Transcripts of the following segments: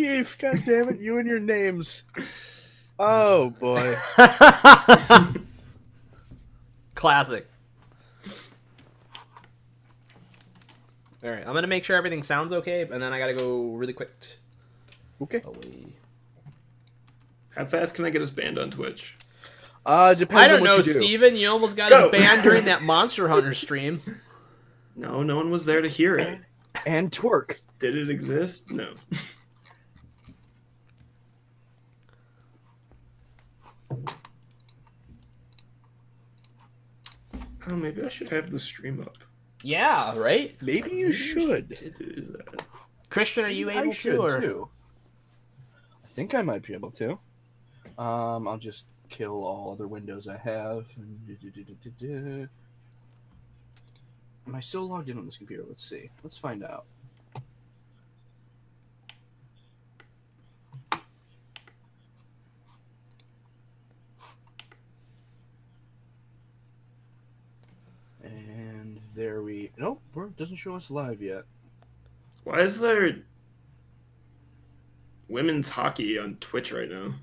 Steve. God damn it, you and your names. Oh boy. Classic. All right, I'm gonna make sure everything sounds okay, and then I gotta go really quick. Okay. Away. How fast can I get us banned on Twitch? Depends I don't on what know, you do. Steven. You almost got Go. us banned during that Monster Hunter stream. No, no one was there to hear it. And twerk. Did it exist? No. Oh, maybe I should have the stream up. Yeah, right? Maybe you should. Do that. Christian, are you able I should to? Or... too. I think I might be able to. I'll just kill all other windows I have. Am I still logged in on this computer? Let's see. Let's find out. And there we... Nope, it doesn't show us live yet. Why is there women's hockey on Twitch right now?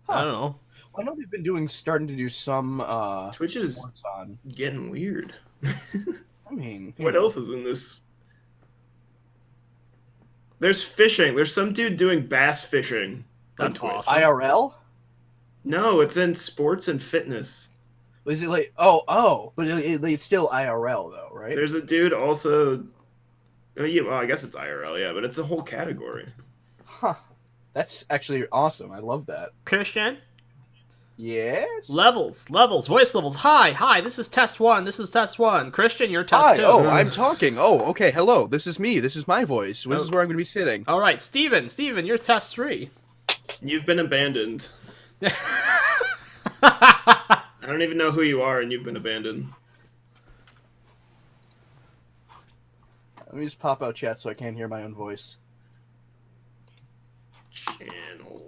I don't know. I know they've been starting to do some Twitch is sports on. getting weird. I mean, What else is in this? There's fishing. There's some dude doing bass fishing. on That's Twitch. awesome. IRL? No, it's in sports and fitness. Is it like but it's still IRL though, right? There's a dude also. Oh, yeah, well, I guess it's IRL, yeah, but it's a whole category. Huh. That's actually awesome. I love that. Christian? Yes. Levels, voice levels. Hi, this is test 1. This is test 1. Christian, you're test Hi. 2. Oh, I'm talking. Oh, okay. Hello. This is me. This is my voice. This is where I'm going to be sitting. All right, Steven, you're test 3. You've been abandoned. I don't even know who you are, and you've been abandoned. Let me just pop out chat so I can't hear my own voice. Channel.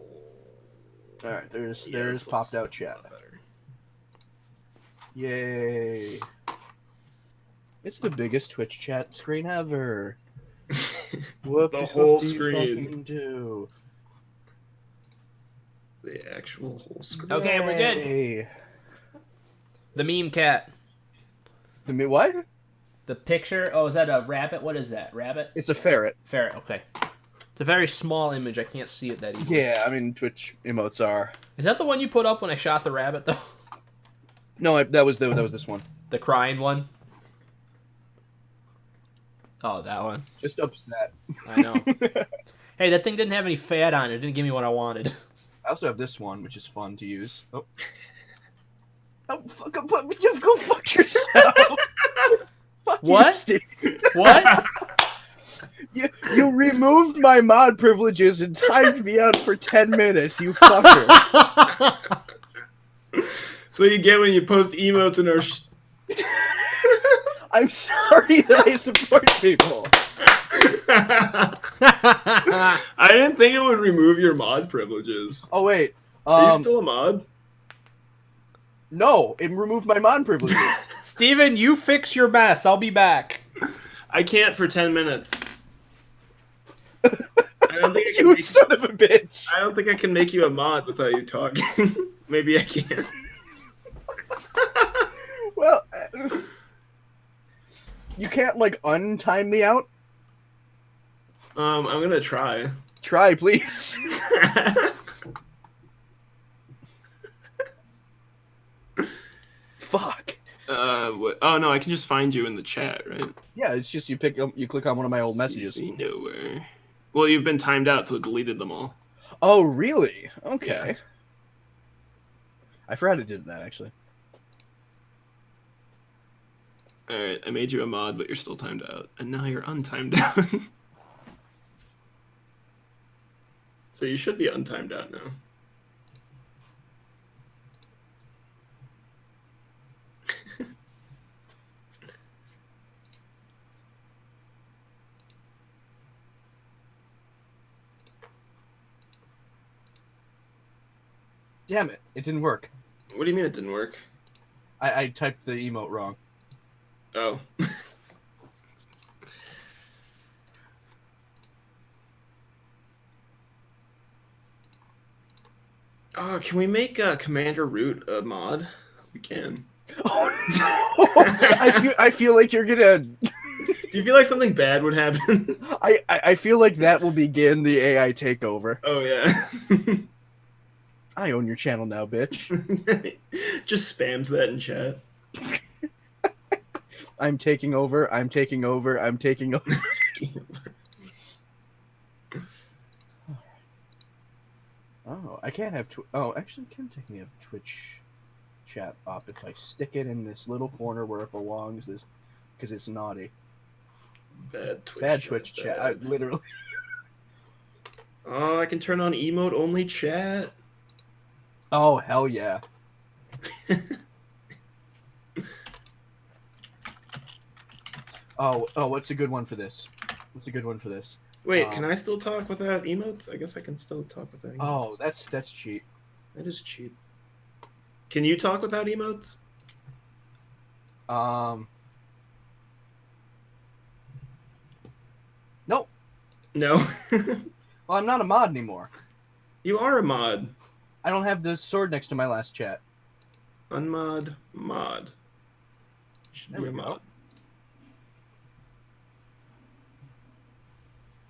All right, there's this popped looks out a chat. lot better. Yay! It's the biggest Twitch chat screen ever. What The whole fuck do you screen. fucking do? The actual whole screen. Okay, we're good. Yay. The meme cat. I mean, what? The picture. Oh, is that a rabbit? What is that? Rabbit? It's a ferret. Ferret. Okay. It's a very small image. I can't see it that easily. Yeah, I mean, Twitch emotes are. Is that the one you put up when I shot the rabbit, though? No, that was this one. The crying one? Oh, that one. Just upset. I know. Hey, that thing didn't have any fat on it. It didn't give me what I wanted. I also have this one, which is fun to use. Oh. Oh, go fuck yourself. Fuck What? You, What? you removed my mod privileges and timed me out for 10 minutes, you fucker. So you get when you post emotes in our. I'm sorry that I support people. I didn't think it would remove your mod privileges. Oh wait, Are you still a mod? no, it removed my mod privileges. Steven, you fix your mess. I'll be back. I can't for 10 minutes. I don't think I can You make, son of a bitch. I don't think I can make you a mod without you talking. Maybe I can. Well, you can't like untime me out. I'm gonna try. Try, please. Fuck. What? Oh no, I can just find you in the chat, right? Yeah, it's just you click on one of my old messages. CC nowhere. Well, you've been timed out, so it deleted them all. Oh, really? Okay. Yeah. I forgot it did that actually. Alright, I made you a mod, but you're still timed out. And now you're untimed out. So you should be untimed out now. Damn it! It didn't work. What do you mean it didn't work? I typed the emote wrong. Oh. Oh, can we make Commander Root a mod? We can. Oh no! I feel like you're gonna. Do you feel like something bad would happen? I feel like that will begin the AI takeover. Oh yeah. I own your channel now, bitch. Just spams that in chat. I'm taking over. I'm taking over. I'm taking over. Oh, I can't have. Oh, actually, I can technically have Twitch chat up if I stick it in this little corner where it belongs. This because it's naughty. Bad Twitch chat. bad. Literally. Oh, I can turn on emote only chat. Oh hell yeah! Oh, what's a good one for this? What's a good one for this? Wait, can I still talk without emotes? I guess I can still talk without emotes. Oh, that's cheap. That is cheap. Can you talk without emotes? Nope. No. Well, I'm not a mod anymore. You are a mod. I don't have the sword next to my last chat. Unmod mod. Should There be a we go. mod.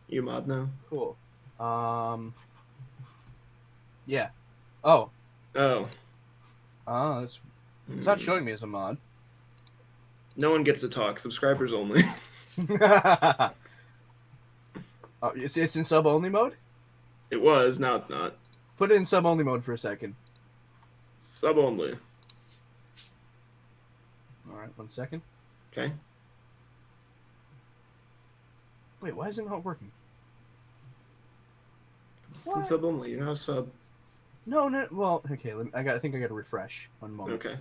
You mod now? Cool. Yeah. Oh. Oh. It's not showing me as a mod. No one gets to talk. Subscribers only. Oh, it's in sub only mode. It was. Now it's not. Put it in sub only mode for a second. Sub only. All right, 1 second. Okay. Wait, why is it not working? It's in What? sub only. You're not a sub. No. Well, okay. I think I got to refresh. 1 moment. Okay.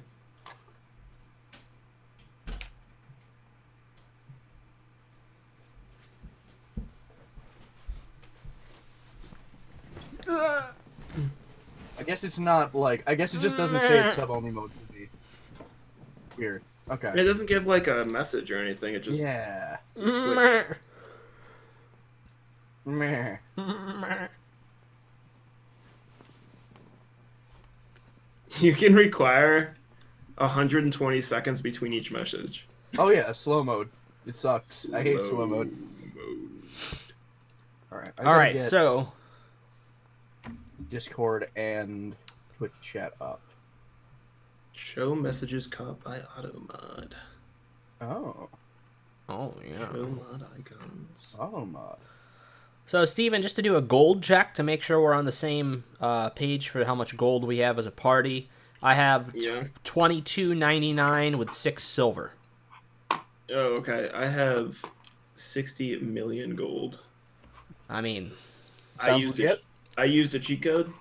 I guess it's not like. I guess it just doesn't say it's sub only mode for me. Weird. Okay. It doesn't give like a message or anything. It just Yeah. switch. Meh. You can require 120 seconds between each message. Oh yeah, slow mode. It sucks. I hate slow mode. All right. I All gotta right, get so Discord and Twitch chat up. Show messages caught by automod. Oh. yeah. Show mod icons. Oh mod. So Steven, just to do a gold check to make sure we're on the same page for how much gold we have as a party, I have Yeah. 22.99 with 6 silver. Oh, okay. I have 60 million gold. I mean, Sounds legit. I used a cheat code.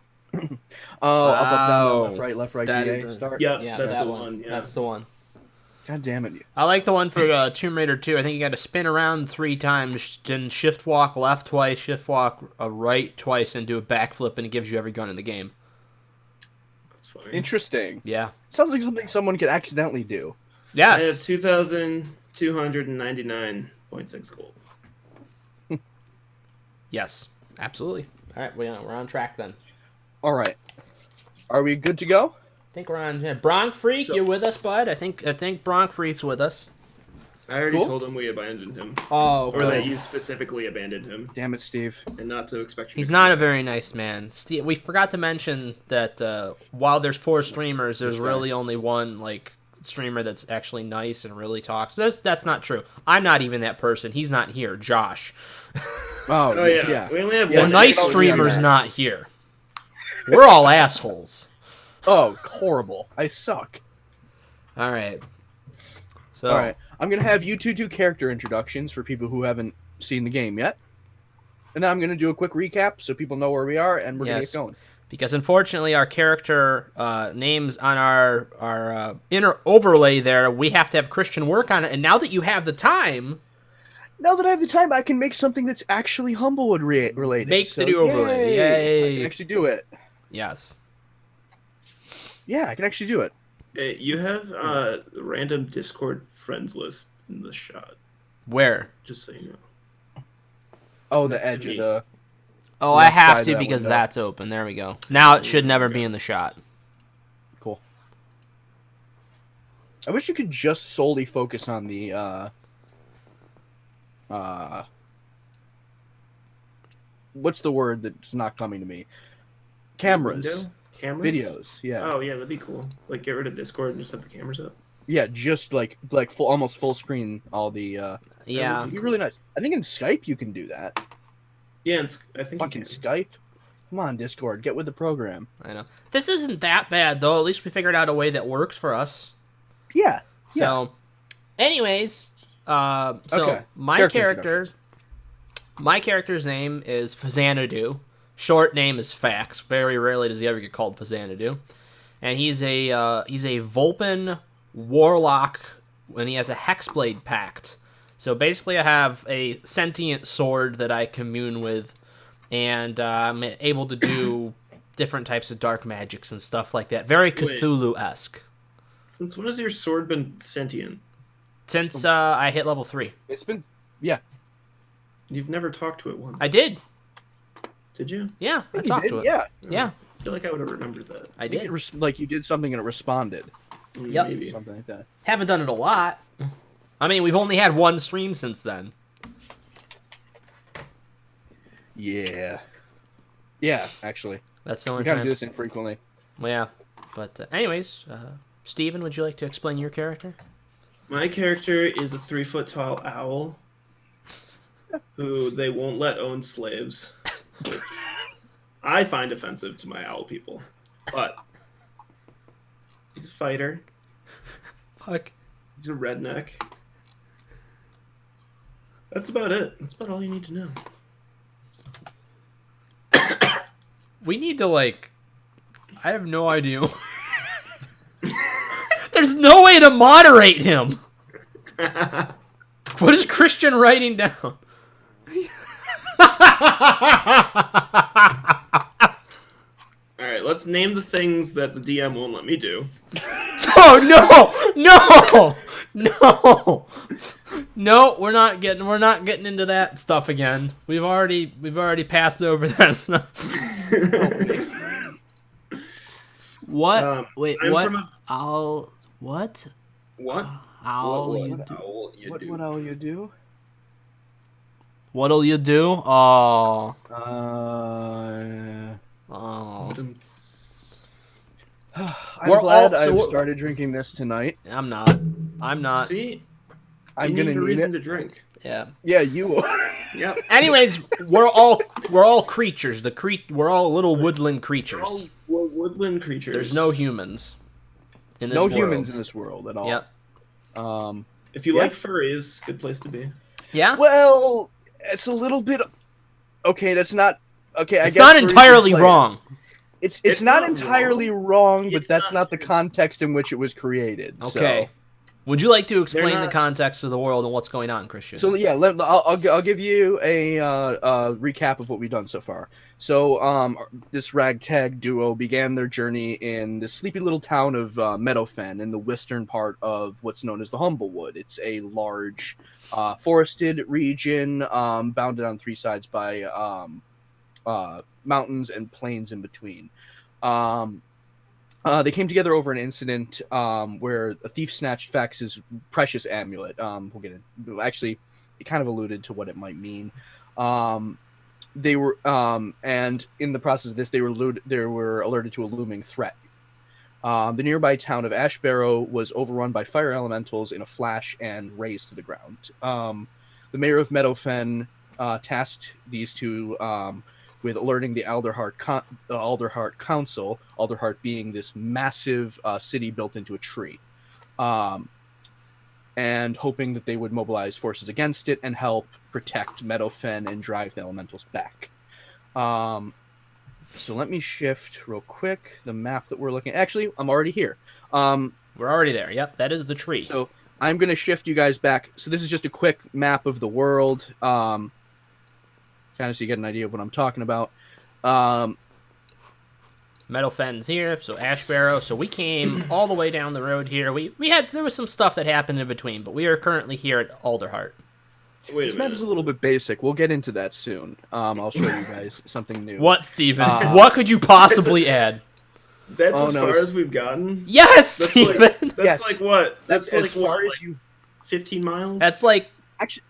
Oh, up, down, Wow. left, right, That DA, is- start. Yeah, yeah, that's that the one. one. Yeah. That's the one. God damn it. I like the one for Tomb Raider 2. I think you got to spin around 3 times, then shift walk left twice, shift walk right twice, and do a backflip, and it gives you every gun in the game. That's funny. Interesting. Yeah. Sounds like something someone could accidentally do. Yes. I have 2,299.6 gold. Yes. Absolutely. All right, we're on track then. All right. Are we good to go? I think we're on. Yeah, Bronc Freak, you with us, bud? I think Bronc Freak's with us. I already Cool. told him we abandoned him. Oh, Or that you specifically abandoned him. Damn it, Steve. And not to expect you he's to not a very nice man. Steve, we forgot to mention that while there's 4 streamers, there's This guy. really only one like streamer that's actually nice and really talks. That's not true. I'm not even that person. He's not here. Josh. Oh, Oh, yeah. yeah. We only have The one. nice oh, yeah, streamer's yeah. not here. We're all assholes. Oh, horrible. I suck. All right. So All right. I'm going to have you two do character introductions for people who haven't seen the game yet. And then I'm going to do a quick recap so people know where we are, and we're going to Yes. get going. because unfortunately our character names on our inner overlay there, we have to have Christian work on it. And now that you have the time, Now that I have the time, I can make something that's actually Humblewood related. Make the new overlay. Yay. I can actually do it. yes. Yeah, I can actually do it. Hey, you have the random Discord friends list in the shot. Where? Just so you know. Oh, the Next to edge of me. the... Oh, I left have side to of that because window. that's open. There we go. Now it should never be in the shot. Cool. I wish you could just solely focus on the what's the word that's not coming to me? Cameras. Window? Cameras? Videos. Yeah. Oh yeah, that'd be cool. Like get rid of Discord and just have the cameras up. Yeah, just like full, almost full screen all the Yeah. it'd be really nice. I think in Skype you can do that. Yeah, and I think Fucking you can. Skype. Come on, Discord, get with the program. I know. This isn't that bad, though. At least we figured out a way that works for us. Yeah. So, anyways, Okay. my Character character's name is Fazanadu. Short name is Fax. Very rarely does he ever get called Fazanadu. And he's a Vulpin warlock, and he has a Hexblade pact. So basically, I have a sentient sword that I commune with, and I'm able to do different types of dark magics and stuff like that. Very Cthulhu-esque. Since when has your sword been sentient? Since I hit level 3. It's been yeah. You've never talked to it once. I did. Did you? Yeah, I You talked did, to it. Yeah. Yeah, I feel like I would have remembered that. I I think did. like you did something and it responded. Yep. Maybe. Something like that. Haven't done it a lot. I mean, we've only had one stream since then. Yeah. Yeah, actually. That's the We only gotta time. do this infrequently. Yeah. But anyways, Steven, would you like to explain your character? My character is a 3-foot tall owl who they won't let own slaves, which I find offensive to my owl people. But he's a fighter. Fuck. He's a redneck. That's about it. That's about all you need to know. We need to, like... I have no idea. There's no way to moderate him. What is Christian writing down? All right, let's name the things that the DM won't let me do. Oh no! No! No, we're not getting into that stuff again. We've already passed over that stuff. What? Wait, I'm what? from a- I'll what? What? I'll What you would do? owl you do? What all you do? What'll you do? Oh. Uh, Oh. I'm We're glad all- so I've we're- started drinking this tonight. I'm not. I'm not. See, I'm you gonna need a need reason it. to drink. Yeah. Yeah, you are. Yep. Anyways, we're all creatures. We're all little woodland They're creatures. all woodland creatures. There's no humans in this No world. humans in this world at all. Yep. If you Yeah. like furries, good place to be. Yeah. Well, it's a little bit. Okay, that's not. Okay, I It's guess not furries entirely are played. wrong. It's not not entirely wrong, but It's that's not not the context in which it was created. Okay. Would you like to explain the not- context of the world and what's going on, Christian? So yeah, I'll give you a recap of what we've done so far. So this ragtag duo began their journey in the sleepy little town of Meadowfen in the western part of what's known as the Humblewood. It's a large forested region bounded on three sides by mountains and plains in between. They came together over an incident where a thief snatched Fax's precious amulet. We'll get in. Actually, it kind of alluded to what it might mean. They were, and in the process of this, they were alerted to a looming threat. The nearby town of Ashbarrow was overrun by fire elementals in a flash and razed to the ground. The mayor of Meadowfen tasked these two with alerting the Alderheart Council, Alderheart being this massive city built into a tree, and hoping that they would mobilize forces against it and help protect Meadowfen and drive the elementals back. So let me shift real quick the map that we're looking at. Actually, I'm already here. We're already there. Yep, that is the tree. So I'm going to shift you guys back. So this is just a quick map of the world. Kind of so you get an idea of what I'm talking about. Meadowfen's here, so Ashbarrow. So we came all the way down the road here. There was some stuff that happened in between, but we are currently here at Alderheart. Wait This a map minute. is a little bit basic. We'll get into that soon. I'll show you guys something new. What, Steven? What could you possibly add? That's Oh, as no, far it's- as we've gotten. Yes, That's Steven. like that's Yes. like what? That's as like far what? as Like you. 15 miles. That's like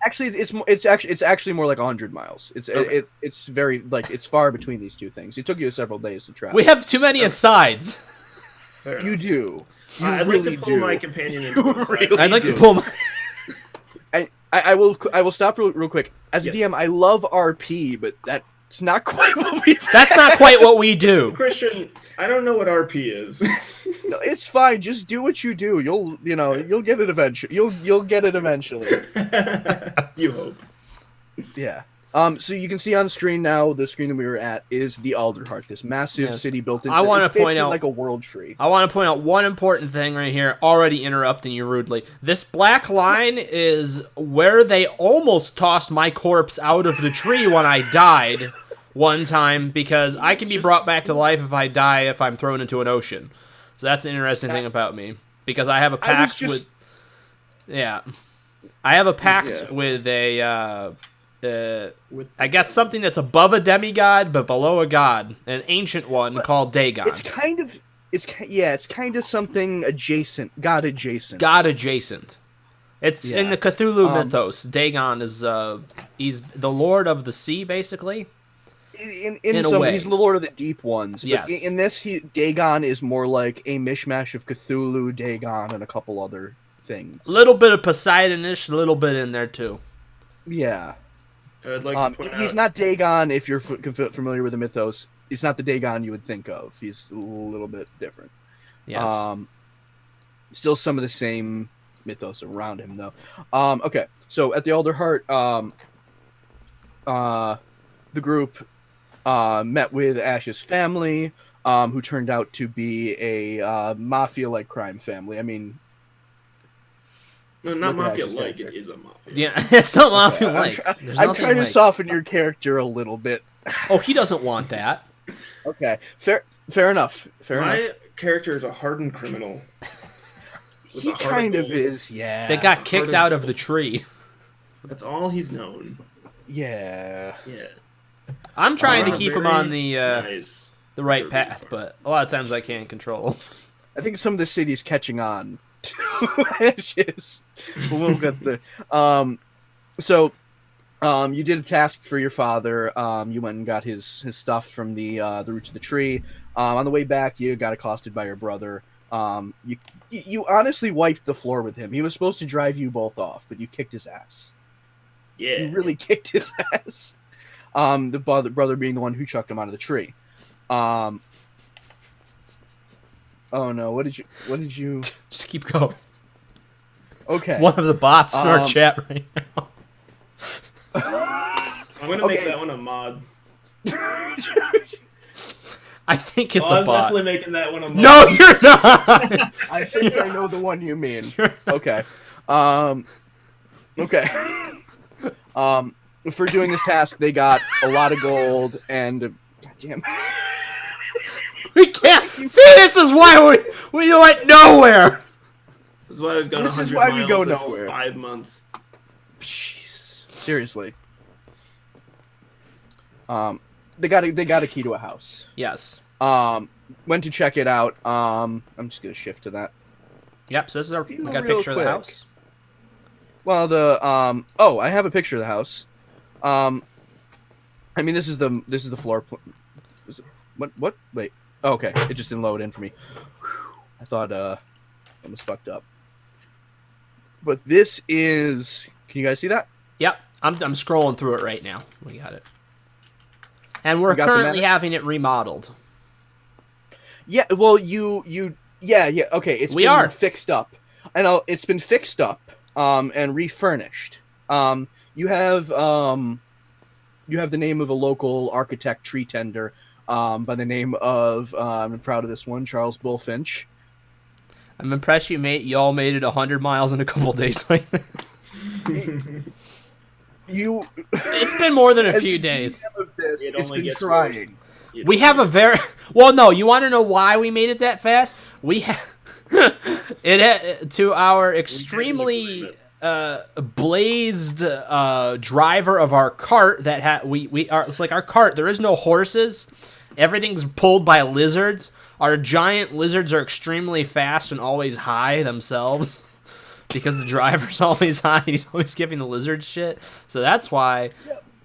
Actually, it's actually more like 100 miles. Okay. It's very like it's far between these two things. It took you several days to travel. we have too many asides. Fair You enough. do. You I'd really like to pull do. my companion into the side. Really I'd like do. to pull my. I will stop real quick. As a Yes. DM, I love RP, but that's not quite what we. That's not quite what we do. Christian, I don't know what RP is. No, it's fine. Just do what you do. You'll get it eventually. You'll get it eventually. You hope. Yeah. So you can see on screen now, the screen that we were at is the Alderheart, this massive Yes. city built into. I wanna it's basically point out- like a world tree. I want to point out one important thing right here, already interrupting you rudely. This black line is where they almost tossed my corpse out of the tree when I died one time, because I can be brought back to life if I die if I'm thrown into an ocean. So that's an interesting thing about me, because I have a I was pact just- with... Yeah. I have a pact Yeah. with a... With I guess something that's above a demigod but below a god, an ancient one called Dagon. It's kind of something adjacent, god adjacent. God adjacent. It's in Yeah. the Cthulhu Um, mythos. Dagon is he's the lord of the sea, basically. In a some, way. he's the Lord of the Deep Ones. But Yes. in this, Dagon is more like a mishmash of Cthulhu, Dagon, and a couple other things. A little bit of Poseidonish, a little bit in there too. Yeah. I'd like to point He's out. not Dagon if you're familiar with the mythos. He's not the Dagon you would think of. He's a little bit different. Yes. Still some of the same mythos around him though. Okay, so at the Alderheart, the group met with Ash's family, who turned out to be a mafia-like crime family. I mean, No, not look at mafia Ash's like. character. It is a mafia. Yeah, it's not mafia I'm like. try- There's I'm nothing trying to like- soften your character a little bit. Oh, he doesn't want that. Okay, fair enough. Fair enough. My character is a hardened criminal. With He a heart kind of gold. is, yeah. They got kicked Hardened out of gold. the tree. That's all he's known. Yeah. Yeah. I'm trying to a keep him very on the nice. the right conservative path, farm. but a lot of times I can't control. I think some of the city's catching on to Ashes. We'll get there. You did a task for your father. You went and got his stuff from the roots of the tree. On the way back, you got accosted by your brother. You honestly wiped the floor with him. He was supposed to drive you both off, but you kicked his ass. Yeah. You really kicked his ass. The brother being the one who chucked him out of the tree. Oh no! What did you? Just keep going. Okay. One of the bots in our Um, chat right now. I'm gonna make Okay. that one a mod. I think it's Oh, a I'm bot. definitely making that one a mod. No, you're not. I think I know the one you mean. Okay. Okay. For doing this task, they got a lot of gold and. Goddamn. We can't see. This is why we went nowhere. This is why we've gone This is 100 why we go miles in nowhere. 5 months. Jesus. Seriously. They got a key to a house. Yes. Went to check it out. I'm just gonna shift to that. Yep. So this is our. We Feel got a real picture of the quick. house. Well, I have a picture of the house. I mean, this is the floor. What? Wait. Oh, okay, it just didn't load in for me. Whew. I thought I was fucked up. But this is. Can you guys see that? Yep. I'm scrolling through it right now. We got it. And we're You got the currently map? having it remodeled. Yeah. Well, yeah. Okay, it's We been are. fixed up, and it's been fixed up, and refurnished. You have the name of a local architect tree tender, by the name of I'm proud of this one, Charles Bullfinch. I'm impressed you all made it 100 miles in a couple days like that. You. It's been more than a As few the days. GM of this, It it's only been gets trying. worse. We have a very well. No, you want to know why we made it that fast? We have it to our extremely blazed driver of our cart that we are. It's like our cart. There is no horses. Everything's pulled by lizards. Our giant lizards are extremely fast and always high themselves because the driver's always high and he's always giving the lizards shit. So that's why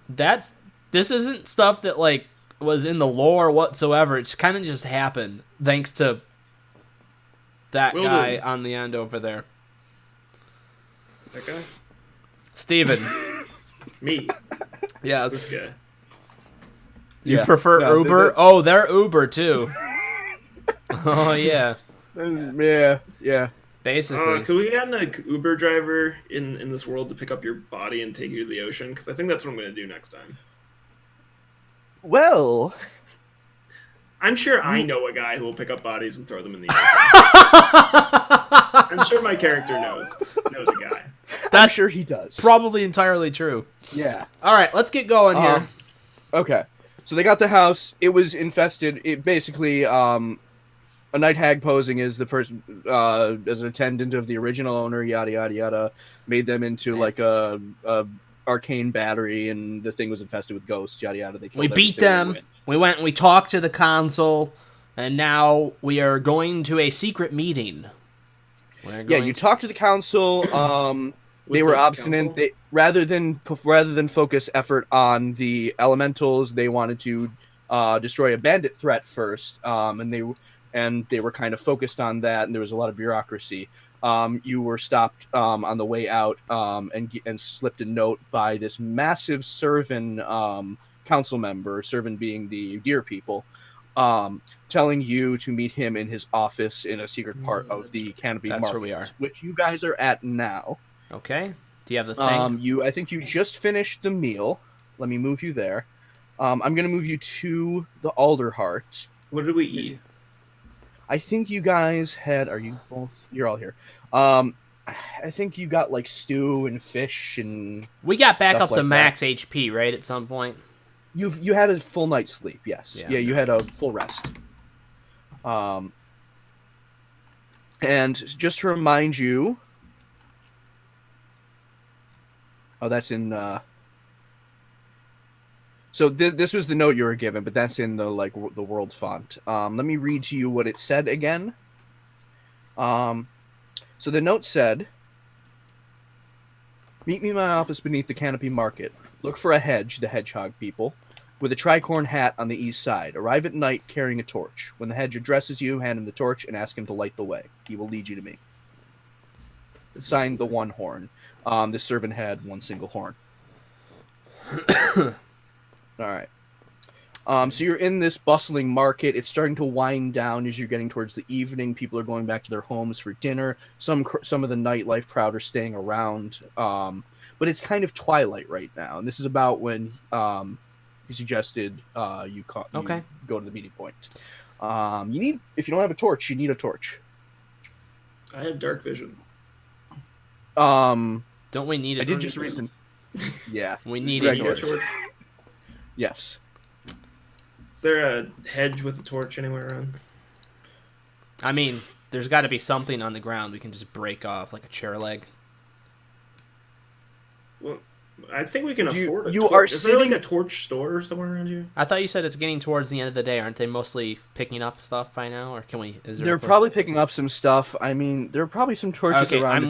this isn't stuff that like was in the lore whatsoever. It's kind of just happened thanks to that guy on the end over there. That guy? Steven. Me. Yeah. This guy. You prefer Uber? Oh, they're Uber too. Oh yeah. Yeah. Basically. Could we get an Uber driver in this world to pick up your body and take you to the ocean? Because I think that's what I'm going to do next time. Well, I'm sure I know a guy who will pick up bodies and throw them in the ocean. I'm sure my character knows a guy. I'm sure he does. Probably entirely true. Yeah. All right, let's get going here. Okay. So they got the house. It was infested. It basically, a night hag posing as the person, as an attendant of the original owner, yada yada yada, made them into like a arcane battery, and the thing was infested with ghosts, yada yada. We beat them. We went and we talked to the council, and now we are going to a secret meeting. You talked to the council. They were obstinate. They rather than focus effort on the elementals, they wanted to destroy a bandit threat first. And they were kind of focused on that, and there was a lot of bureaucracy. You were stopped on the way out and slipped a note by this massive Servan council member, Servan being the deer people, telling you to meet him in his office in a secret part of the Canopy Market. That's where we are. Which you guys are at now. Okay. Do you have the thing? I think you just finished the meal. Let me move you there. I'm going to move you to the Alderheart. What did we eat? I think you guys had... Are you both... You're all here. I think you got, like, stew and fish and... We got back up to like max HP, right, at some point? You had a full night's sleep, yes. Yeah, you had a full rest. And just to remind you... Oh, that's in... So this was the note you were given, but that's in the the world font. Let me read to you what it said again. So the note said, "Meet me in my office beneath the Canopy Market. Look for a hedge, the hedgehog people, with a tricorn hat on the east side. Arrive at night carrying a torch. When the hedge addresses you, hand him the torch and ask him to light the way. He will lead you to me." Signed, the One Horn. The servant had one single horn. All right. So you're in this bustling market. It's starting to wind down as you're getting towards the evening. People are going back to their homes for dinner. Some of the nightlife crowd are staying around. But it's kind of twilight right now. And this is about when he suggested you go to the meeting point. If you don't have a torch, you need a torch. I have dark vision. Don't we need it? I did just read them. Yeah. We need a torch. Yes. Is there a hedge with a torch anywhere around? I mean, there's got to be something on the ground we can just break off, like a chair leg. Well, I think we can afford a you torch. are Is there like a torch store somewhere around here? I thought you said it's getting towards the end of the day. Aren't they mostly picking up stuff by now, or can we? They're probably picking up some stuff. I mean, there are probably some torches around.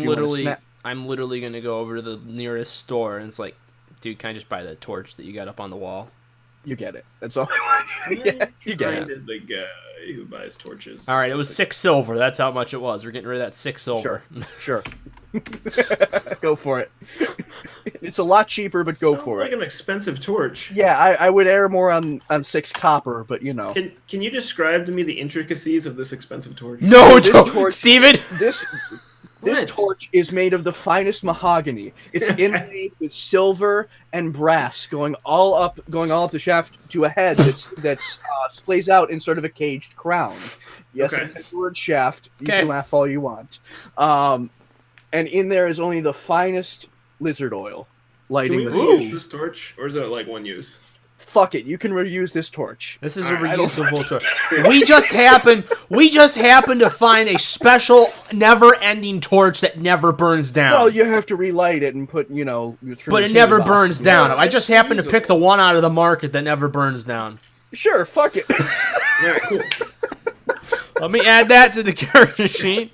I'm literally gonna go over to the nearest store, and it's like, dude, can I just buy the torch that you got up on the wall? You get it. That's all I want. Yeah, you get it. The guy who buys torches. All right, it was 6 silver. That's how much it was. We're getting rid of that 6 silver. Sure. Go for it. It's a lot cheaper, but go for it. Sounds like an expensive torch. Yeah, I would err more on 6 copper, but you know. Can you describe to me the intricacies of this expensive torch? No, don't, Steven! This torch is made of the finest mahogany. It's inlaid with silver and brass, going all up the shaft to a head that's splays out in sort of a caged crown. Yes, it's the word shaft. You can laugh all you want. And in there is only the finest lizard oil lighting the torch. Use this torch, or is it like one use? Fuck it, you can reuse this torch. This is a Alright, reusable torch. We just happened to find a special, never-ending torch that never burns down. Well, you have to relight it and put, but it never burns down. Yeah, I just happened to pick the one out of the market that never burns down. Sure, fuck it. Alright, cool. Let me add that to the character sheet.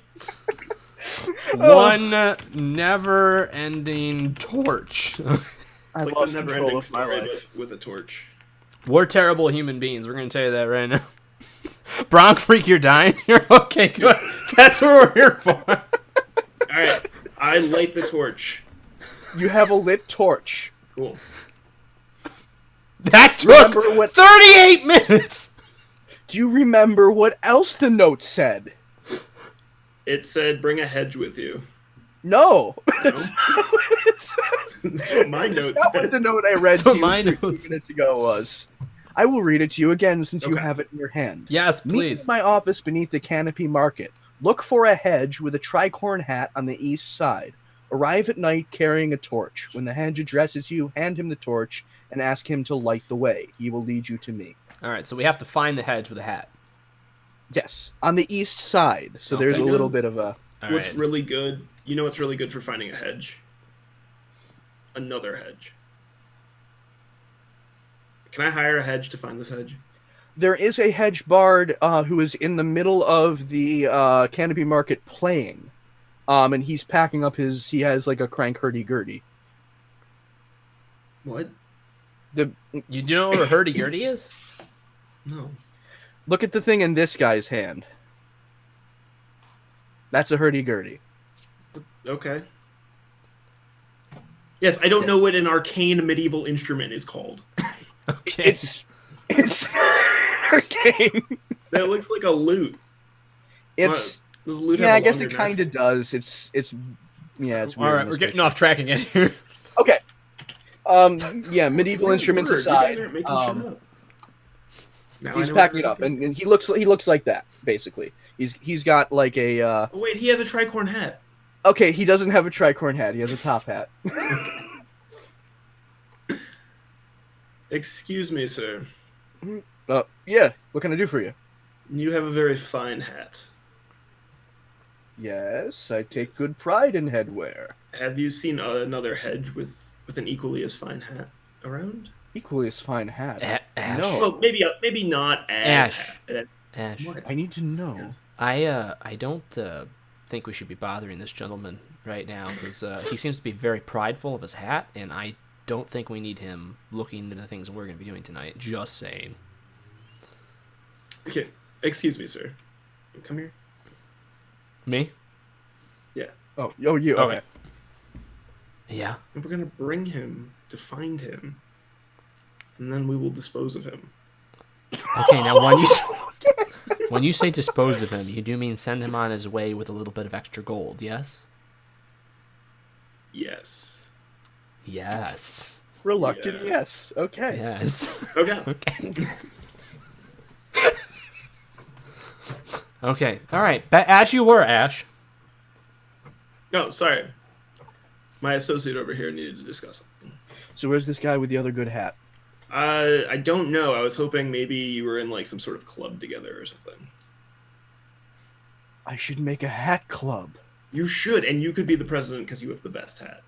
One never-ending torch. I It's like lost the control never-ending of my story, life. but with a torch. We're terrible human beings. We're going to tell you that right now. Bronc Freak, you're dying? You're okay, good. That's what we're here for. Alright, I light the torch. You have a lit torch. Cool. That took Remember what? 38 minutes! Do you remember what else the note said? It said, bring a hedge with you. No. No? That's what my note That was said. the note I read That's what to you my 2 notes- minutes ago was. I will read it to you again since you Okay. have it in your hand. Yes, Meet please. in my office beneath the Canopy Market. Look for a hedge with a tricorn hat on the east side. Arrive at night carrying a torch. When the hedge addresses you, hand him the torch and ask him to light the way. He will lead you to me. Alright, so we have to find the hedge with a hat. Yes, on the east side. So there's a Okay. little bit of a... Alright. What's really good? You know what's really good for finding a hedge? Another hedge. Can I hire a hedge to find this hedge? There is a hedge bard who is in the middle of the Canopy Market playing. And he's packing up his... He has like a crank hurdy-gurdy. What? You do know what a hurdy-gurdy is? No. Look at the thing in this guy's hand. That's a hurdy-gurdy. Okay. Yes, I don't know what an arcane medieval instrument is called. Okay. It's arcane. That looks like a lute. It's Does lute yeah, have a I guess it longer kind neck? of does. It's yeah, it's weird. Alright, in we're this getting picture. off track again here. Okay. Yeah, medieval instruments Word, aside, you guys aren't making shit up. Now he's I know packing what it up, we're and he looks like that basically. He's got like a Oh, wait, he has a tricorn hat. okay. He doesn't have a tricorn hat. He has a top hat. Excuse me, sir. Yeah. What can I do for you? You have a very fine hat. Yes, I take good pride in headwear. Have you seen another hedge with an equally as fine hat around? Equally as fine hat. Ash. No. Well, maybe not as Ash. hat. Ash. What? I need to know. Yes. I don't think we should be bothering this gentleman right now because he seems to be very prideful of his hat, and I don't think we need him looking into the things we're going to be doing tonight. Just saying. Okay, excuse me, sir. Come here. Me? Yeah. Oh, you. Okay. Okay. Yeah. And we're gonna bring him to find him, and then we will dispose of him. Okay. Now, when you say dispose of him, you do mean send him on his way with a little bit of extra gold, yes? Yes. Yes. Reluctant, Yes. yes. Okay. Yes. Okay. Okay. Okay. All right. As you were, Ash. Oh, sorry. My associate over here needed to discuss something. So where's this guy with the other good hat? I don't know. I was hoping maybe you were in like some sort of club together or something. I should make a hat club. You should, and you could be the president because you have the best hat.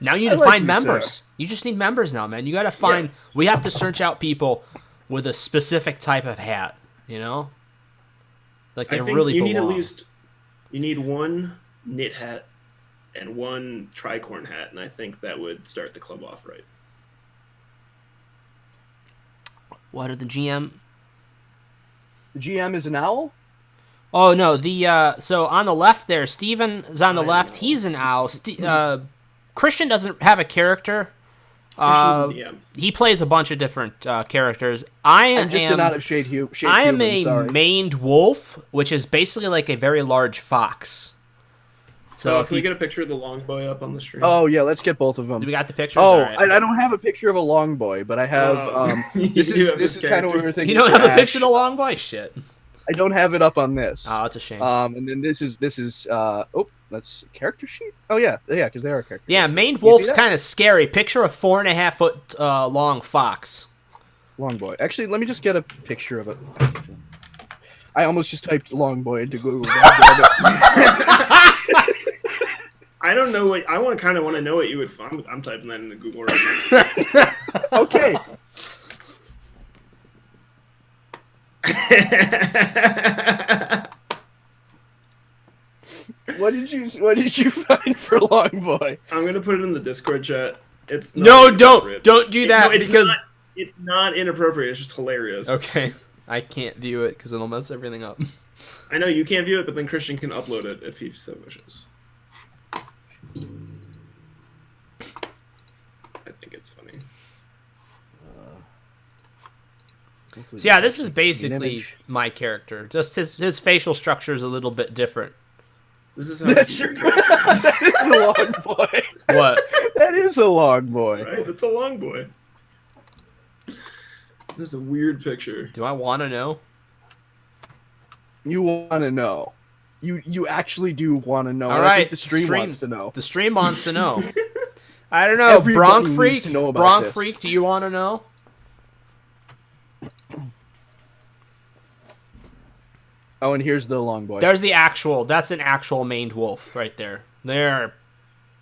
Now you I need to like find you, members. sir. You just need members now, man. You got to find. Yeah. We have to search out people with a specific type of hat. You know, like they I think really you belong. need at least one knit hat and one tricorn hat, and I think that would start the club off right. What are the GM? The GM is an owl? Oh no, the so on the left there, Steven's on the I left. know. He's an owl. Christian doesn't have a character. Christian's the DM. He plays a bunch of different characters. I'm just an out of shade I am human, a sorry. maned wolf, which is basically like a very large fox. So if can we you, get a picture of the long boy up on the stream? Oh yeah, let's get both of them. do we got the pictures? Oh, All right. I don't have a picture of a long boy, but I have. You This do is have this his is kind of what character. we're thinking. You don't for have a Ash. picture of the long boy? Shit. I don't have it up on this. Oh, it's a shame. And then this is. Oh, That's character sheet. Oh yeah, because they are characters. Yeah, maned You see wolf's that? kind of scary. Picture a 4.5 foot long fox. Long boy. Actually, let me just get a picture of it. I almost just typed long boy into Google. I don't know what I kind of want to know what you would find. I'm typing that into Google right now. Okay. What did you find for long boy? I'm gonna put it in the Discord chat. It's not No, inappropriate. don't do that because it's not inappropriate. It's just hilarious. okay, I can't view it because it'll mess everything up. I know you can't view it, but then Christian can upload it if he so wishes. I think it's funny. So yeah, this is basically my character. Just his facial structure is a little bit different. This is how That's that is a long boy. What? That is a long boy. Right? It's a long boy. This is a weird picture. Do I want to know? You want to know. You actually do want to know. All and right, I think the stream wants to know. The stream wants to know. I don't know. Everybody Bronc needs Freak? to know about Bronc this. Freak, do you want to know? Oh, and here's the long boy. That's an actual maned wolf right there. They're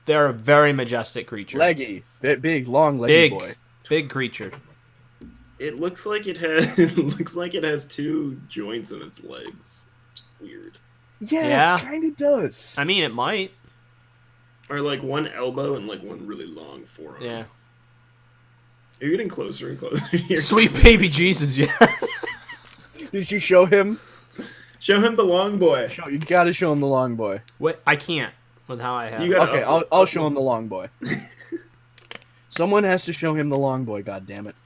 a very majestic creature. Leggy. Big, long, leggy boy. Big creature. It looks like it has two joints in its legs. Weird. Yeah, it kind of does. I mean, it might. Or like one elbow and like one really long forearm. Yeah. You're getting closer and closer here. Sweet baby Jesus, yeah. Did you show him? Show him the long boy. You gotta show him the long boy. Wait, I can't with how I have. Okay, I'll show him the long boy. Someone has to show him the long boy. God damn it!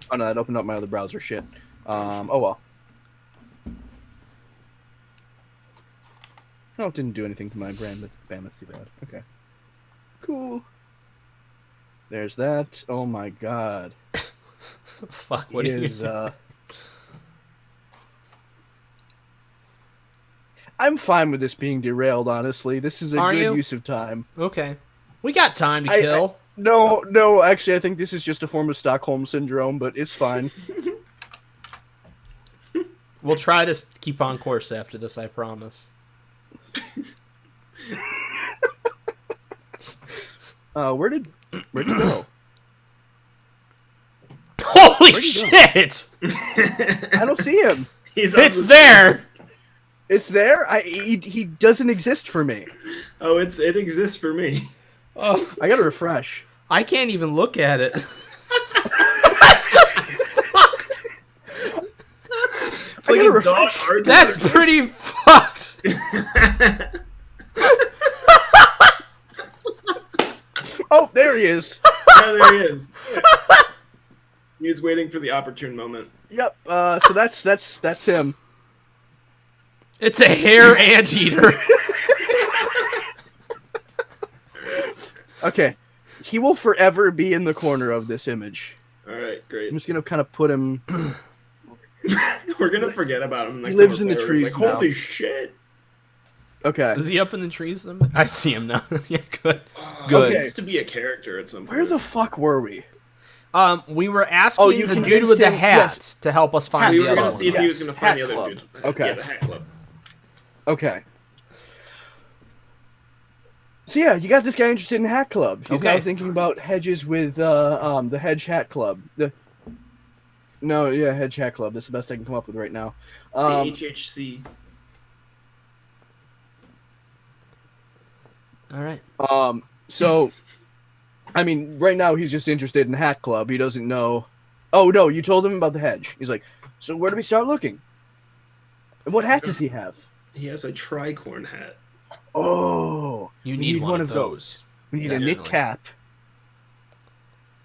Oh no, that opened up my other browser. Shit. Oh well. No, it didn't do anything to my bandwidth. Too bad. Okay. Cool. There's that. Oh my god. Fuck. What is I'm fine with this being derailed, honestly. This is a good use of time. Okay. We got time to kill. No, actually, I think this is just a form of Stockholm Syndrome, but it's fine. We'll try to keep on course after this, I promise. Where'd it go? Holy shit! I don't see him. It's there! It's there? He doesn't exist for me. Oh, it exists for me. Oh, I gotta refresh. I can't even look at it. That's just fucked. It's like a dog art. That's pretty fucked. Oh, there he is. Yeah, there he is. He was waiting for the opportune moment. Yep. So that's him. It's a hair anteater. Okay. He will forever be in the corner of this image. Alright, great. I'm just gonna kind of put him... We're gonna forget about him next He lives time in the trees like, now. holy shit! Okay. Is he up in the trees? I see him now. Yeah, good. Good. He needs to be a character at some point. Where the fuck were we? We were asking the dude with the hat to help us find the other one. We were gonna see if he was gonna find the other dude. Okay. Yeah, the Hat Club. Okay. So yeah, you got this guy interested in Hat Club. He's now thinking about hedges with the Hedge Hat Club. Hedge Hat Club. That's the best I can come up with right now. The HHC. All right. So, I mean, right now he's just interested in Hat Club. He doesn't know. Oh no, you told him about the hedge. He's like, so where do we start looking? And what hat does he have? He has a tricorn hat. Oh, you need one of those. We need a knit cap.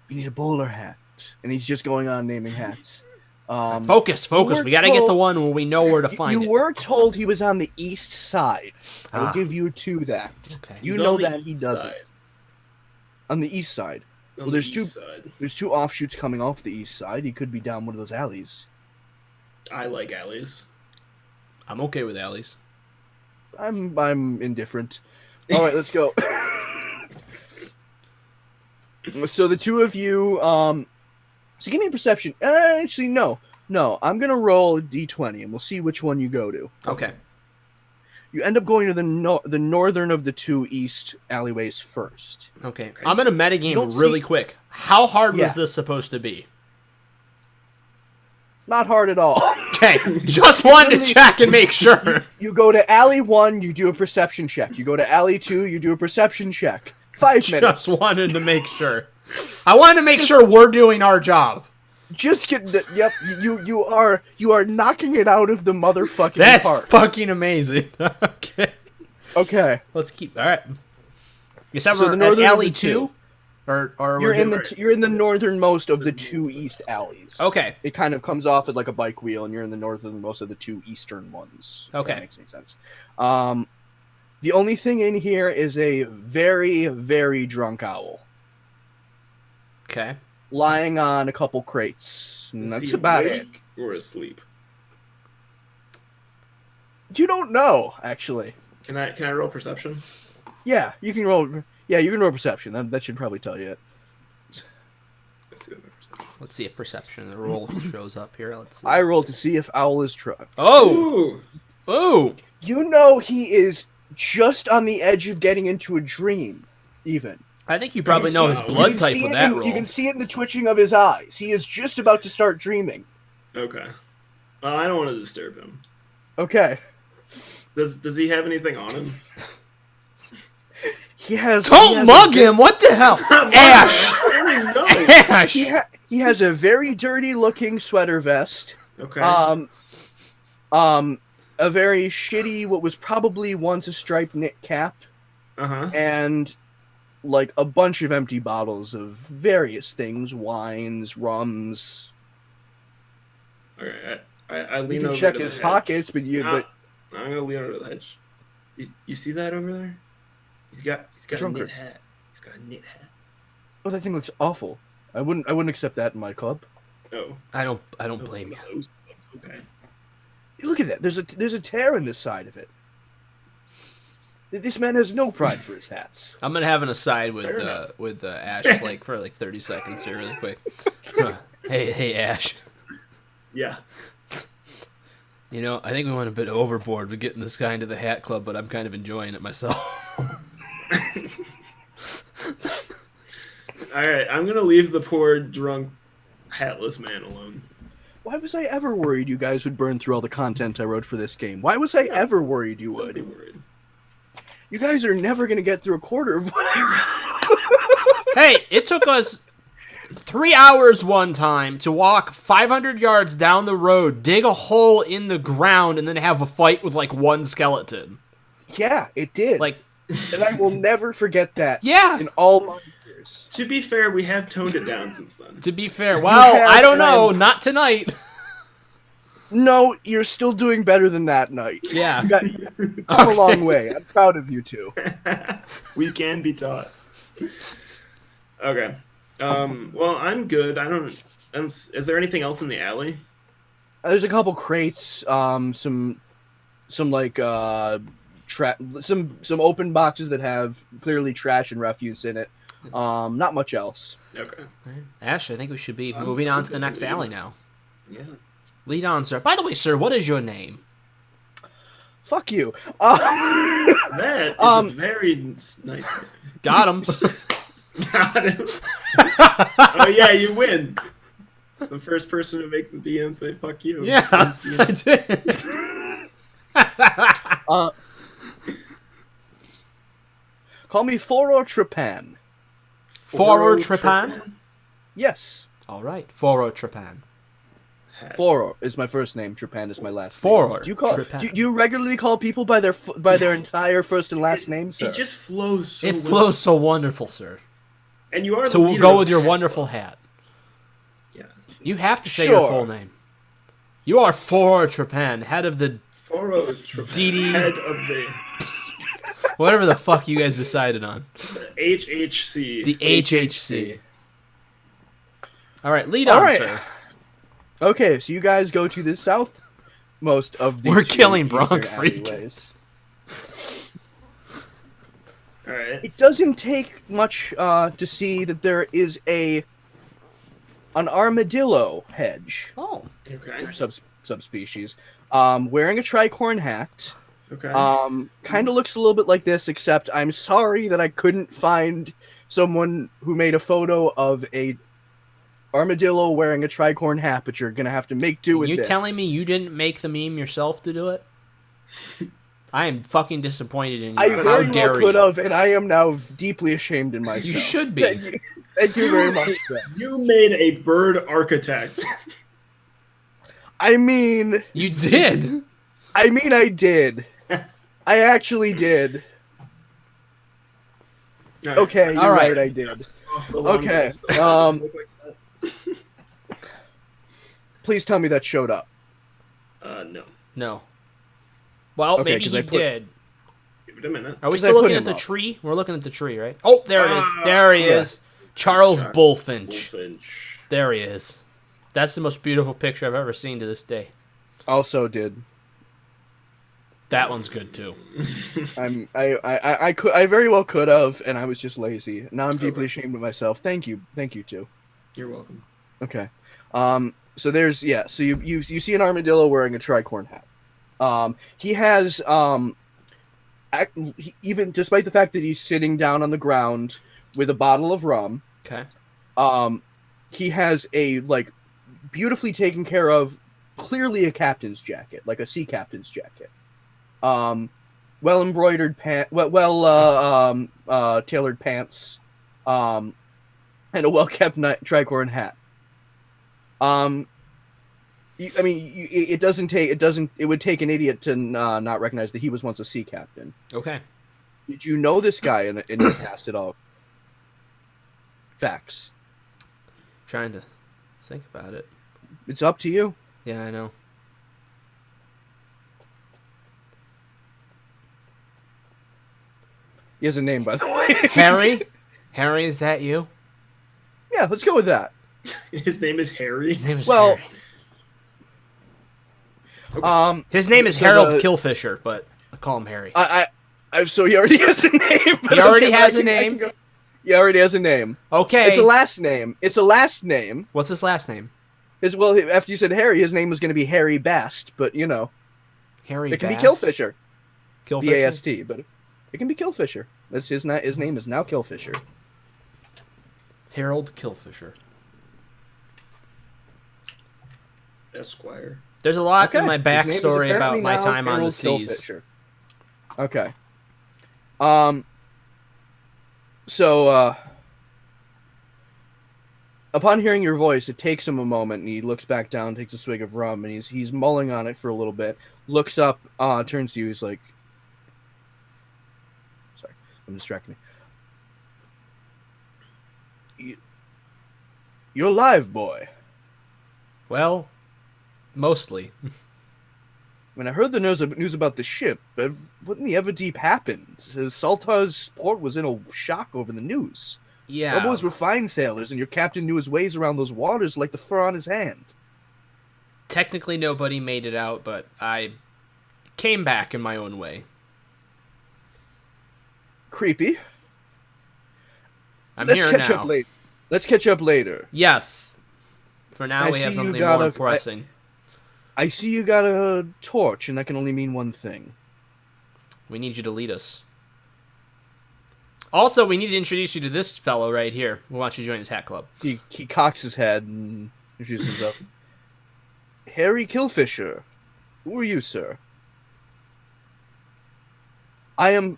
We need a bowler hat, and he's just going on naming hats. Focus. We gotta get the one where we know where to find it. You were told he was on the east side. I will give you to that. Okay. You know that he doesn't. On the east side. Well, there's two offshoots coming off the east side. He could be down one of those alleys. I like alleys. I'm okay with alleys. I'm indifferent. All right, let's go. So the two of you, so give me a perception. Actually, no. I'm gonna roll a d20, and we'll see which one you go to. Okay. You end up going to the northern of the two east alleyways first. Okay. I'm gonna metagame really quick. How hard was this supposed to be? Not hard at all. Okay, just wanted to check and make sure. You go to alley 1, you do a perception check. You go to alley 2, you do a perception check. 5 minutes. Just wanted to make sure. I wanted to make sure we're doing our job. Just get yep. You are knocking it out of the motherfucking That's park. fucking amazing. Okay. Let's keep. All right. You said So we're the at northern of alley the 2, or you're in the northernmost of the two east alleys. Okay. It kind of comes off at like a bike wheel, and you're in the northernmost of the two eastern ones. If Okay. that makes any sense. The only thing in here is a very, very drunk owl Okay. lying on a couple crates. And Is that's he about it. awake or asleep? You don't know, actually. Can I roll perception? Yeah, you can roll. Yeah, you can roll perception. That should probably tell you it. Let's see what my perception. Let's see if perception the roll shows up here. Let's see. I rolled to see if owl is drunk. Oh. Ooh. Ooh. You know he is just on the edge of getting into a dream, even. I think you probably know his You blood can type see with it that in- roll. You can see it in the twitching of his eyes. He is just about to start dreaming. Okay. Well, I don't want to disturb him. Okay. Does he have anything on him? He has. Don't mug him! What the hell? Ash! No. Ash! He has a very dirty-looking sweater vest. Okay. A very shitty, what was probably once a striped knit cap, Uh-huh. and like a bunch of empty bottles of various things, wines, rums. Okay. I You lean can over check to the his hedge. pockets, but I'm gonna lean over to the hedge. You see that over there? He's got a Drunkard. knit hat. He's got a knit hat. Oh, that thing looks awful. I wouldn't accept that in my club. Oh. I don't blame you. Okay. Look at that. There's a tear in the side of it. This man has no pride for his hats. I'm gonna have an aside Fair enough. with Ash like for like 30 seconds here, really quick. So, hey Ash. Yeah. You know, I think we went a bit overboard with getting this guy into the hat club, but I'm kind of enjoying it myself. All right. I'm gonna leave the poor drunk hatless man alone. Why was I ever worried you guys would burn through all the content I wrote for this game? Why was I ever worried you Don't be would? worried. You guys are never going to get through a quarter of what I wrote. Hey, it took us 3 hours one time to walk 500 yards down the road, dig a hole in the ground, and then have a fight with like one skeleton. Yeah, it did. Like, and I will never forget that. Yeah. In all my years. To be fair, we have toned it down since then. to be fair, well, have I don't know, one. not tonight. No, you're still doing better than that night. Yeah. You've come a long way. I'm proud of you two. We can be taught. Okay. Well, I'm good. Is there anything else in the alley? There's a couple crates, some like some open boxes that have clearly trash and refuse in it. Not much else. Okay. Ash, I think we should be moving on to the next alley now. Yeah. Lead on, sir. By the way, sir, what is your name? Fuck you. That is a very nice name. Got him. Got him. Oh yeah, you win. The first person who makes the DM say "fuck you." Yeah, wins DM. I did. Call me Foro Trepan. Foro Trepan? Yes. All right, Foro Trepan. Foro is my first name. Trepan is my last Foro name. Trepan. Do you regularly call people by their entire first and last name, sir? It just flows so It well. flows so wonderful, sir. And you are the So we'll leader go of with your the wonderful hat. Yeah. You have to say your Sure. full name. You are Foro Trepan, head of the Foro Trepan, DD. head of the whatever the fuck you guys decided on. HHC. The HHC. All right, lead on, All right. sir. Okay, so you guys go to the southmost of the We're two killing eastern Bronk Freak. alleyways. All right. It doesn't take much to see that there is an armadillo hedge, Oh. Okay. or subspecies, wearing a tricorn hat. Okay. Kind of looks a little bit like this, except I'm sorry that I couldn't find someone who made a photo of a armadillo wearing a tricorn hat, but you're gonna have to make do with You this. telling me you didn't make the meme yourself to do it? I am fucking disappointed in you. I How very dare well could you? have, and I am now deeply ashamed in myself. You should Thank be. you, thank you very much. You made a bird architect. I mean, You did. I did. I actually did. All right. Okay, you're All right. right, I did. The long Okay, guys don't look like that. Please tell me that showed up. No. No. Well, Okay, maybe 'cause he I put- did. Give it a minute. Are we 'cause I still put looking him at the up. tree? We're looking at the tree, right? Oh, there it is. Ah, There he yeah. is. Charles Bullfinch. Bullfinch. There he is. That's the most beautiful picture I've ever seen to this day. Also did. That one's good too. I very well could have, and I was just lazy. Now I'm deeply ashamed of myself. Thank you too. You're welcome. Okay. So there's so you see an armadillo wearing a tricorn hat. He has even despite the fact that he's sitting down on the ground with a bottle of rum, Okay. he has a beautifully taken care of, clearly a captain's jacket, like a sea captain's jacket. Well embroidered tailored pants, and a well kept tricorn hat. It would take an idiot to not recognize that he was once a sea captain. Okay. Did you know this guy in the past at all? Facts. Trying to think about it. It's up to you. Yeah, I know. He has a name, by the way. Harry? Harry, is that you? Yeah, let's go with that. His name is Harry. His name is Well, Harry. His name is so Harold Killfisher, but I call him Harry. So he already has a name. He already has a name? He already has a name. Okay. It's a last name. What's his last name? After you said Harry, his name was going to be Harry Bast, but Harry it can Bass? be Killfisher. Killfisher? B-A-S-T, but it can be Killfisher. That's his name is now Killfisher. Harold Killfisher. Esquire. There's a lot in my His name is backstory about apparently my now time on the Harold seas. Killfisher. Okay. So, upon hearing your voice, it takes him a moment, and he looks back down, takes a swig of rum, and he's mulling on it for a little bit, looks up, turns to you, he's like, sorry, I'm distracting me. You're alive, boy. Well, mostly. When I heard the news about the ship, what in the Everdeep happened? Saltar's port was in a shock over the news. Yeah. Our boys were fine sailors, and your captain knew his ways around those waters like the fur on his hand. Technically, nobody made it out, but I came back in my own way. Creepy. I'm Let's here catch now. up later. Let's catch up later. Yes. For now, I we have see you something got more a- pressing. I see you got a torch, and that can only mean one thing. We need you to lead us. Also, we need to introduce you to this fellow right here. We want you to join his hat club. He cocks his head and introduces himself. Harry Killfisher. Who are you, sir? I am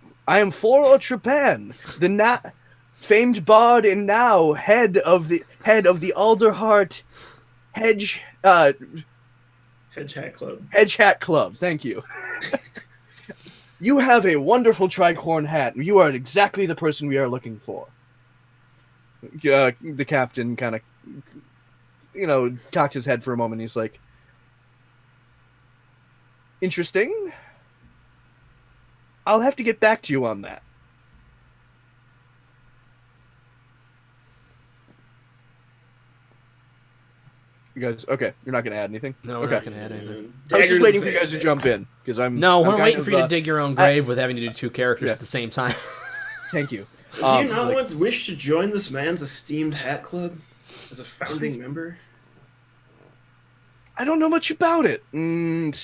For Trepan, the famed bard and now head of the Alderheart Hedge Hat Club. Hedge Hat Club. Thank you. You have a wonderful tricorn hat. You are exactly the person we are looking for. The captain kind of, cocks his head for a moment. He's like, interesting. I'll have to get back to you on that. You guys, okay, you're not going to add anything? No, we're okay. not going to add anything. I was Dagger just to waiting the for you guys face. to jump in, because I'm... No, I'm we're kind waiting of, for you to dig your own grave with having to do two characters yeah. at the same time. Thank you. Do you not want to wish to join this man's esteemed hat club as a founding member? I don't know much about it. And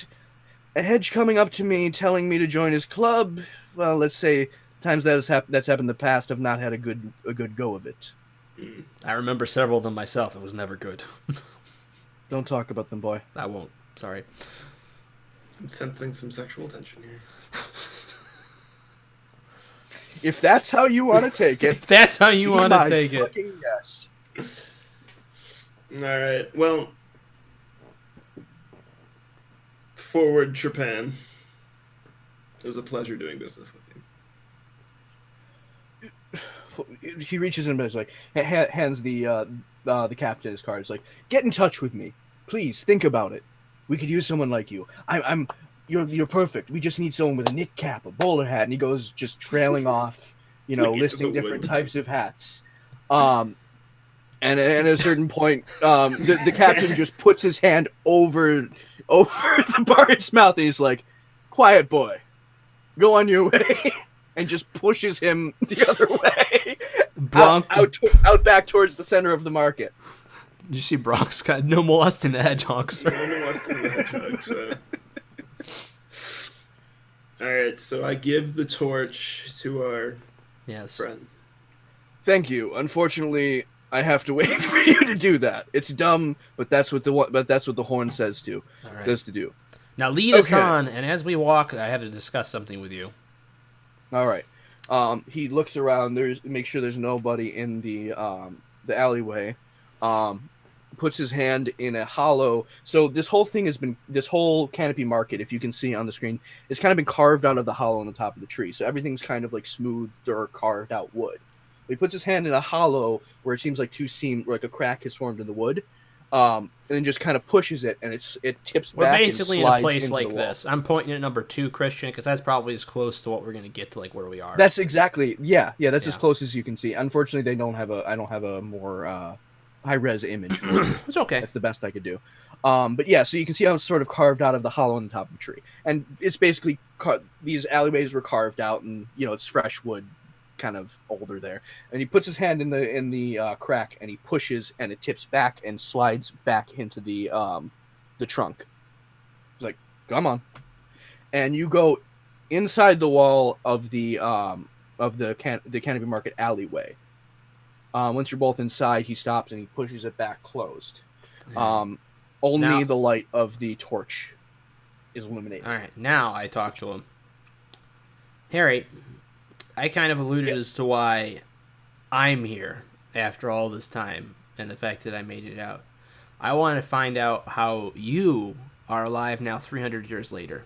a hedge coming up to me telling me to join his club. Well, let's say times that's happened in the past, I've not had a good go of it. I remember several of them myself. It was never good. Don't talk about them, boy. I won't. Sorry. I'm sensing some sexual tension here. If that's how you want to take it. If that's how you want to take it. Fucking guest. All right. Well, forward, Japan. It was a pleasure doing business with you. He reaches in and is like hands the captain his card. It's like, get in touch with me, please. Think about it. We could use someone like you. You're perfect. We just need someone with a knit cap, a bowler hat, and he goes just trailing off, like listing different types of hats. And at a certain point, the captain just puts his hand over the bard's mouth, and he's like, "Quiet, boy, go on your way," and just pushes him the other way, out back towards the center of the market. Did you see Brock's got no molesting the hedgehogs? No molesting the hedgehogs. All right, so I give the torch to our friend. Thank you. Unfortunately, I have to wait for you to do that. It's dumb, but that's what the horn says to do. Now lead us on, and as we walk, I have to discuss something with you. All right. He looks around. Make sure there's nobody in the alleyway. Puts his hand in a hollow. So this whole canopy market, if you can see on the screen, it's kind of been carved out of the hollow on the top of the tree. So everything's kind of like smoothed or carved out wood. He puts his hand in a hollow where it seems like like a crack has formed in the wood, and then just kind of pushes it, and it tips We're back. We're basically in a place like this. I'm pointing at number 2, Christian, because that's probably as close to what we're going to get to like where we are. That's exactly That's as close as you can see. Unfortunately, I don't have a more high res image. It's okay. That's the best I could do. But yeah, so you can see how it's sort of carved out of the hollow on the top of the tree, and it's basically these alleyways were carved out, and it's fresh wood, kind of older there. And he puts his hand in the crack, and he pushes, and it tips back and slides back into the trunk. He's like, "Come on," and you go inside the wall of the Canopy Market alleyway. Once you're both inside, he stops and he pushes it back closed. Only the light of the torch is illuminated. All right, now I talk to him. Harry, I kind of alluded as to why I'm here after all this time and the fact that I made it out. I want to find out how you are alive now 300 years later.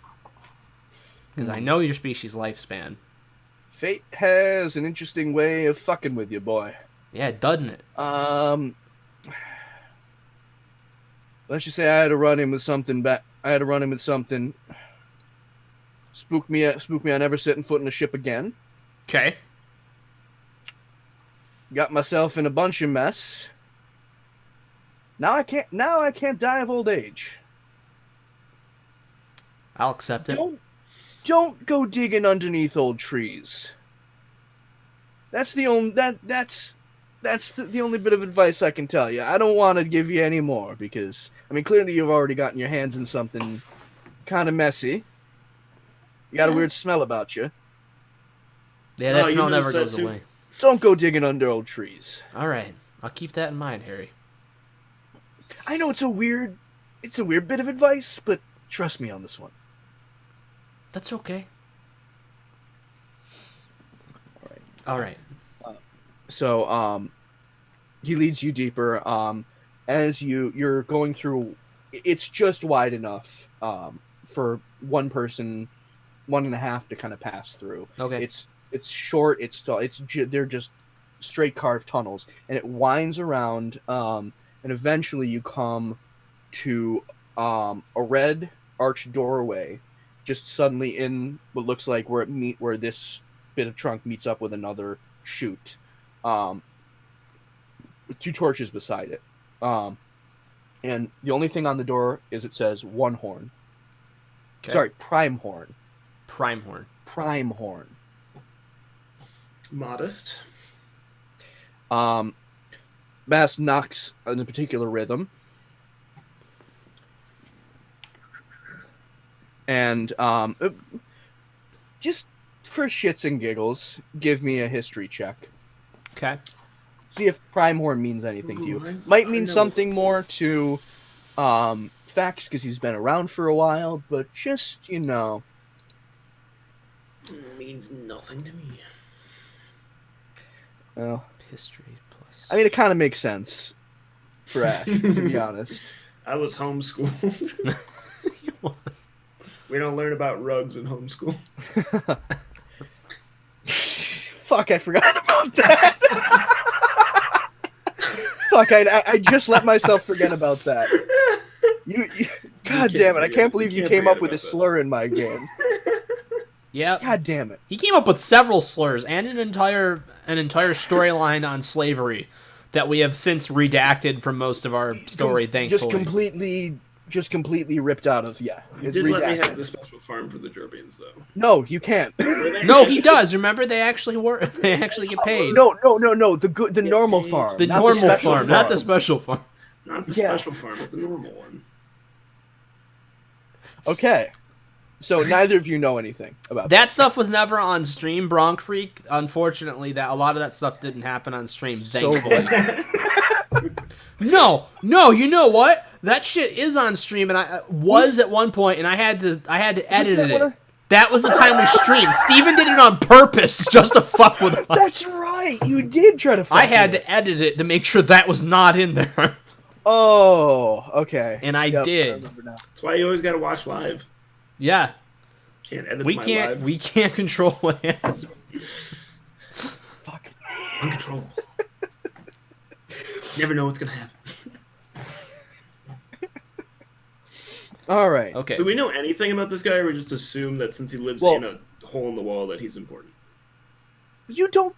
Because I know your species' lifespan. Fate has an interesting way of fucking with you, boy. Yeah, doesn't it? Let's just say I had to run in with something. Spook me on ever setting foot in a ship again. Okay. Got myself in a bunch of mess. Now I can't die of old age. I'll accept it. Don't go digging underneath old trees. That's the only the only bit of advice I can tell you. I don't want to give you any more because clearly you've already gotten your hands in something kind of messy. You got a weird smell about you. Yeah, that smell never goes away. Don't go digging under old trees. All right, I'll keep that in mind, Harry. I know it's a weird bit of advice, but trust me on this one. That's okay. All right. So he leads you deeper. As you're going through, it's just wide enough for one person, 1.5 to kind of pass through. Okay. It's short. It's tall. They're just straight carved tunnels, and it winds around. And eventually, you come to a red arched doorway, just suddenly in what looks like where this bit of trunk meets up with another chute. With 2 torches beside it. And the only thing on the door is it says one horn. Okay. Sorry, prime horn. Prime horn. Prime horn. Modest. Bast knocks in a particular rhythm. And just for shits and giggles, give me a history check. Okay. See if Primehorn means anything to you. Ooh, Might I mean know. something more to Fax because he's been around for a while, but just, you know. Means nothing to me. Well, History plus. I mean, it kind of makes sense for Ash, to be honest. I was homeschooled. He was. We don't learn about rugs in homeschool. Fuck, I forgot about that. Fuck, I just let myself forget about that. You God damn it, I can't believe you came up with a slur in my game. Yep. God damn it. He came up with several slurs and an entire storyline on slavery that we have since redacted from most of our story, thankfully. Just completely ripped out of, yeah. You it's did let me redacted. have the special farm for the Jorbians, though. No, you can't. No, he does. Remember, they actually work. They actually get paid. No. The normal paid. farm. The not normal special farm, not the special farm. Not the Yeah. special farm, but the normal one. Okay. So neither of you know anything about That stuff was never on stream, Bronc Freak. Unfortunately, that a lot of that stuff didn't happen on stream. So Thankfully. No, you know what? That shit is on stream, and I was at one point, and I had to edit that it. what That was the time we streamed. Steven did it on purpose just to fuck with us. That's right. You did try to fuck I had with it. to edit it to make sure that was not in there. Oh, okay. And I Yep, did. remember now. That's why you always gotta watch live. Yeah. Can't edit We my can't live. we can't control what happens. Fuck. Uncontrollable. Never know what's gonna happen. All right. Okay. So we know anything about this guy, or we just assume that since he lives Well- in a hole in the wall that he's important? You don't.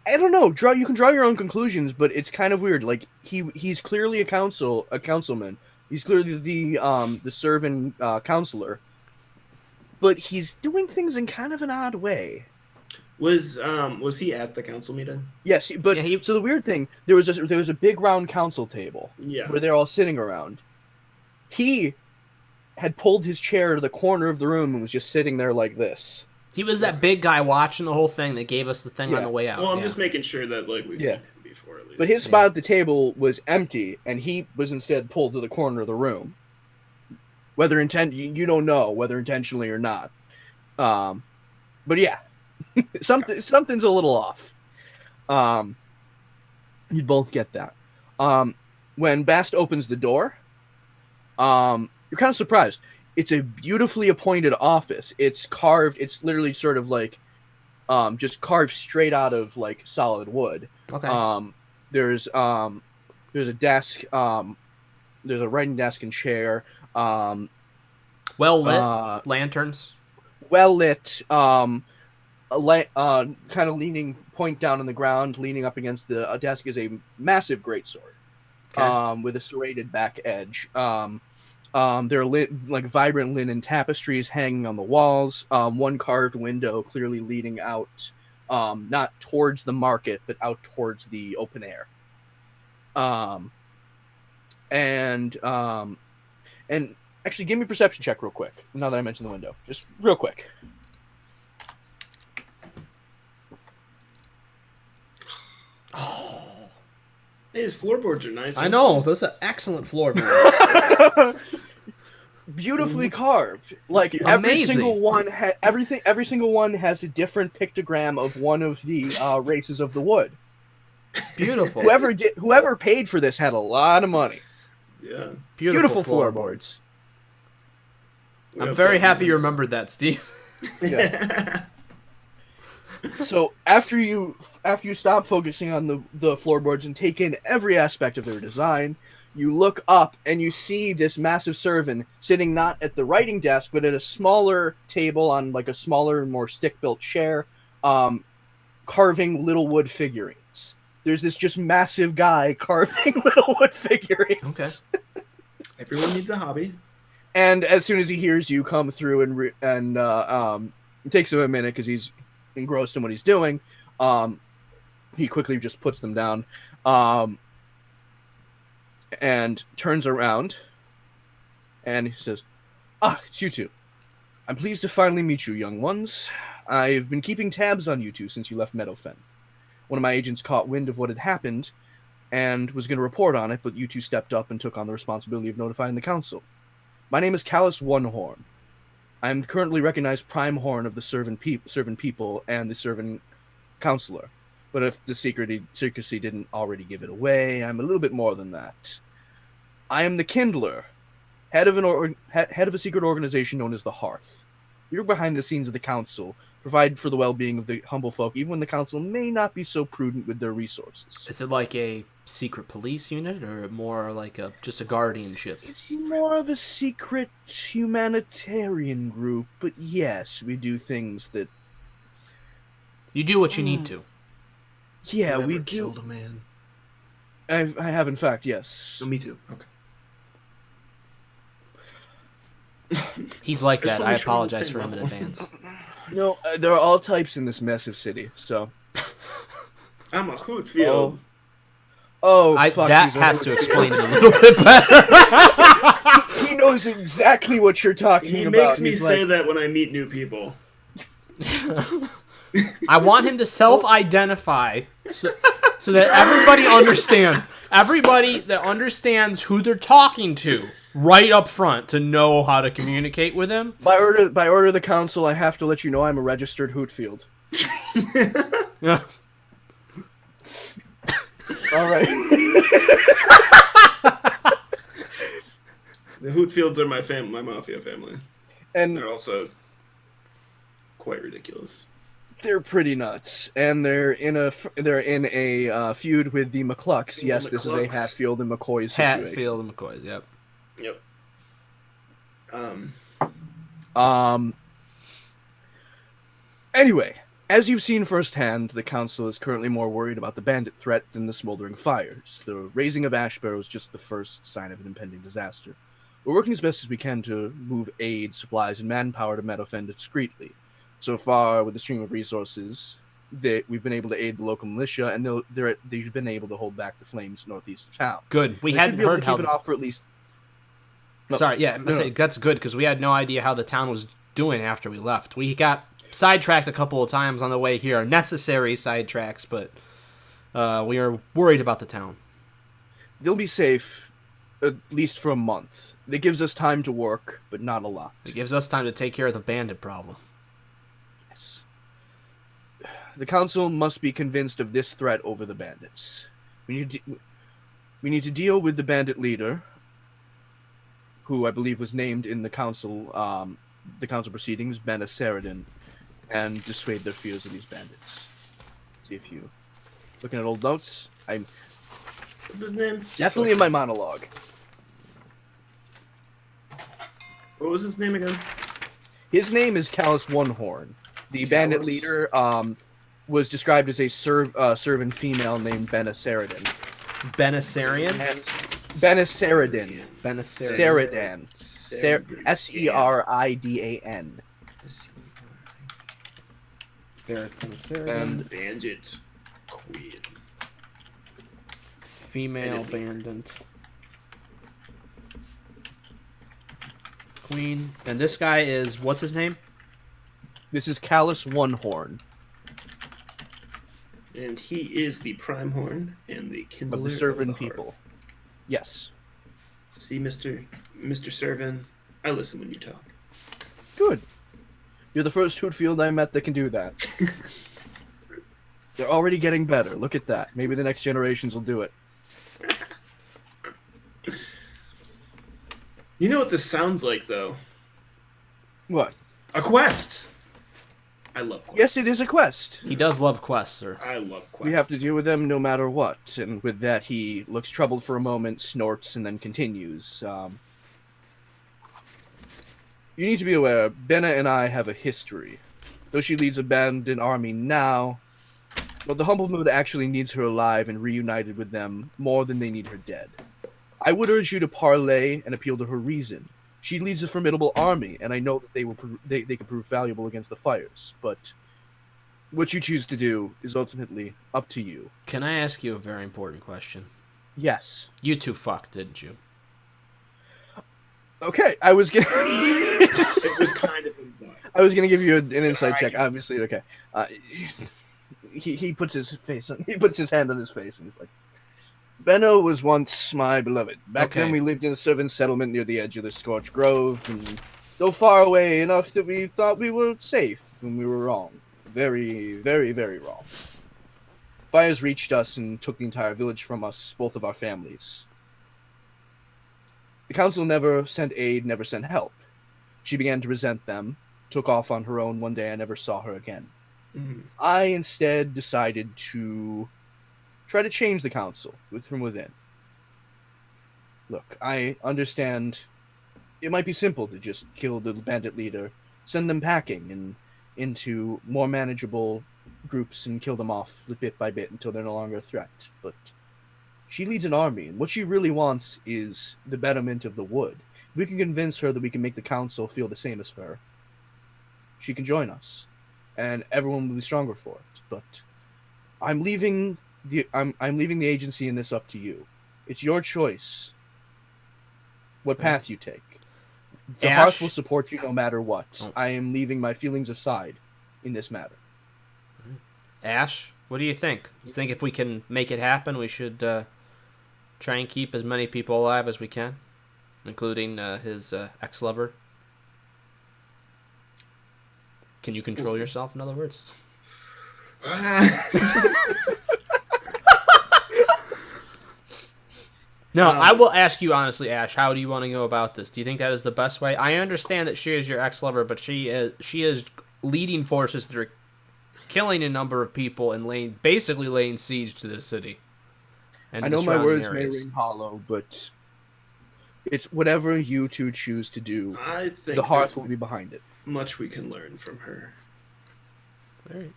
I don't know. You can draw your own conclusions, but it's kind of weird. Like he's clearly a councilman. He's clearly the servant counselor, but he's doing things in kind of an odd way. Was he at the council meeting? Yes, but Yeah, so the weird thing, there was a big round council table Yeah. where they're all sitting around. He had pulled his chair to the corner of the room and was just sitting there like this. He was that big guy watching the whole thing that gave us the thing on Yeah. the way out. Well, I'm yeah. just making sure that we've Yeah. seen him before at least. But his spot at the table was empty, and he was instead pulled to the corner of the room. Whether you don't know whether intentionally or not. But yeah, something's a little off. You'd both get that. When Bast opens the door, you're kind of surprised. It's a beautifully appointed office. It's carved. It's literally sort of like just carved straight out of like solid wood. Okay. There's a desk. There's a writing desk and chair. Well lit. Lanterns. Well lit. Kind of leaning point down on the ground, leaning up against the desk is a massive greatsword. Okay. With a serrated back edge. There are like vibrant linen tapestries hanging on the walls. One carved window clearly leading out, not towards the market, but out towards the open air. And actually, give me a perception check real quick. Now that I mentioned the window, just real quick. Hey, his floorboards are nice. I know. Those are excellent floorboards. Beautifully carved. Like every Amazing. single one every single one has a different pictogram of one of the races of the wood. It's beautiful. Whoever paid for this had a lot of money. Yeah. Beautiful floorboards. We I'm also very have happy you windows. remembered that, Steve. Yeah. So after you stop focusing on the floorboards and take in every aspect of their design, you look up and you see this massive servant sitting not at the writing desk, but at a smaller table on like a smaller, more stick-built chair, carving little wood figurines. There's this just massive guy carving little wood figurines. Okay. Everyone needs a hobby. And as soon as he hears you come through and it takes him a minute because he's engrossed in what he's doing, He quickly just puts them down, and turns around, and he says, "Ah, it's you two. I'm pleased to finally meet you, young ones. I've been keeping tabs on you two since you left Meadowfen. One of my agents caught wind of what had happened, and was going to report on it, but you two stepped up and took on the responsibility of notifying the council. My name is Callus Onehorn. I am currently recognized Prime Horn of the Servant People and the Servant Counselor. But if the secrecy didn't already give it away, I'm a little bit more than that. I am the Kindler, head of a secret organization known as the Hearth. We are behind the scenes of the council, provide for the well-being of the humble folk, even when the council may not be so prudent with their resources." Is it like a secret police unit, or more like just a guardianship? It's more of a secret humanitarian group, but yes, we do things that... You do what you need to. Yeah, Never we killed do. a man. I have, in fact, yes. No, me too. Okay. He's like Just that. wanna I make sure we're on the apologize same for him in level. advance. No, there are all types in this massive city, so... I'm a Hootfield. Fuck, that he's a has to Hootfield. explain it a little bit better. He knows exactly what you're talking He about. makes me He's say like, that when I meet new people. I want him to self-identify so that everybody understands. Everybody that understands who they're talking to right up front to know how to communicate with him. By order of the council, I have to let you know I'm a registered Hootfield. Yes. All right. The Hootfields are my mafia family. And They're also quite ridiculous. they're pretty nuts, and they're in a feud with the McClucks. Yes, this is a McClucks. Hatfield and McCoy's situation. Hatfield and McCoy's, yep. Yep. Anyway, as you've seen firsthand, the council is currently more worried about the bandit threat than the smoldering fires. The raising of ash barrels is just the first sign of an impending disaster. We're working as best as we can to move aid, supplies, and manpower to Meadowfen discreetly. So far, with the stream of resources, we've been able to aid the local militia, and they've been able to hold back the flames northeast of town. Good. We They hadn't should be able heard to how... keep it off for at least... No, Sorry, yeah, no. that's good, because we had no idea how the town was doing after we left. We got sidetracked a couple of times on the way here. Necessary sidetracks, but we are worried about the town. They'll be safe, at least for a month. That gives us time to work, but not a lot. It gives us time to take care of the bandit problem. Yes. The council must be convinced of this threat over the bandits. We need to deal with the bandit leader, who I believe was named in the council proceedings, Ben Asaradin, and dissuade their fears of these bandits. See if you looking at old notes. I'm What's his name? definitely in my monologue. What was his name again? His name is Callus Onehorn. The bandit leader was described as a servant female named Ben Asaradin. Benassarian? Ben Asaradin. Benassarian. Seridan. Seridan. And Bandit Queen. Female bandit. Queen. And this guy is, what's his name? this is Callus Onehorn And he is the Prime Horn and the Kindler of the Servant Hearth. People. Yes. See, Mr. Servan, I listen when you talk. Good. You're the first Hootfield I met that can do that. They're already getting better. Look at that. Maybe the next generations will do it. You know what this sounds like, though? What? A quest! I love quests. Yes, it is a quest. He does love quests, sir. I love quests. We have to deal with them no matter what. And with that, he looks troubled for a moment, snorts, and then continues. You need to be aware, Benna and I have a history. Though she leads a bandit army now, but the Humble Mood actually needs her alive and reunited with them more than they need her dead. I would urge you to parley and appeal to her reason. She leads a formidable army, and I know that they can prove valuable against the fires. But What you choose to do is ultimately up to you. Can I ask you a very important question? Yes. You two fucked, didn't you? Okay, I was gonna. It was kind of implied. I was gonna give you an insight check. Obviously, okay. He puts his face. He puts his hand on his face, and he's like, "Benno was once my beloved. Back then, we lived in a servant settlement near the edge of the Scorched Grove, and though far away enough that we thought we were safe, and we were wrong. Very, very, very wrong. Fires reached us and took the entire village from us, both of our families. The council never sent aid, never sent help. She began to resent them, took off on her own one day. I never saw her again. Mm. I instead decided to try to change the council from within. Look, I understand it might be simple to just kill the bandit leader, send them packing and into more manageable groups and kill them off bit by bit until they're no longer a threat. But she leads an army, and what she really wants is the betterment of the wood. If we can convince her that we can make the council feel the same as her, she can join us, and everyone will be stronger for it. But I'm leaving I'm leaving the agency in this up to you. It's your choice what path you take. The Ash? Hearth will support you no matter what. Oh. I am leaving my feelings aside in this matter. Ash, what do you think? You think if we can make it happen, we should try and keep as many people alive as we can, including his ex-lover? Can you control yourself, in other words? No, I will ask you honestly, Ash, how do you want to go about this? Do you think that is the best way? I understand that she is your ex-lover, but she is leading forces that are killing a number of people and basically laying siege to this city. And I know my words areas. may ring hollow, but it's whatever you two choose to do. I think The Hearth there's will be behind it. much we can learn from her. All right.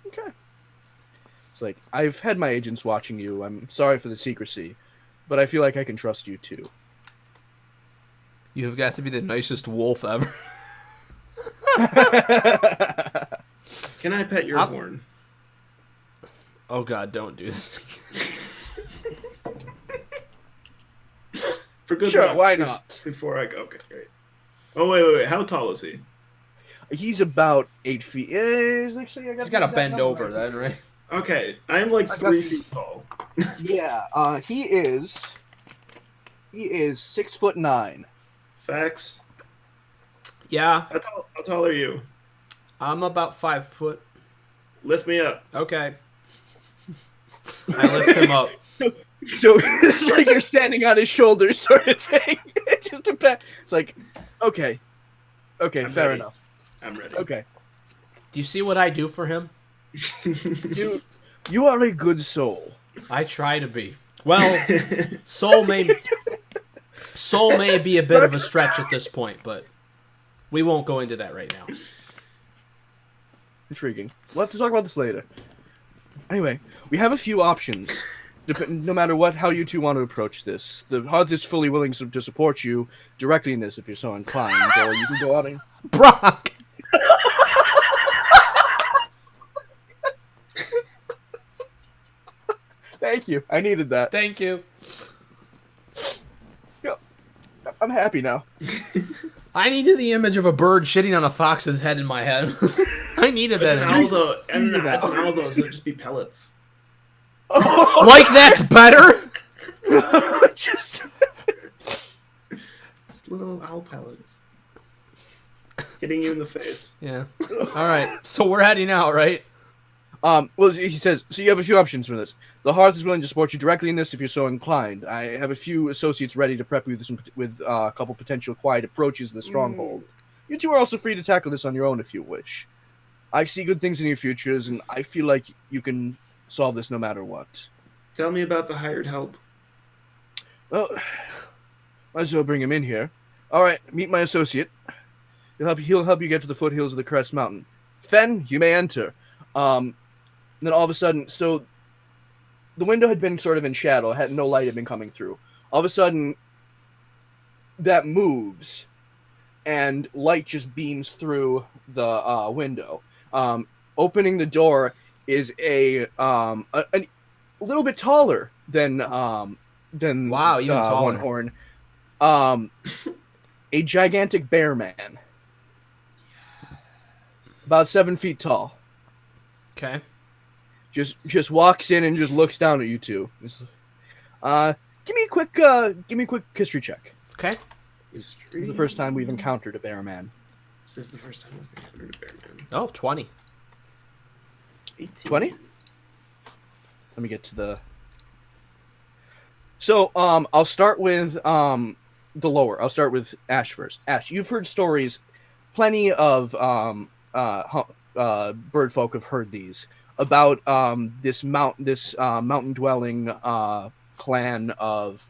Okay. It's like, I've had my agents watching you. I'm sorry for the secrecy, but I feel like I can trust you too. You have got to be the nicest wolf ever. Can I pet your horn? Oh God, don't do this. For good Sure, luck. why not? Before I go. Okay, great. Oh, wait. How tall is he? He's about 8 feet. Actually, He's got to bend over then, right? Okay, I'm like I got 3 you. feet tall. Yeah, he is 6'9". Facts. Yeah, How tall are you? I'm about 5 foot. Lift me up. Okay. I lift him up. So it's like you're standing on his shoulders, sort of thing. Just a pet. It's like, okay, I'm fair ready. enough. I'm ready. Okay, Do you see what I do for him? you are a good soul. I try to be. Well, soul may be a bit of a stretch at this point, but we won't go into that right now. Intriguing. We'll have to talk about this later. Anyway, we have a few options. No matter how you two want to approach this, the Hearth is fully willing to support you directly in this if you're so inclined, or you can go out and Brock! Thank you. I needed that. Thank you. I'm happy now. I needed the image of a bird shitting on a fox's head in my head. I needed It's that an image. owl, though. And it's an owl, though, so it'll just be pellets. Like that's better? Just little owl pellets. Hitting you in the face. Yeah. All right. So we're heading out, right? well, he says, so you have a few options for this. The Hearth is willing to support you directly in this if you're so inclined. I have a few associates ready to prep you with a couple potential quiet approaches to the stronghold. You two are also free to tackle this on your own if you wish. I see good things in your futures, and I feel like you can solve this no matter what. Tell me about the hired help. Well, might as well bring him in here. All right, meet my associate. He'll help you get to the foothills of the Crest Mountain. Fen, you may enter. Then all of a sudden, so the window had been sort of in shadow, had no light had been coming through. All of a sudden, that moves, and light just beams through the window. opening the door is a little bit taller than Wow, even taller. One Horn, a gigantic bear man, about 7 feet tall. Okay. Just walks in and just looks down at you two. Give me a quick history check. Okay. This is the first time we've encountered a bear man. This is the first time I've encountered a bear man. Oh, 20. 18. 20? Let me get to the... So, I'll start with the lower. I'll start with Ash first. Ash, you've heard stories. Plenty of bird folk have heard these about this mountain-dwelling clan of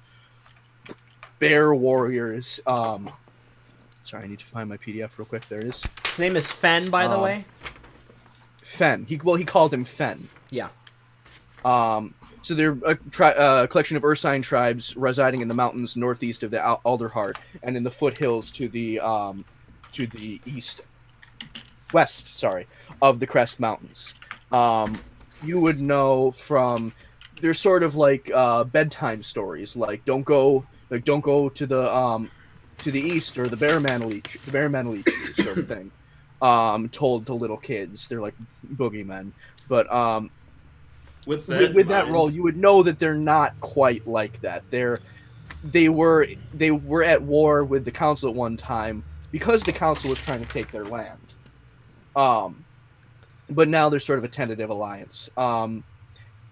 bear warriors. Sorry, I need to find my PDF real quick. There it is. His name is Fen, by the way. Fen. He called him Fen. Yeah. So they're a collection of Ursine tribes residing in the mountains northeast of the Alderheart and in the foothills to the west of the Crest Mountains. You would know from there's sort of like bedtime stories, like don't go to the east, or the bear man will eat you, sort of thing. Told to little kids. They're like boogeymen. But with that role, you would know that they're not quite like that. They were at war with the council at one time because the council was trying to take their land. But now there's sort of a tentative alliance.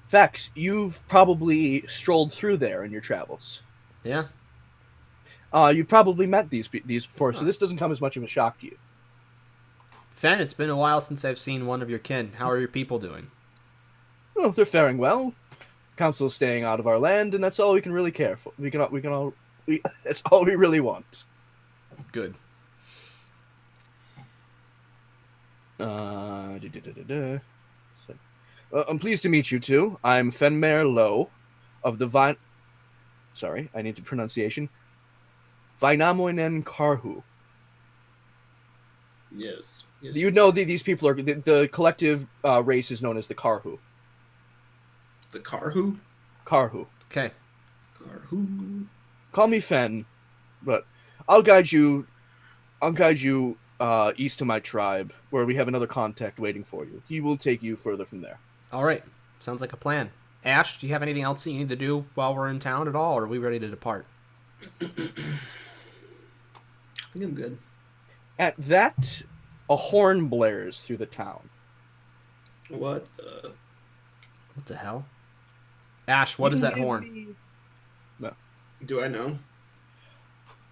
Vex, you've probably strolled through there in your travels. Yeah. You've probably met these before, so this doesn't come as much of a shock to you. Fen, it's been a while since I've seen one of your kin. How are your people doing? Well, they're faring well. Council's staying out of our land, and that's all we can really care for. That's all we really want. Good. I'm pleased to meet you two. I'm Fenmare Lowe of the Sorry, I need the pronunciation. Vainamoinen Karhu. Yes. You know these people are the collective race is known as the Karhu. The Karhu? Karhu. Okay. Karhu. Call me Fen, but I'll guide you east to my tribe, where we have another contact waiting for you. He will take you further from there. All right. Sounds like a plan. Ash, do you have anything else that you need to do while we're in town at all, or are we ready to depart? I think I'm good. At that, a horn blares through the town. What the hell? Ash, what is that horn? No. do I know?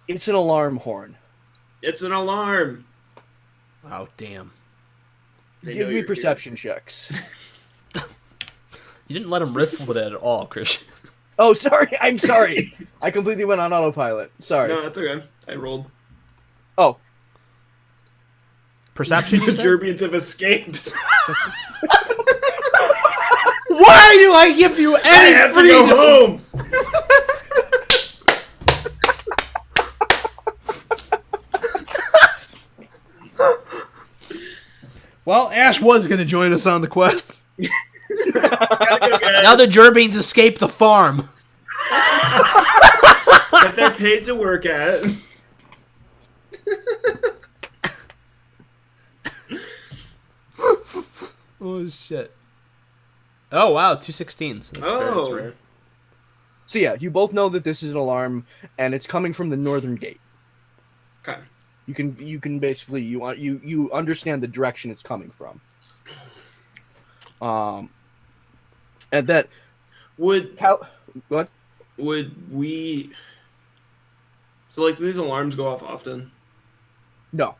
It's an alarm horn. It's an alarm. Oh, damn. Give me perception checks. You didn't let him riff with it at all, Chris. Oh, sorry. I'm sorry. I completely went on autopilot. Sorry. No, that's okay. I rolled. Oh. Perception, you The said? Gerbians have escaped. Why do I give you any I have freedom? to go home. Well, Ash was going to join us on the quest. Gotta Now the Gerbeans escape the farm. that they're paid to work at. Oh, shit. Oh, wow, 216s. That's fair, that's rare. So yeah, you both know that this is an alarm, and it's coming from the northern gate. Okay. You can basically you understand the direction it's coming from. And that what would we? So like, do these alarms go off often? No.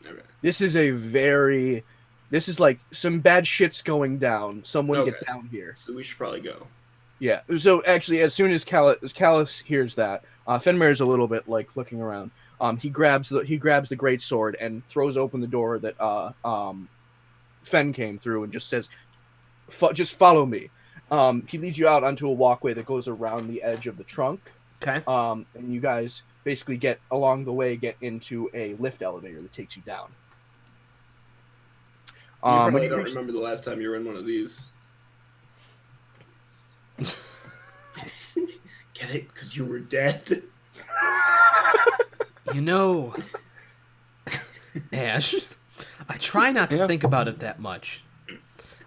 Okay. This is like some bad shit's going down. Someone get down here. So we should probably go. Yeah. So actually, as soon as Callus hears that, Fenmir's a little bit like looking around. He grabs the great sword and throws open the door that Fen came through and just says, "Just follow me." He leads you out onto a walkway that goes around the edge of the trunk. Okay. And you guys basically get into a lift elevator that takes you down. probably When you don't reach, remember the last time you were in one of these. Get it? Because you were dead. You know, Ash, I try not to think about it that much.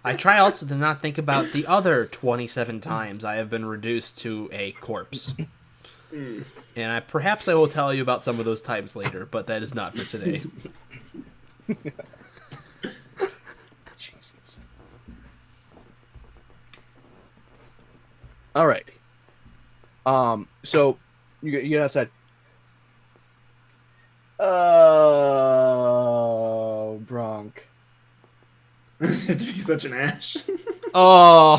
I try also to not think about the other 27 times I have been reduced to a corpse. And perhaps I will tell you about some of those times later, but that is not for today. all right. So you get outside. Oh, Bronk. To be such an Ash. Oh,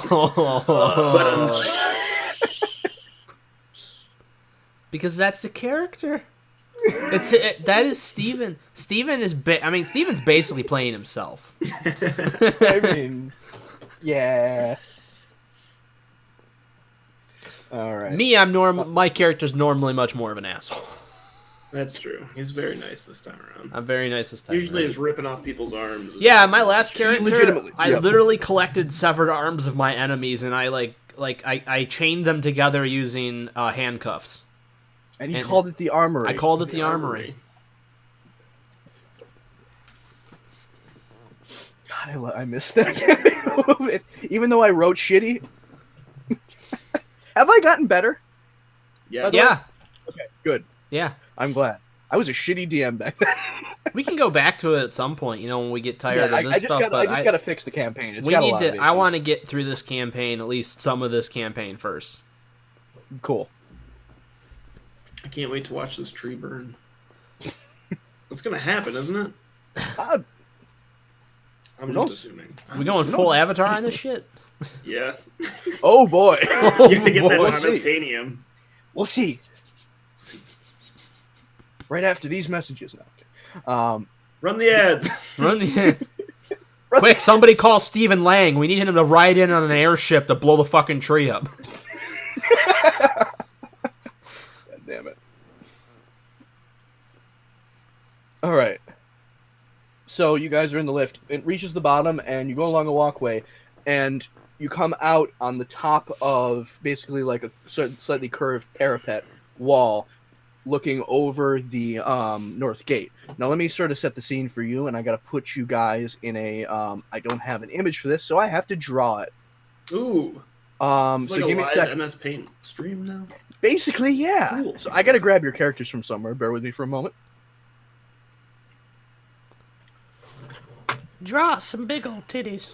because that's the character. That is Steven. Steven is. Steven's basically playing himself. I mean, yeah. All right. Me, my character's normally much more of an asshole. That's true. He's very nice this time around. I'm very nice this time. Usually is ripping off people's arms. Yeah, my last character, legitimately, I literally collected severed arms of my enemies, and I I chained them together using handcuffs. And he called it the armory. I called it the armory. God, I missed that campaign a little bit. Even though I wrote shitty. Have I gotten better? Yes. Yeah. Okay, good. Yeah. I'm glad. I was a shitty DM back then. We can go back to it at some point, when we get tired of this stuff. I just got to fix the campaign. It's we got need a lot to. of I want to get through this campaign, at least some of this campaign first. Cool. I can't wait to watch this tree burn. It's gonna happen, isn't it? I'm just assuming. We going full Avatar on this shit? Yeah. Oh boy. You're gonna get that We'll see. unobtainium. We'll see. Right after these messages. No. Run the ads. Run the ads. Quick, somebody call Stephen Lang. We need him to ride in on an airship to blow the fucking tree up. God damn it. All right. So you guys are in the lift. It reaches the bottom, and you go along a walkway, and you come out on the top of basically like a slightly curved parapet wall looking over the north gate. Now let me sort of set the scene for you, and I got to put you guys in a I don't have an image for this, so I have to draw it. Ooh. So like give me a second. MS Paint stream now. Basically, yeah. Cool. So I got to grab your characters from somewhere. Bear with me for a moment. Draw some big old titties.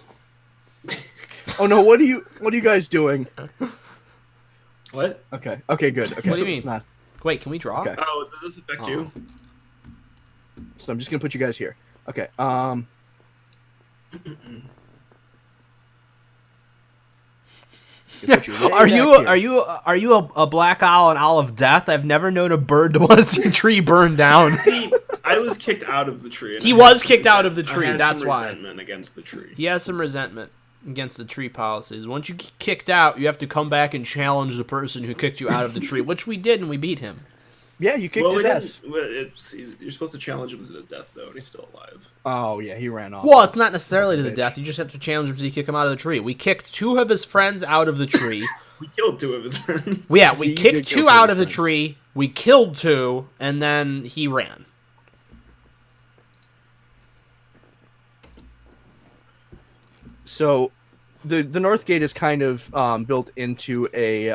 Oh no, what are you guys doing? What? Okay, good. Okay, What do you mean? It's not. Wait, can we draw? Okay. Oh, does this affect you? So I'm just gonna put you guys here. Okay. Are you a black owl and owl of death? I've never known a bird to want to see a tree burn down. See, I was kicked out of the tree. He was kicked out of the tree. I had That's some why. resentment against the tree. He has some resentment against the tree policies. Once you get kicked out, you have to come back and challenge the person who kicked you out of the tree, which we did, and we beat him. Yeah, you kicked his ass. You're supposed to challenge him to the death, though, and he's still alive. Oh yeah, he ran off. Well, it's not necessarily to the death. You just have to challenge him to kick him out of the tree. We kicked 2 of his friends out of the tree. We killed 2 of his friends. Yeah, we You kicked did kill 2 two out of of the his tree. We killed 2, and then he ran. So, the north gate is kind of built into a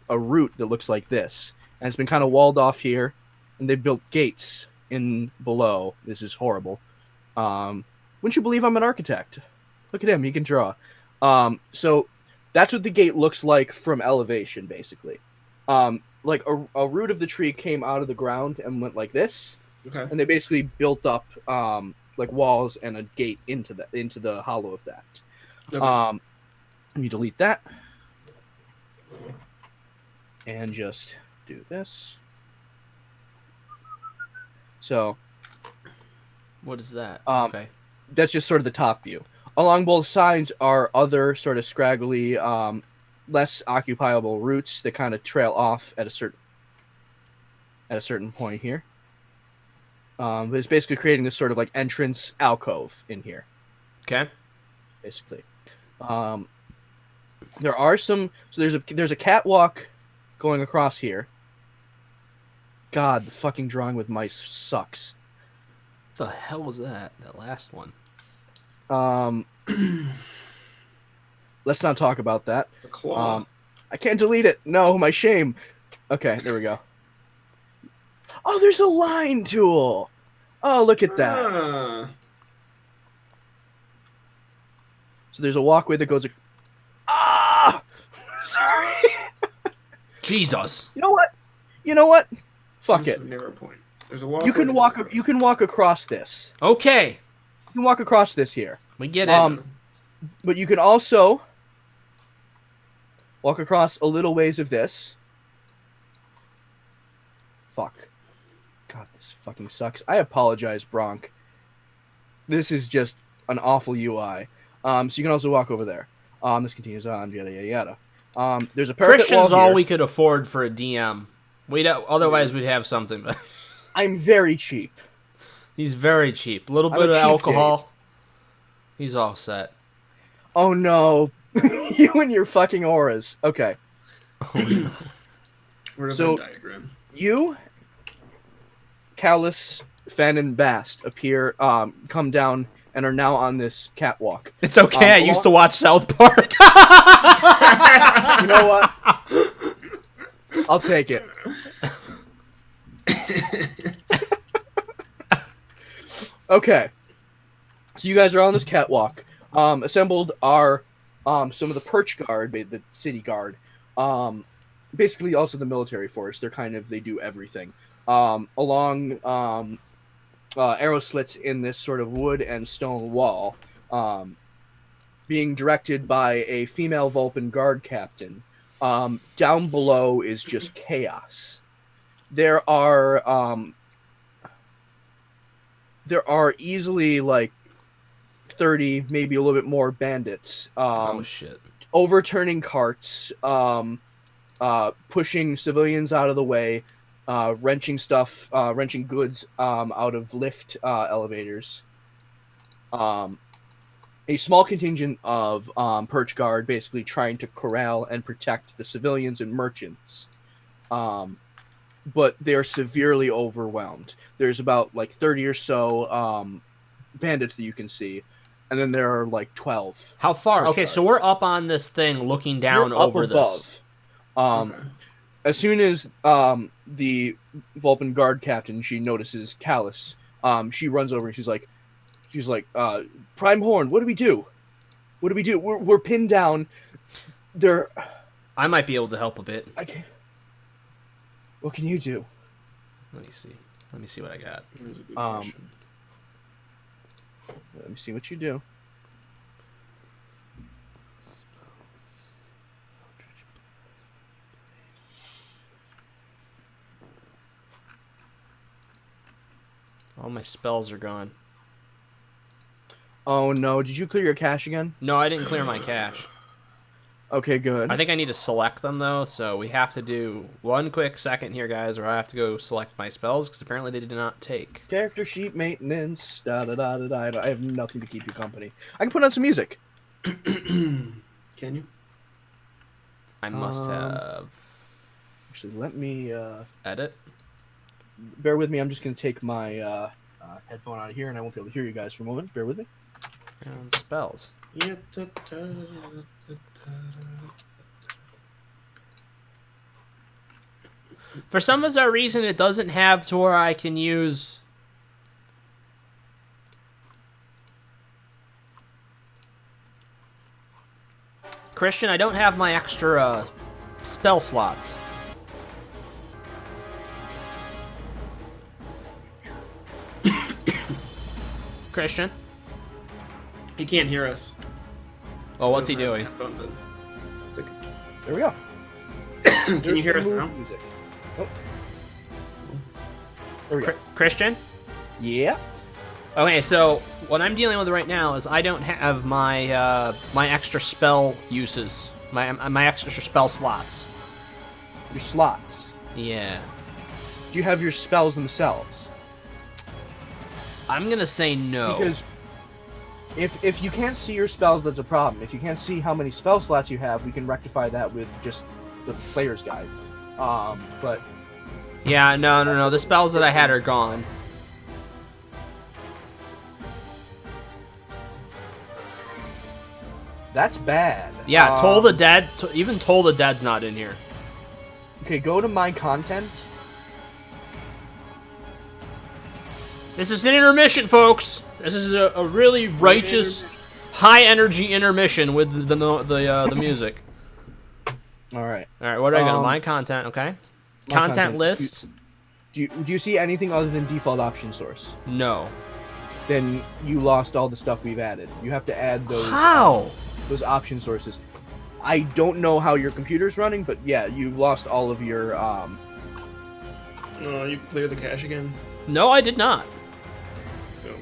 route that looks like this, and it's been kind of walled off here, and they've built gates in below. This is horrible. Wouldn't you believe I'm an architect? Look at him; he can draw. So that's what the gate looks like from elevation, basically. Like a root of the tree came out of the ground and went like this, Okay. and they basically built up like walls and a gate into the hollow of that. Okay. Let me delete that and just do this. So What is that? Okay. That's just sort of the top view. Along both sides are other sort of scraggly, less occupiable routes that kind of trail off at a certain point here. But it's basically creating this sort of like entrance alcove in here. Okay. basically. There are some. So there's a catwalk going across here. God, the fucking drawing with mice sucks. What the hell was that? That last one. Let's not talk about that. It's a claw. I can't delete it. No, my shame. Okay, there we go. Oh, there's a line tool. Oh, look at that. So there's a walkway that goes. Ah, sorry. Jesus. You know what? Fuck it. Near a point. There's a walkway. You can walk across this. Okay. You can walk across this here. We get it. But you can also walk across a little ways of this. Fuck. God, this fucking sucks. I apologize, Bronk. This is just an awful UI. So you can also walk over there. This continues on, yada yada yada. There's a parapet Christian's wall all here. we could afford for a DM. Otherwise we'd have something, but I'm very cheap. he's very cheap. A little I'm bit a of cheap alcohol. He's all set. Oh no. You and your fucking auras. Okay. Oh, no. Where's So- that diagram? You, Callus, Fen, and Bast appear, come down, and are now on this catwalk. It's okay. I used to watch South Park. You know what? I'll take it. Okay. So you guys are on this catwalk. Assembled are some of the perch guard, the city guard. Basically also the military force. They do everything. Along arrow slits in this sort of wood and stone wall, being directed by a female Vulcan guard captain. Down below is just chaos. There are easily like 30, maybe a little bit more bandits. Oh shit! Overturning carts, pushing civilians out of the way, wrenching goods out of lift elevators. A small contingent of perch guard basically trying to corral and protect the civilians and merchants. But they're severely overwhelmed. There's about like 30 or so bandits that you can see, and then there are like 12. How far? perch Okay, guard. so we're up on this thing, looking down You're up over this. above. Okay. As soon as the Vulcan guard captain, she notices Callus, she runs over and she's like, Prime Horn, what do we do? What do we do? We're pinned down. I might be able to help a bit. I can't. What can you do? Let me see. Let me see what I got. That's a good Um, question. Let me see what you do. All my spells are gone. Oh no! Did you clear your cache again? No, I didn't clear my cache. Okay, good. I think I need to select them, though, so we have to do one quick second here, guys, or I have to go select my spells, because apparently they did not take. Character sheet maintenance. Da da da da da. I have nothing to keep you company. I can put on some music. Can you? I must have... Actually, let me. Edit? Bear with me. I'm just gonna take my headphone out of here, and I won't be able to hear you guys for a moment. Bear with me. And spells. For some bizarre reason, it doesn't have to where I can use... Christian, I don't have my extra spell slots. Christian? He can't hear us. Oh, what's he Doesn't have doing? headphones in. It's like- There we go. Can you hear us now? Music. Oh. There we go. Christian? Yeah. Okay, so what I'm dealing with right now is I don't have my my extra spell uses, my extra spell slots. Your slots. Yeah, Do you have your spells themselves? I'm gonna say no. Because If you can't see your spells, that's a problem. If you can't see how many spell slots you have, we can rectify that with just the player's guide. But Yeah, no. The spells that I had are gone. that's bad. Yeah, Toll the Dead. Even Toll the Dead's not in here. Okay, go to my content. This is an intermission, folks. This is a really righteous, high energy intermission with the music. All right. All right, what do I got? My content, okay. My Content list. Do you see anything other than default option source? No. Then you lost all the stuff we've added. You have to add those. How? Those option sources. I don't know how your computer's running, but yeah, you've lost all of your. No, you clear the cache again. No, I did not. No.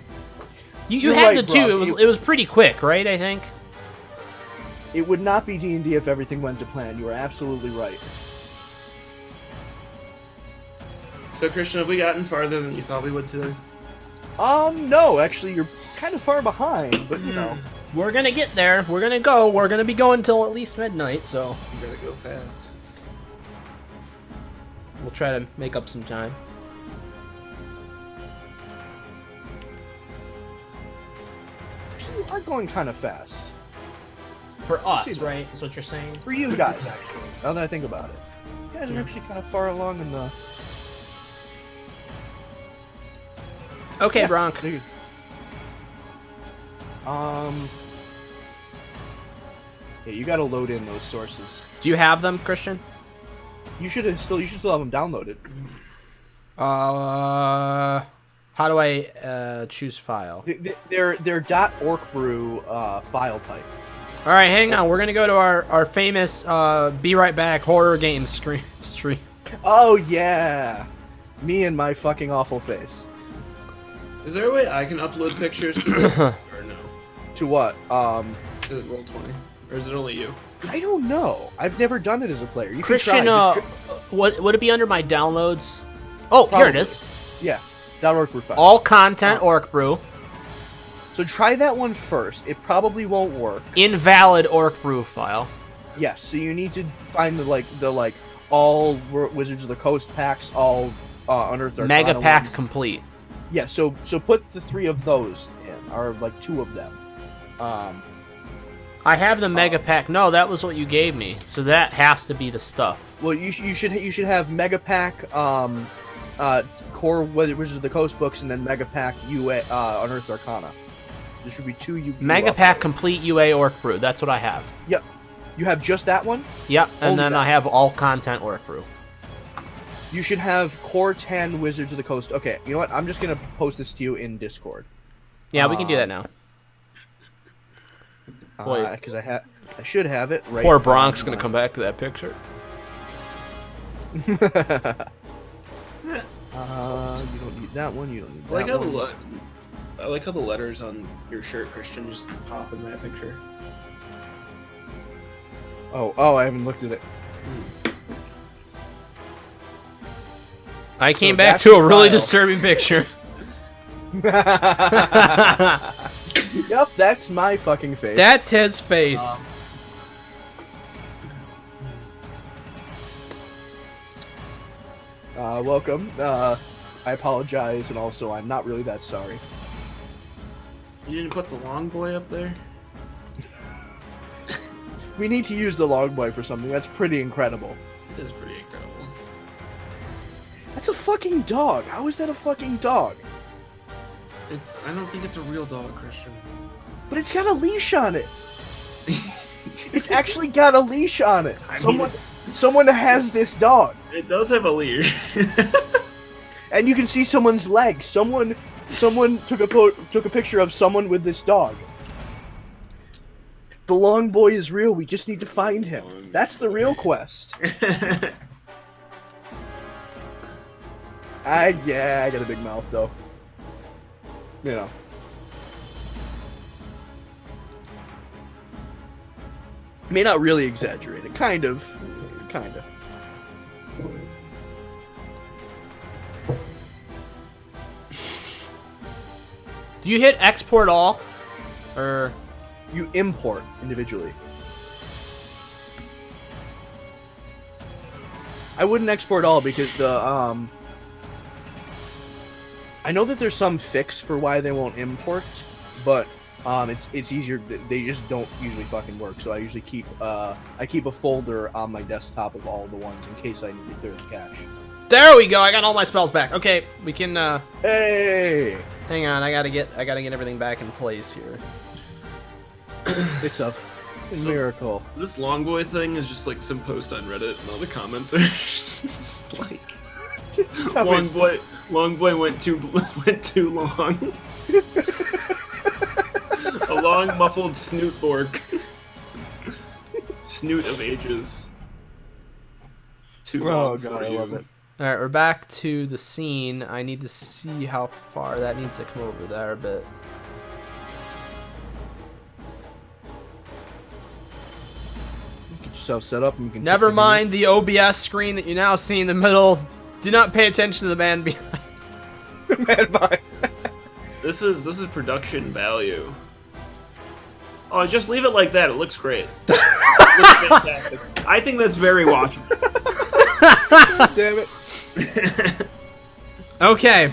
You You're had right, to too. Brock. It was pretty quick, right? I think. It would not be D&D if everything went to plan. You are absolutely right. So, Christian, have we gotten farther than you thought we would today? No, actually, you're kind of far behind, but you know. We're gonna get there. We're gonna go. We're gonna be going till at least midnight, so You gotta go fast. we'll try to make up some time. Actually, you are going kind of fast. For us, See, right? Is what you're saying? For you guys, actually. Now that I think about it. You guys are actually kind of far along in the... Okay, Yeah. Bronk. Dude. Yeah, you gotta load in those sources. Do you have them, Christian? You should still have them downloaded. How do I choose file? They're .orcbrew file type. All right, hang on. We're gonna go to our famous Be Right Back horror game stream. Oh yeah, me and my fucking awful face. Is there a way I can upload pictures to this? Or no? To what? Is it Roll20? Or is it only you? I don't know. I've never done it as a player. You Christian, can try. what would it be under my downloads? Oh, here it Probably. is. Yeah, .orcbrew file. All content Orc Brew. So try that one first. It probably won't work. Invalid Orc Brew file. Yes. So you need to find the all Wizards of the Coast packs, all Unearthed Arcana Mega pack ones. complete. Yeah. So put the 3 of those in, or 2 of them. I have the mega pack. No, that was what you gave me. So that has to be the stuff. Well, you should have Mega Pack, Core Wizards of the Coast books, and then Mega Pack UA Unearthed Arcana. There should be 2 you. Mega pack complete UA Orc Brew. That's what I have. Yep. You have just that one. Yep, and Only then that. I have all content Orc Brew. You should have Core 10 Wizards of the Coast. Okay, you know what? I'm just gonna post this to you in Discord. Yeah, we can do that now. Boy. Because I should have it right. Poor Bronk's gonna come back to that picture. You don't need that one. You don't need I like that how one. I like how the letters on your shirt, Christian, just pop in that picture. Oh, I haven't looked at it. I came So back that's to a the really file. disturbing picture. Yep, that's my fucking face. That's his face. Welcome. I apologize, and also I'm not really that sorry. You didn't put the long boy up there? We need to use the long boy for something. That's pretty incredible. It is pretty incredible. That's a fucking dog. How is that a fucking dog? I don't think it's a real dog, Christian. But it's got a leash on it. It's actually got a leash on it. I mean- Someone has this dog, It does have a leash. and you can see someone's leg. Someone took a picture of someone with this dog. The long boy is real. We just need to find him. That's the real quest. I got a big mouth though. You know. I mean, not really exaggerate it. Kind of. Do you hit export all? You import individually. I wouldn't export all because the I know that there's some fix for why they won't import, but it's easier. They just don't usually fucking work. So I usually keep a folder on my desktop of all the ones in case I need to clear the cache. There we go. I got all my spells back. Okay, we can. Hey, hang on. I gotta get everything back in place here. It's a miracle. This long boy thing is just like some post on Reddit, and all the comments are just like, long boy went too long. A long muffled snoot bork. Snoot of ages. Too long. Oh god, I love it. All right, we're back to the scene. I need to see how far that needs to come over there a bit. Get yourself set up and you can. Never mind the OBS screen that you now see in the middle. Do not pay attention to the man behind. The man behind. This is production value. Oh, just leave it like that. It looks great. It looks fantastic. I think that's very watchable. Damn it. Okay.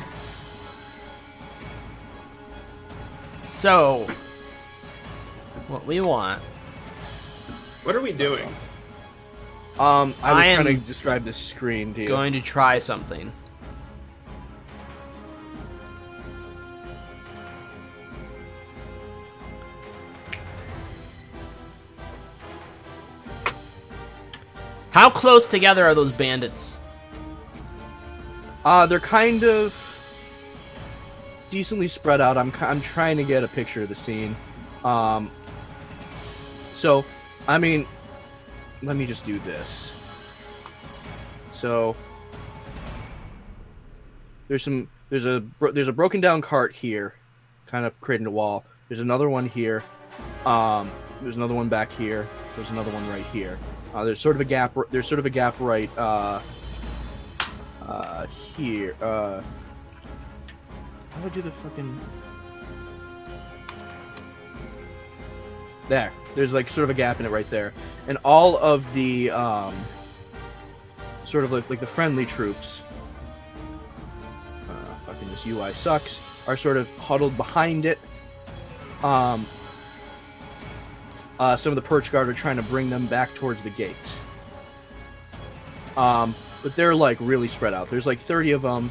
So, what we want. What are we doing? I was am trying to describe this screen to you. Going to try something. How close together are those bandits? They're kind of decently spread out. I'm trying to get a picture of the scene. So, I mean, let me just do this. So, there's a broken down cart here, kind of creating a wall. There's another one here. There's another one back here. There's another one right here. There's sort of a gap. There's sort of a gap right here. How do I do the fucking? There. There's like sort of a gap in it right there, and all of the sort of like the friendly troops. Fucking this UI sucks. Are sort of huddled behind it. Some of the perch guard are trying to bring them back towards the gate. But they're like really spread out. There's like 30 of them.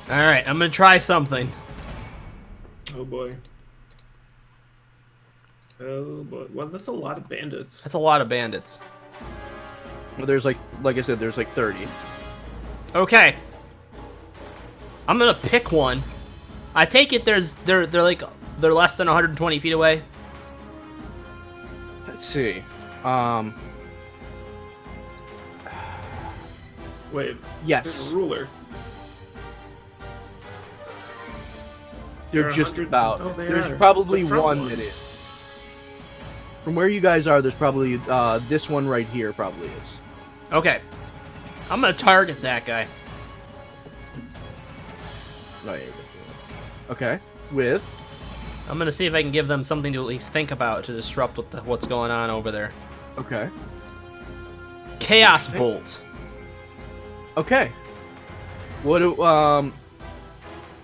Alright, I'm gonna try something. Oh boy. Oh boy. Well, that's a lot of bandits. That's a lot of bandits. Well, there's like I said, there's like 30. Okay. I'm gonna pick one. I take it they're less than 120 feet away. Let's see. Wait. There's Yes. a ruler. They're just 100 about. Oh, they There's are. probably The front one ones. that is. From where you guys are, there's probably this one right here probably is. Okay. I'm gonna target that guy. Right. Okay. With. I'm gonna see if I can give them something to at least think about to disrupt what's going on over there. Okay. Chaos Bolt. Okay. What do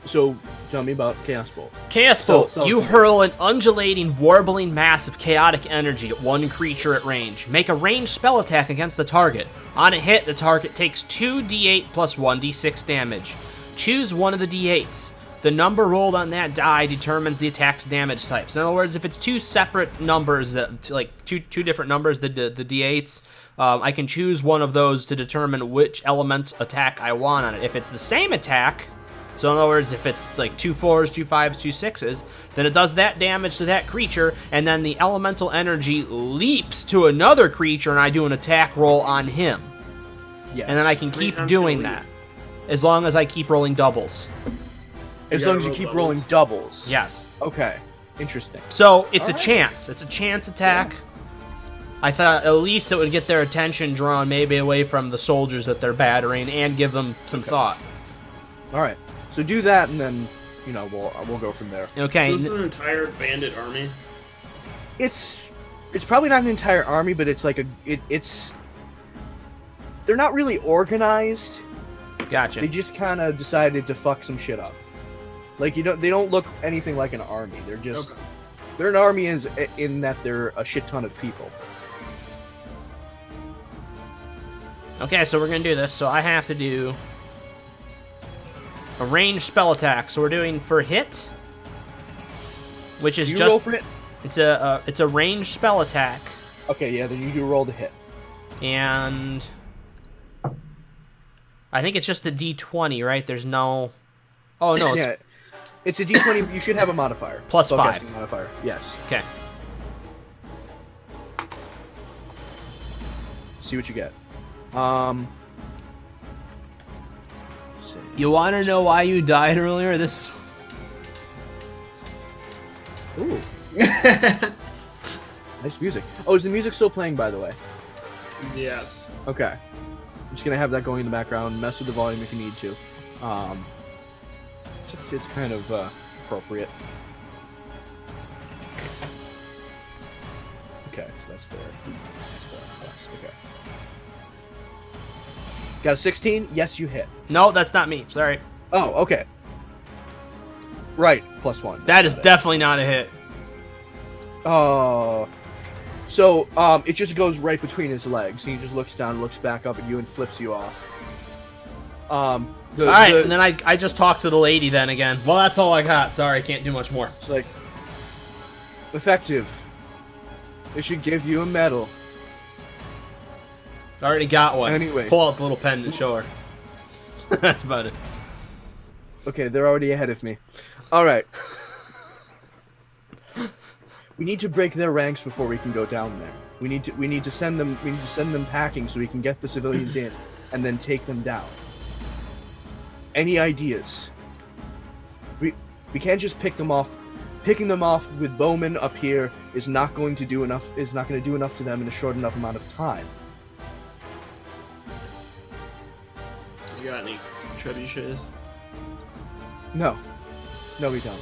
So tell me about Chaos Bolt. Chaos Bolt. You hurl an undulating, warbling mass of chaotic energy at one creature at range. Make a ranged spell attack against the target. On a hit, the target takes 2d8 plus 1d6 damage. Choose one of the d8s. The number rolled on that die determines the attack's damage types. In other words, if it's two separate numbers, like two different numbers, the d8s, I can choose one of those to determine which element attack I want on it. If it's the same attack, So in other words, if it's like 2 4s, 2 5s, 2 6s, then it does that damage to that creature, and then the elemental energy leaps to another creature, and I do an attack roll on him. Yeah. And then I can keep doing that, as long as I keep rolling doubles. As long as you keep rolling doubles. Yes. Okay. Interesting. So it's a chance. It's a chance attack. Yeah. I thought at least it would get their attention drawn maybe away from the soldiers that they're battering and give them some thought. All right. So do that, and then, you know, we'll go from there. Okay. So this is an entire bandit army? It's probably not an entire army, but it's like it's... They're not really organized. Gotcha. They just kind of decided to fuck some shit up. Like, they don't look anything like an army. They're just... Okay. They're an army in that they're a shit ton of people. Okay, so we're going to do this. So I have to do a ranged spell attack. So we're doing for hit, which is roll for hit? It's a ranged spell attack. Okay, yeah, then you do roll to hit. And I think it's just a D20, right? There's no... Oh, no. Yeah, it's a D20. You should have a modifier. Plus 5. Modifier, yes. Okay. See what you get. You want to know why you died earlier? This is... Ooh. Nice music. Oh, is the music still playing, by the way? Yes. Okay. I'm just gonna have that going in the background. Mess with the volume if you need to. It's kind of appropriate. Okay, so that's there. Okay. Got a 16? Yes, you hit. No, that's not me. Sorry. Oh, okay. Right, +1. That is definitely not a hit. Oh. So, it just goes right between his legs. He just looks down, looks back up at you, and flips you off. Alright, and then I just talked to the lady then again. Well, that's all I got. Sorry, I can't do much more. It's like, effective. They should give you a medal. I already got one. Anyway. Pull out the little pen and show her. That's about it. Okay, they're already ahead of me. Alright. We need to break their ranks before we can go down there. We need to send them packing so we can get the civilians in and then take them down. Any ideas? We can't just pick them off. Picking them off with bowmen up here is not going to do enough to them in a short enough amount of time. You got any trebuchets? No, we don't.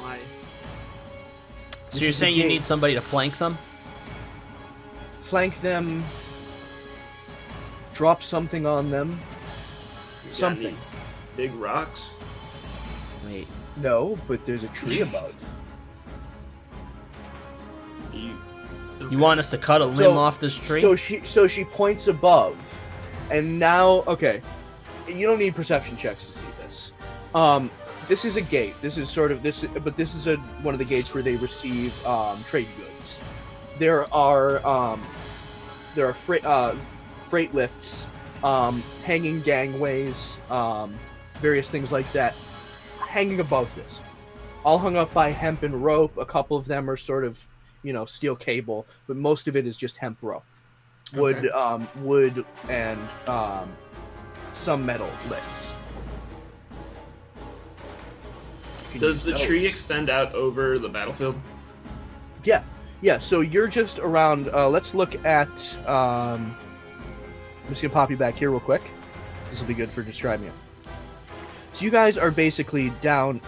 Why? So you're saying you need somebody to flank them? Flank them. Drop something on them. Something. Big rocks? Wait. No, but there's a tree above. You want us to cut a limb off this tree? So she points above, and now you don't need perception checks to see this. This is a gate. This is one of the gates where they receive trade goods. There are freight lifts, hanging gangways, various things like that, hanging above this, all hung up by hemp and rope. A couple of them are sort of, steel cable, but most of it is just hemp rope, wood, and some metal legs. Does the tree extend out over the battlefield? Yeah. So you're just around. Let's look at. I'm just gonna pop you back here real quick. This will be good for describing it. So you guys are basically down.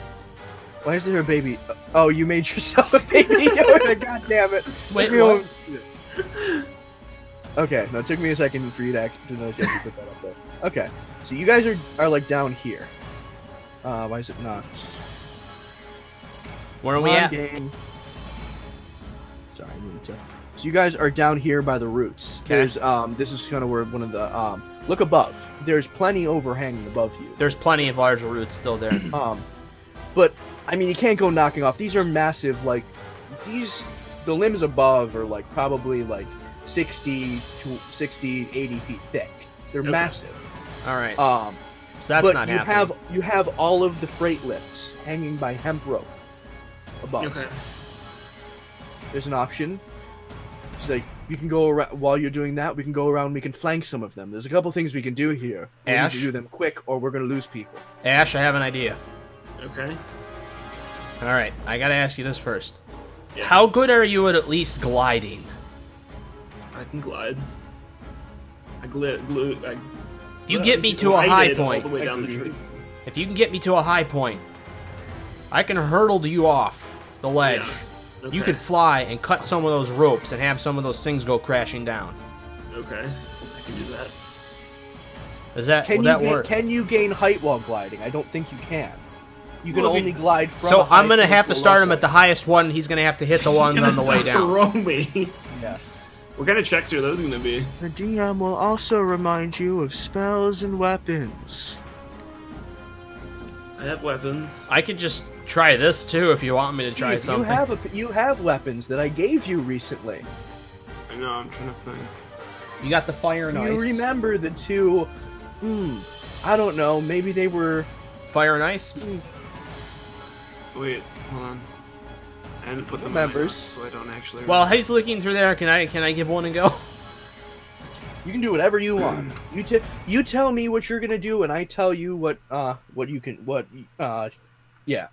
Why is there a baby? Oh, you made yourself a baby Yoda. God damn it! Wait, what? Okay, no, it took me a second for you to notice you have to put that up there. Okay, so you guys are like down here. Why is it not? Where are we at? Game. Sorry, I needed to. So you guys are down here by the roots. Okay. There's this is kind of where one of the look above. There's plenty overhanging above you. There's plenty of larger roots still there. But I mean, you can't go knocking off. These are massive. Like the limbs above are like probably like 60 to 80 feet thick. They're massive. All right. So that's but not you happening. you have all of the freight lifts hanging by hemp rope above. Okay. There's an option. It's like you can go around while you're doing that. We can go around. We can flank some of them. There's a couple things we can do here. We need Ash? to do them quick, or we're gonna lose people. Ash, I have an idea. Okay. All right, I gotta ask you this first. Yeah. How good are you at least gliding? I can glide. If you get me to a high point, all the way down the tree. if you can get me to a high point, I can hurdle you off the ledge. Yeah. Okay. You could fly and cut some of those ropes and have some of those things go crashing down. Okay. I can do that. Will that work? Can you gain height while gliding? I don't think you can. You can Well, if only glide from. So a high I'm gonna point have to a start low him at the point. highest one. He's gonna have to hit the ones on the way down. Throw me. Yeah. What kind of checks are those gonna be? The DM will also remind you of spells and weapons. I have weapons. I could just try this too if you want me to try Steve, something. you have weapons that I gave you recently. I know. I'm trying to think. You got the fire and You ice. remember the two? I don't know. Maybe they were. Fire and ice? Wait. Hold on. I haven't put them in Members. my notes, so I don't actually. Well, he's looking through there. Can I give one and go? You can do whatever you want. You tell me what you're gonna do, and I tell you what you can yeah.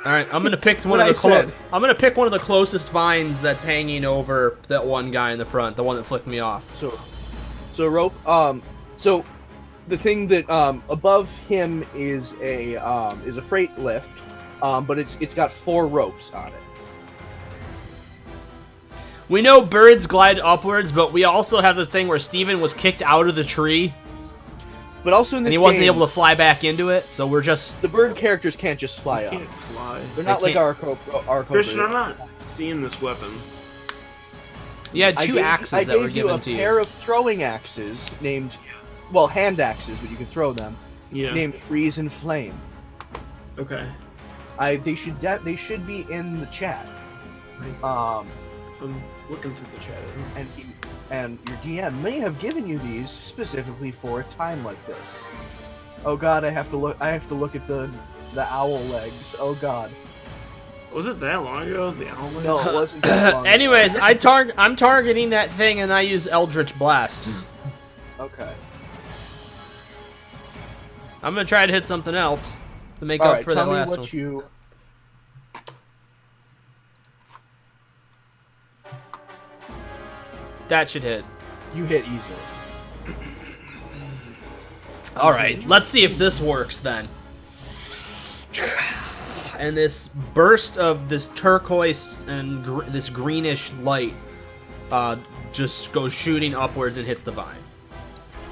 All right, I'm gonna pick What I said. I'm gonna pick one of the closest vines that's hanging over that one guy in the front, the one that flicked me off. So rope. So the thing that above him is a freight lift, but it's got 4 ropes on it. We know birds glide upwards, but we also have the thing where Steven was kicked out of the tree But also in this and he wasn't game, able to fly back into it, so we're just... the bird characters can't just fly I up. can't fly. They're not They like our Christian, I'm not seeing this weapon. You had 2 axes that were given to I gave you a you. pair of throwing axes named, well, hand axes, but you can throw them. Yeah. Named Freeze and Flame. Okay. They should be in the chat. I'm looking through the chat. And your DM may have given you these specifically for a time like this. Oh God, I have to look at the owl legs. Oh God. Was it that long ago? The owl? No, it wasn't that long. Anyways, I'm targeting that thing and I use Eldritch Blast. Okay. I'm gonna try to hit something else to make All up right, for tell that me last what one. you. That should hit. You hit easily. Alright, let's see if this works then. And this burst of this turquoise and this greenish light just goes shooting upwards and hits the vine.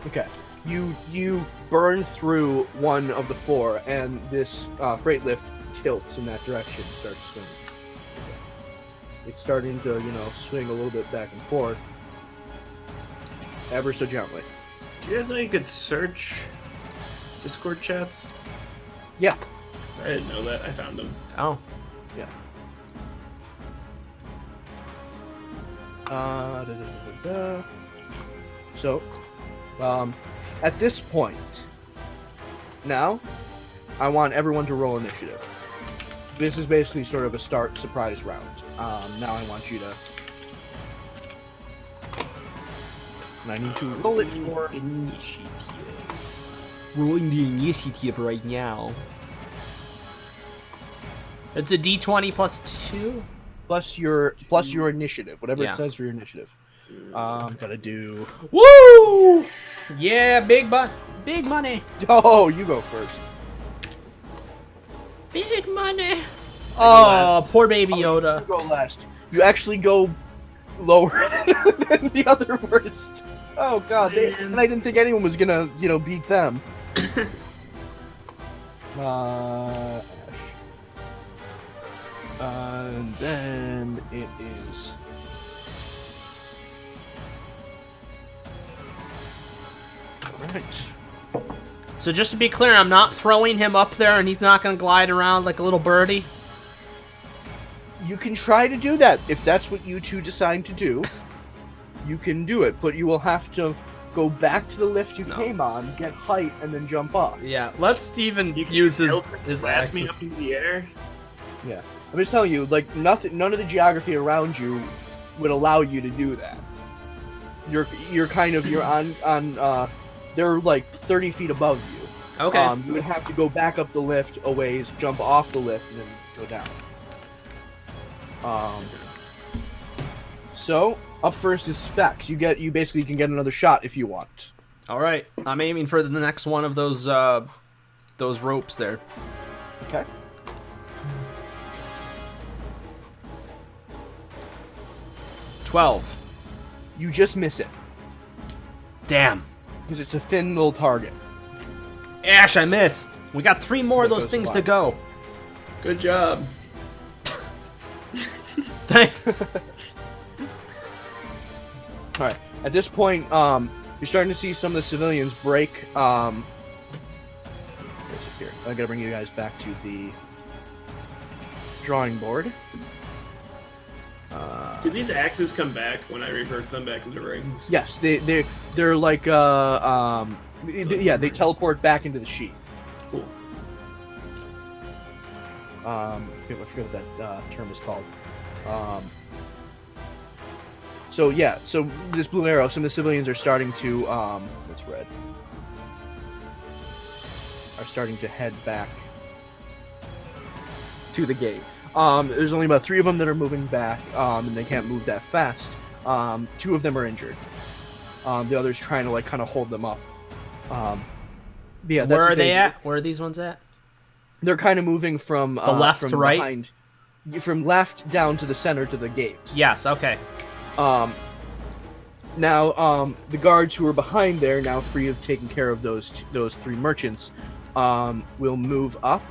Okay. You burn through one of the 4, and this freight lift tilts in that direction and starts swinging. It's starting to, swing a little bit back and forth. Ever so gently. Do you guys know you could search Discord chats? Yeah. I didn't know that. I found them. Oh. Yeah. So, at this point, now, I want everyone to roll initiative. This is basically sort of a start surprise round. Now I want you to... And I need to roll it for... initiative. Rolling the initiative right now. It's a d20 plus 2? Plus your initiative, whatever Yeah. it says for your initiative. Gotta do... Woo! Yeah, big money. Oh, you go first. Big money. Oh, poor baby Yoda. You go last. You actually go lower than the other worst. Oh God! And I didn't think anyone was gonna, beat them. Ash. And then it is. Alright. So just to be clear, I'm not throwing him up there and he's not going to glide around like a little birdie. You can try to do that if that's what you two decide to do. You can do it, but you will have to go back to the lift you No. came on, get height, and then jump off. Yeah, let Steven You can use his blast me axes. up in the air. Yeah, I'm just telling you, like none of the geography around you would allow you to do that. You're on they're like 30 feet above you. Okay. You would have to go back up the lift a ways, jump off the lift, and then go down. So up first is Specs. You basically can get another shot if you want. All right. I'm aiming for the next one of those ropes there. Okay. $12. You just miss it Damn. because it's a thin little target. Ash, I missed. We got 3 more of There those goes things the to go. Good job. Thanks. All right. At this point, you're starting to see some of the civilians break. Here, I gotta bring you guys back to the drawing board. Do these axes come back when I revert them back into rings? Yes, they're like they teleport back into the sheath. Cool. I forget what that term is called. So this blue arrow, some of the civilians are starting to what's red? Are starting to head back to the gate. There's only about 3 of them that are moving back, and they can't move that fast. 2 of them are injured. The other's trying to like kind of hold them up. Yeah, Where are they at? Where are these ones at? They're kind of moving from The left from to right? behind, from left down to the center to the gate. Yes, okay. Now the guards who are behind there, now free of taking care of those 3 merchants, will move up.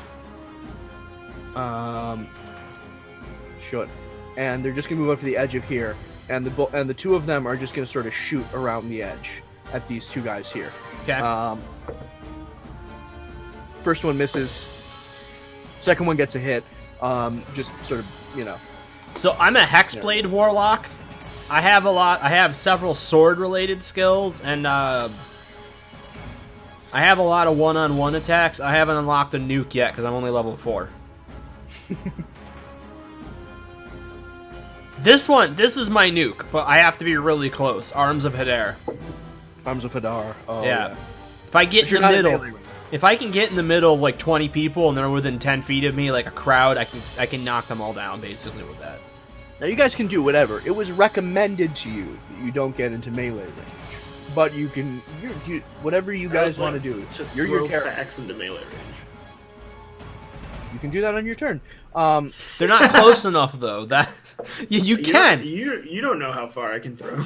Should, and they're just gonna move up to the edge of here, and the 2 of them are just gonna sort of shoot around the edge at these 2 guys here. Okay. First one misses. Second one gets a hit. Just sort of, So I'm a Hexblade Warlock. I have several sword-related skills, and I have a lot of one-on-one attacks. I haven't unlocked a nuke yet because I'm only level 4. This is my nuke, but I have to be really close. Arms of Hadar. Arms of Hadar. Oh, Yeah. If I get But you're in the not in middle, melee range. if I can get in the middle of like 20 people and they're within 10 feet of me, like a crowd, I can knock them all down basically with that. Now you guys can do whatever. It was recommended to you that you don't get into melee range, but you can. You whatever you guys want to do. You're your character. Facts into melee range. You can do that on your turn. They're not close enough though. That you can. You don't know how far I can throw.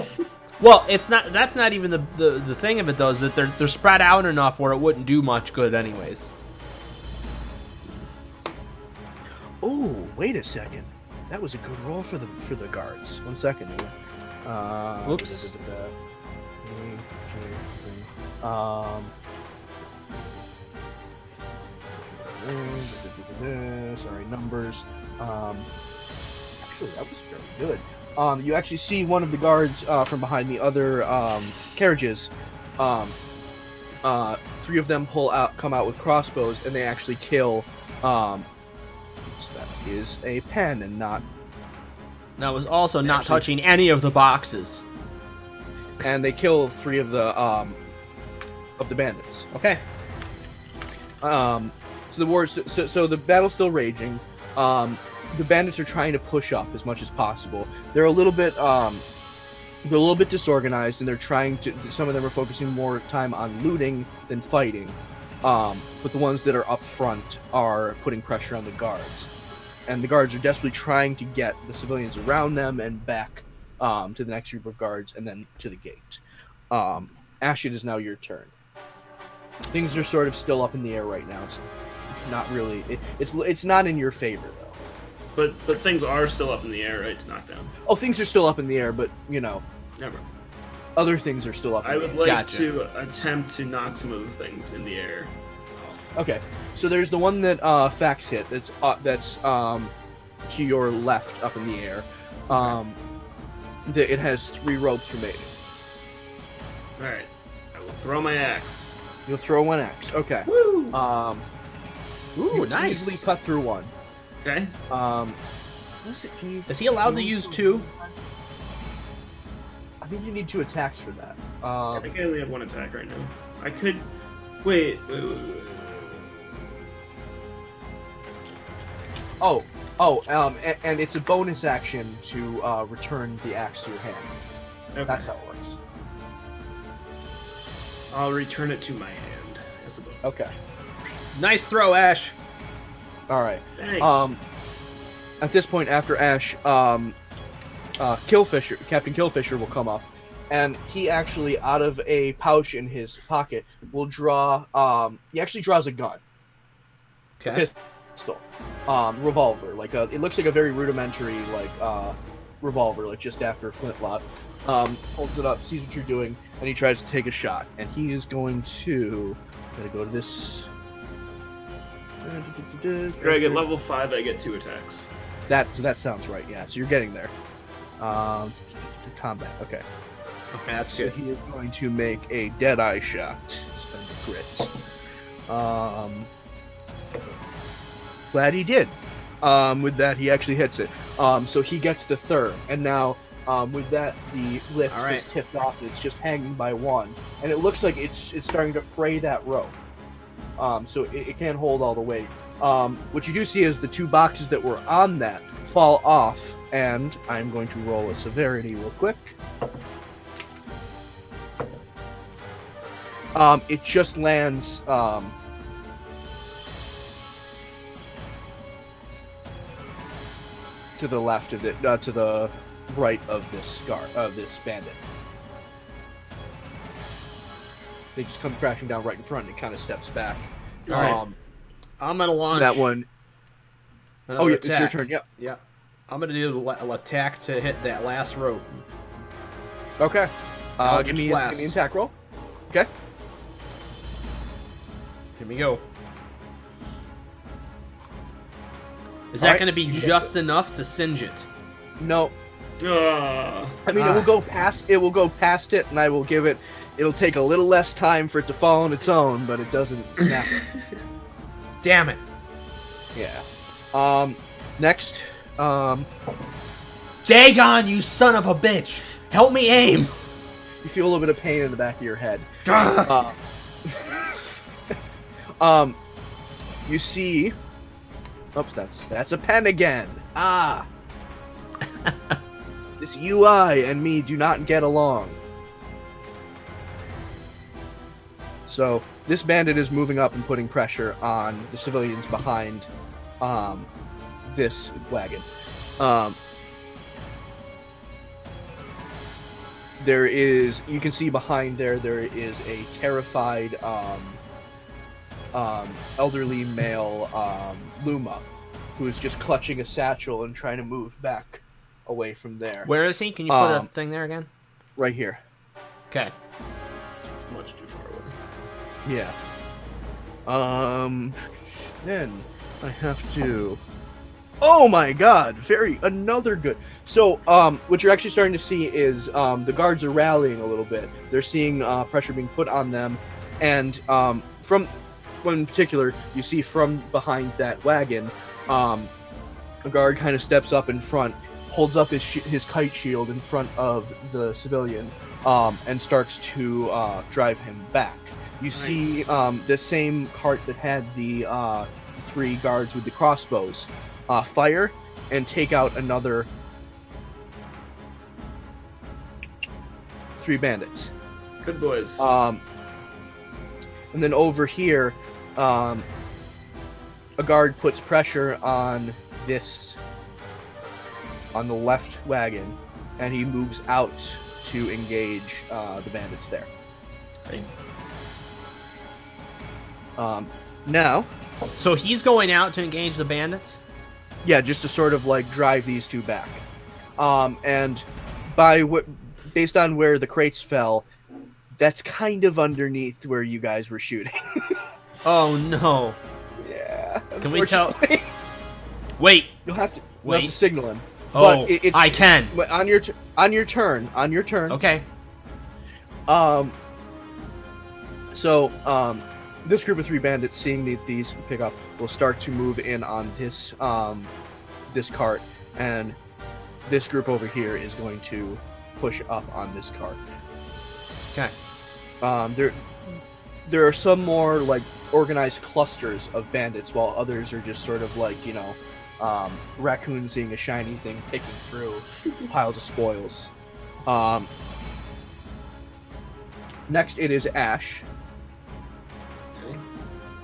Well, it's not. That's not even the thing of it though. Is that they're spread out enough where it wouldn't do much good anyways. Oh, wait a second. That was a good roll for the guards. 1 second. Whoops. Sorry, numbers. Actually, that was very good. You actually see one of the guards from behind the other carriages. 3 of them come out with crossbows, and they actually kill. That is a pen and not. That was also not touching any of the boxes. And they kill 3 of the bandits. Okay. So the war's so the battle's still raging. The bandits are trying to push up as much as possible. They're a little bit disorganized, and they're trying to. Some of them are focusing more time on looting than fighting. But the ones that are up front are putting pressure on the guards, and the guards are desperately trying to get the civilians around them and back to the next group of guards, and then to the gate. Ash, it is now your turn. Things are sort of still up in the air right now. It's not really. It's not in your favor though. But things are still up in the air, right? It's not down. Oh, things are still up in the air, but Never. other things are still up in I the would air. like Gotcha. to attempt to knock some of the things in the air off. Okay, so there's the one that Fax hit. That's to your left, up in the air. Okay. It has 3 ropes remaining. All right. throw my axe. You'll throw one axe. Okay. Woo! Ooh, You nice. easily cut through one. Okay. What is it? Is he allowed to use 2? I think you need 2 attacks for that. I think I only have 1 attack right now. I could. Wait. And it's a bonus action to return the axe to your hand. Okay. That's how it works. I'll return it to my hand as a bonus. Okay. Nice throw, Ash. All right. Thanks. At this point, after Ash, Captain Killfisher will come up, and he actually, out of a pouch in his pocket, will draw. He actually draws a gun. Okay. Pistol, revolver. It looks like a very rudimentary revolver, like just after a flintlock. Holds it up, sees what you're doing, and he tries to take a shot. And he is going to. Gotta go to this. Greg, at level 5, I get 2 attacks. That sounds right. Yeah, so you're getting there. Combat. Okay. Okay, that's So good. he is going to make a Deadeye shot. Spend a crit. Glad he did. With that, he actually hits it. So he gets the third, and now with that, the lift is tipped off. It's just hanging by 1, and it looks like it's starting to fray that rope. So it can't hold all the weight. What you do see is the 2 boxes that were on that fall off, and I'm going to roll a severity real quick. It just lands to the left of it, to the right of this bandit. They just come crashing down right in front, and it kind of steps back. All right. I'm gonna launch that one. another It's your turn. Yep. Yeah. I'm gonna do an attack to hit that last rope. Okay. Eldritch Give me Blast. an attack roll. Okay. Here we go. Is All that right, going to be you just enough to singe it? No. Ah. I mean, it will go past. It will go past it, and I will give it. It'll take a little less time for it to fall on its own, but it doesn't snap. Damn it. Yeah. Next. Dagon, you son of a bitch! Help me aim! You feel a little bit of pain in the back of your head. You see. Oops, that's a pen again. Ah. This UI and me do not get along. So this bandit is moving up and putting pressure on the civilians behind this wagon. You can see behind there is a terrified elderly male Luma who is just clutching a satchel and trying to move back away from there. Where is he? Can you put a thing there again? Right here. Okay. Much too far away. Yeah. Then I have to. Oh my God! Another good. So, what you're actually starting to see is the guards are rallying a little bit. They're seeing pressure being put on them, and from one in particular, you see from behind that wagon, a guard kind of steps up in front, holds up his kite shield in front of the civilian, and starts to drive him back. You see the same cart that had the 3 guards with the crossbows fire and take out another 3 bandits. Good boys. And then over here, a guard puts pressure on the left wagon, and he moves out to engage the bandits there. Right. Now, So he's going out to engage the bandits? yeah, just to sort of like drive these 2 back. And based on where the crates fell, that's kind of underneath where you guys were shooting. Oh no. Yeah. Can we tell? unfortunately. Wait. You'll have to Wait. signal him. Oh, But I can. But on your turn. Okay. So, this group of 3 bandits, seeing these pick up, will start to move in on this this cart, and this group over here is going to push up on this cart. Okay. There are some more like organized clusters of bandits, while others are just sort of like, you know, raccoons seeing a shiny thing picking through piles of spoils. Next, it is Ash.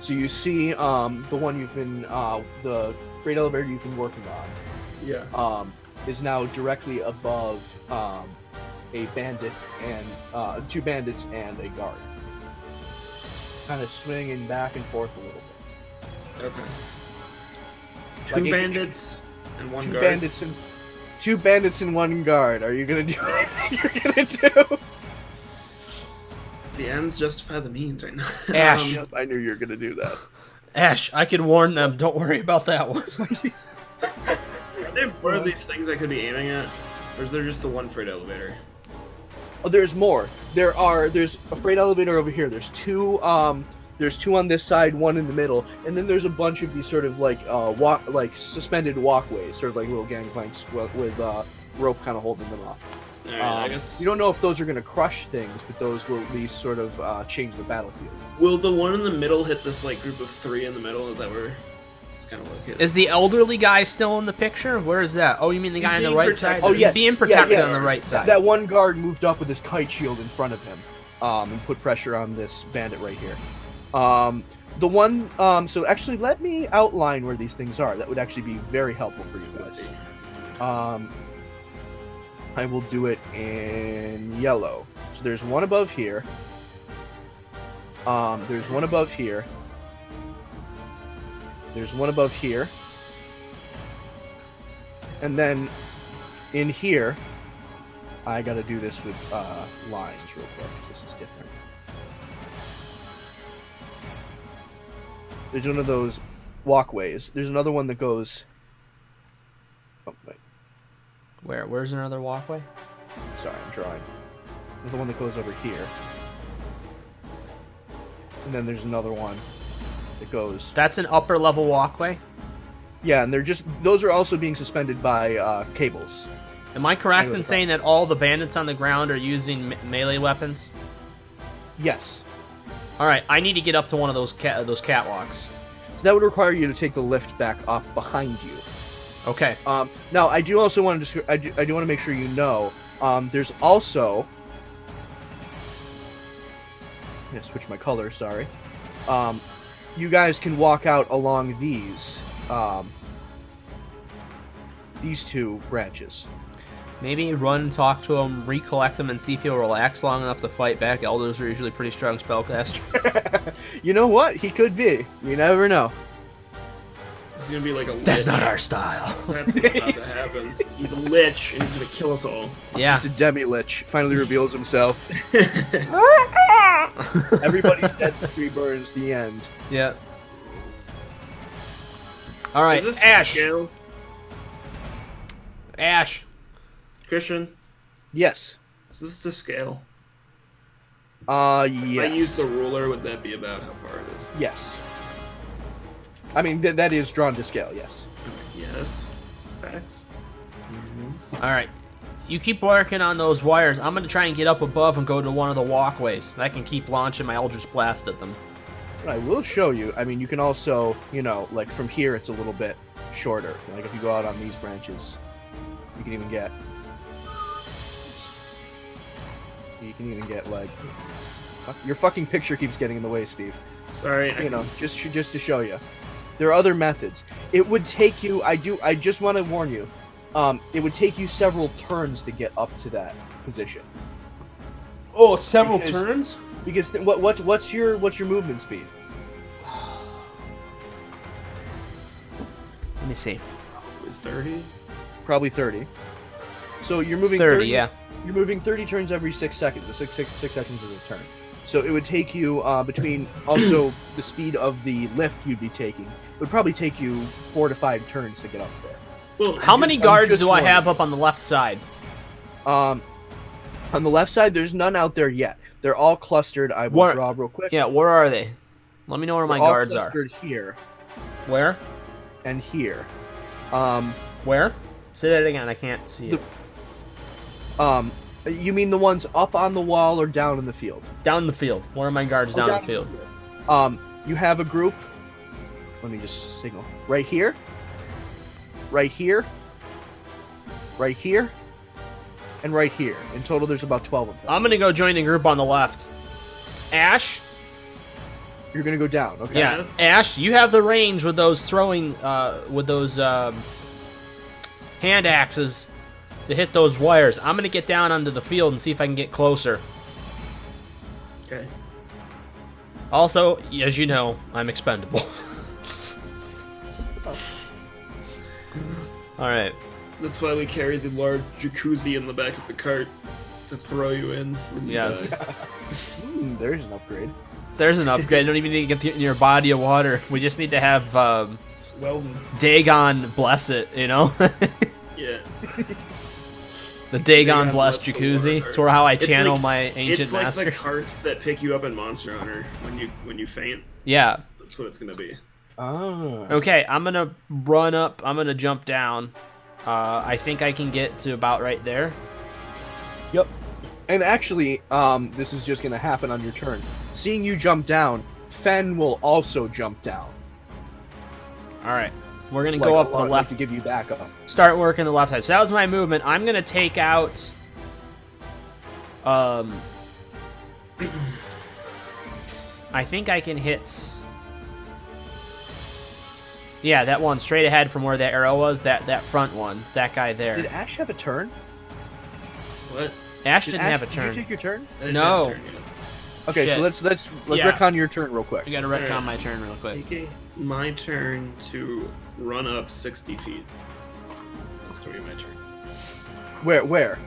So you see the one you've been, the freight elevator you've been working on. Yeah. Is now directly above a bandit and 2 bandits and a guard. Kind of swinging back and forth a little bit. Okay. Like Two bandits and one guard. Two bandits and 1 guard. Are you gonna do anything you're gonna do? The ends justify the means right now. Ash. Yep, I knew you were gonna do that. Ash, I can warn them. Don't worry about that one. Are there more of these things I could be aiming at? Or is there just the one freight elevator? Oh, there's more. There's a freight elevator over here. There's 2. There's 2 on this side, 1 in the middle, and then there's a bunch of these sort of like suspended walkways, sort of like little gangplanks with rope kind of holding them off. Alright, I guess. You don't know if those are going to crush things, but those will at least sort of change the battlefield. Will the one in the middle hit this like group of 3 in the middle? Is that where it's kind of located? Is the elderly guy still in the picture? Where is that? Oh, you mean the guy on the being right side? protected. Oh, He's yes. being protected Yeah. on the right side. That 1 guard moved up with his kite shield in front of him, and put pressure on this bandit right here. The one, so actually let me outline where these things are. That would actually be very helpful for you guys. I will do it in yellow. So there's one above here. There's one above here. There's one above here. And then in here, I gotta do this with lines real quick, 'cause this is different. There's one of those walkways. There's another one that goes... Oh, wait. Where's another walkway? Sorry, I'm drawing. There's the one that goes over here. And then there's another one that goes... That's an upper level walkway. Yeah, and those are also being suspended by cables. Am I correct in saying that all the bandits on the ground are using melee weapons? Yes. All right, I need to get up to one of those catwalks. So that would require you to take the lift back up behind you. Okay. Now, I do also want to I do want to make sure you know, there's also... I'm going to switch my color, sorry. You guys can walk out along these 2 branches. Maybe run, talk to him, recollect him, and see if he'll relax long enough to fight back. Elders are usually pretty strong spellcasters. You know what? He could be. You never know. He's gonna be like a lich. That's not our style. That's what's about to happen. He's a lich, and he's gonna kill us all. Yeah. Just a demi-lich finally reveals himself. Everybody's dead, the tree burns, the end. Yeah. All right, Is this Ash. Scale? Ash. Christian, Yes. is this to scale? Yes. If I use the ruler, would that be about how far it is? Yes. I mean, that is drawn to scale, yes. Yes. Facts. All right. You keep working on those wires. I'm going to try and get up above and go to one of the walkways. I can keep launching my Eldritch Blast at them. But I will show you. I mean, you can also, like from here, it's a little bit shorter. Like if you go out on these branches, you can even get... like... Your fucking picture keeps getting in the way, Steve. Sorry. Just to show you. There are other methods. It would take you... I just want to warn you. It would take you several turns to get up to that position. Oh, several turns? Because what's your movement speed? Let me see. With 30? Probably 30. So you're moving 30, yeah. You're moving 30 turns every 6 seconds. The 6 seconds is a turn. So it would take you between also the speed of the lift you'd be taking. It would probably take you 4 to 5 turns to get up there. Well, How many I'm guards just do I warning have you. up on the left side? On the left side, there's none out there yet. They're all clustered. I will Where- draw real quick. Yeah, where are they? Let me know where my They're all guards are. clustered here Where? and here. Where? Say that again. I can't see it. You mean the ones up on the wall or down in the field? Down the field. Where are my guards down the field? You have a group. Let me just signal. Right here. Right here. Right here. And right here. In total, there's about 12 of them. I'm gonna go join the group on the left. Ash? You're gonna go down, okay? Yeah. Yes. Ash, you have the range with those throwing, with those hand axes to hit those wires. I'm gonna get down onto the field and see if I can get closer. Okay. Also, as you know, I'm expendable. All right. That's why we carry the large jacuzzi in the back of the cart to throw you in. When you Yes. die. There's an upgrade. There's an upgrade. Don't even need to get in your body of water. We just need to have Well, Dagon bless it, you know? yeah. The Dagon Dagon blessed bless the jacuzzi. water. It's where how I It's channel like- my ancient It's like master. the carts that pick you up in Monster Hunter when you faint. Yeah. That's what it's gonna be. Oh. Okay, I'm gonna run up. I'm gonna jump down. I think I can get to about right there. Yep. And actually, this is just gonna happen on your turn. Seeing you jump down, Fen will also jump down. All right, we're gonna Like, go up the like left. to give you backup. Start working the left side. So that was my movement. I'm gonna take out. I think I can hit. Yeah, that one straight ahead from where that arrow was. That front one. That guy there. Did Ash have a turn? What? Ash Did didn't Ash, have a Did turn. you take your turn? I didn't No. have a turn yet. Okay, Shit. so let's Yeah. retcon your turn real quick. I gotta retcon Alright. my turn real quick. Okay, my turn to run up 60 feet. That's gonna be my turn. Where?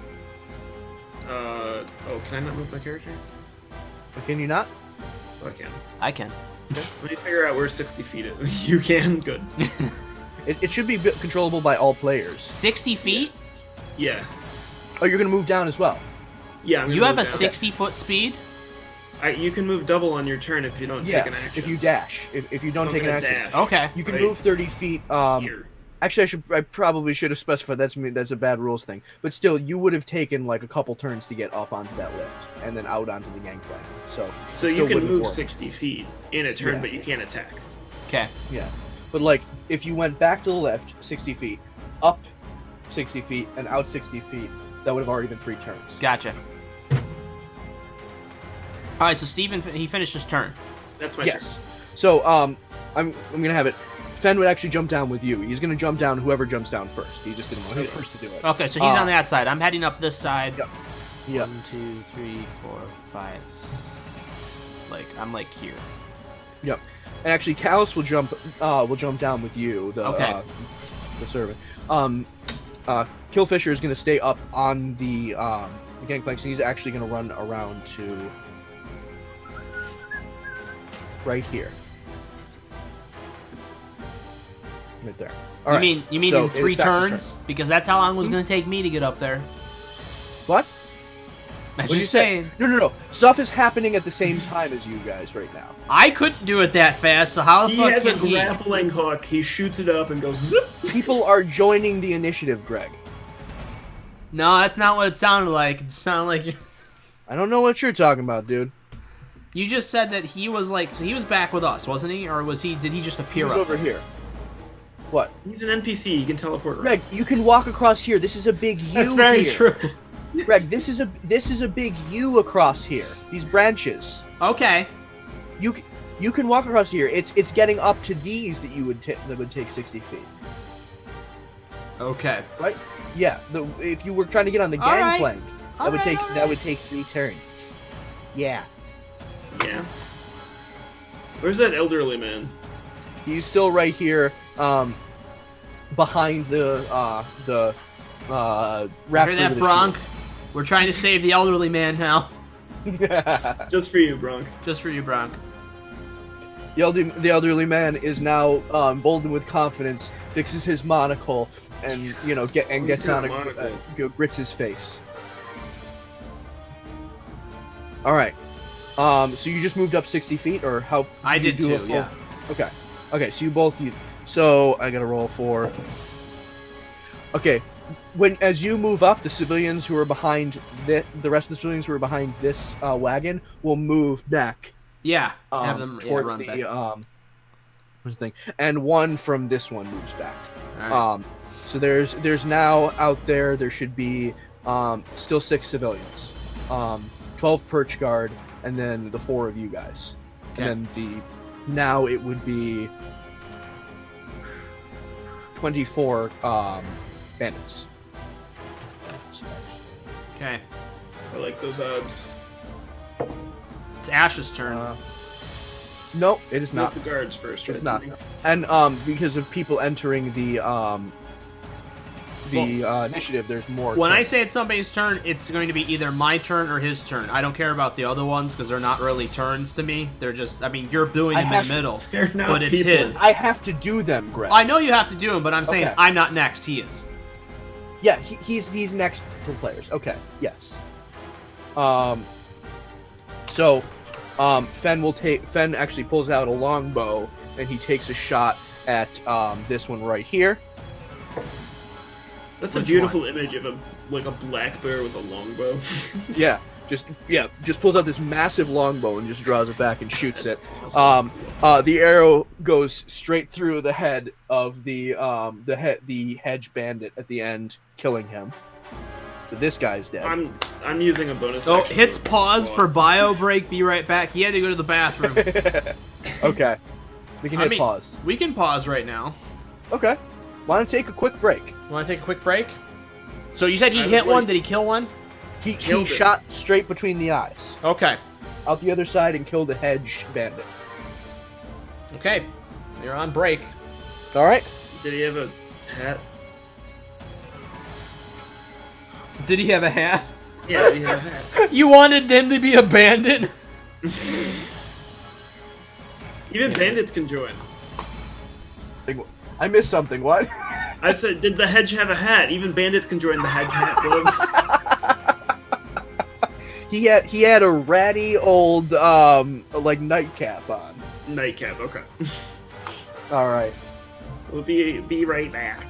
Oh, can I not move my character? Can you not? Oh, I can. I can. Let me figure out where 60 feet is. You can? Good. It should be controllable by all players. 60 feet? Yeah. Oh, you're gonna move down as well. Yeah, I'm You gonna have a move down. 60-foot speed? You can move double on your turn if you don't Yeah, take an action. if you dash. If you don't I'm take an gonna action. dash Okay. You can right move 30 feet. here. Actually, I probably should have specified that's a bad rules thing. But still, you would have taken like a couple turns to get up onto that lift and then out onto the gangplank. So So it you still can wouldn't move work. 60 feet in a turn, Yeah. but you can't attack. Okay. Yeah, but like if you went back to the left 60 feet, up 60 feet, and out 60 feet, that would have already been 3 turns. Gotcha. All right, so Steven, he finished his turn. That's my Yes. turn. So I'm gonna have it. Fen would actually jump down with you. He's gonna jump down whoever jumps down first. He just didn't want to be the first to do it. Okay, so he's on that side. I'm heading up this side. Yep. Yeah. 1, 2, 3, 4, 5. I'm like here. Yep. And actually, Callus will jump down with you. Okay. The servant. Killfisher is gonna stay up on the gangplank, so he's actually gonna run around to right here. Right there. All right. You mean So in it is 3 Factor's turns? Because that's how long it was going to take me to get up there. What? I'm What'd you just say? saying. No. Stuff is happening at the same time as you guys right now. I couldn't do it that fast, so how the He fuck has a can he? grappling hook. He shoots it up and goes zip. People are joining the initiative, Greg. No, that's not what it sounded like. It sounded like I don't know what you're talking about, dude. you just said that he was like, so he was back with us, wasn't he? Or was he? Did he just He appear was up over there? here. What? He's an NPC. He can teleport. Greg, you can walk across here. This is a big U. That's very here. true. Greg, this is a big U across here. These branches. Okay. You can walk across here. It's getting up to these that that would take 60 feet. Okay. Right? Yeah. If you were trying to get on the All right. gangplank, All right, all that would take 3 turns. Yeah. Yeah. Where's that elderly man? He's still right here, behind the raptor. Hear that, with a Bronk? We're trying to save the elderly man now. shield. Just for you, Bronk. Just for you, Bronk. The elderly man is now emboldened with confidence, fixes his monocle, and gets got on a monocle? grits his face. All right. So you just moved up 60 feet, or how? I did you do a too. full- Yeah. Okay. Okay. So you both. So I gotta roll for. Okay. As you move up, the civilians who are behind the rest of the civilians who are behind this wagon will move back. Yeah. Have them Towards run back. what's the thing? And one from this one moves back. All right. So there's now out there. There should be still 6 civilians, 12 perch guard, and then the 4 of you guys. Okay. And then now it would be 24 bandits. Okay. I like those odds. It's Ash's turn. No, it is That's not. the guards first, right? It's not. And because of people entering the initiative, there's more. When I turns. say it's somebody's turn, it's going to be either my turn or his turn. I don't care about the other ones because they're not really turns to me. They're just, I mean, you're doing them in the middle, They're not but it's people. his. I have to do them, Greg. I know you have to do them, but I'm saying Okay. I'm not next. He is. Yeah, he's next for players. Okay, yes. So, Fen actually pulls out a longbow and he takes a shot at this one right here. That's a Which beautiful image of a black bear with a longbow. Yeah, just pulls out this massive longbow and just draws it back and shoots it. Awesome. The arrow goes straight through the head of the hedge bandit at the end, killing him. So this guy's dead. I'm using a bonus. So action hits to pause walk. for bio break. Be right back. He had to go to the bathroom. Okay, we can hit pause. We can pause right now. Okay, why don't you take a quick break? Want to take a quick break? So you said he I hit would one. like- Did he kill one? He Killed it. shot straight between the eyes, Okay. out the other side, and killed a hedge bandit. Okay. You're on break. All right. Did he have a hat? Did he have a hat? Yeah, he had a hat. You wanted him to be a bandit? Even bandits can join. I missed something. What? I said, did the hedge have a hat? Even bandits can join the hedge hat club. He had a ratty old like nightcap on. Nightcap. Okay. All right. We'll be right back.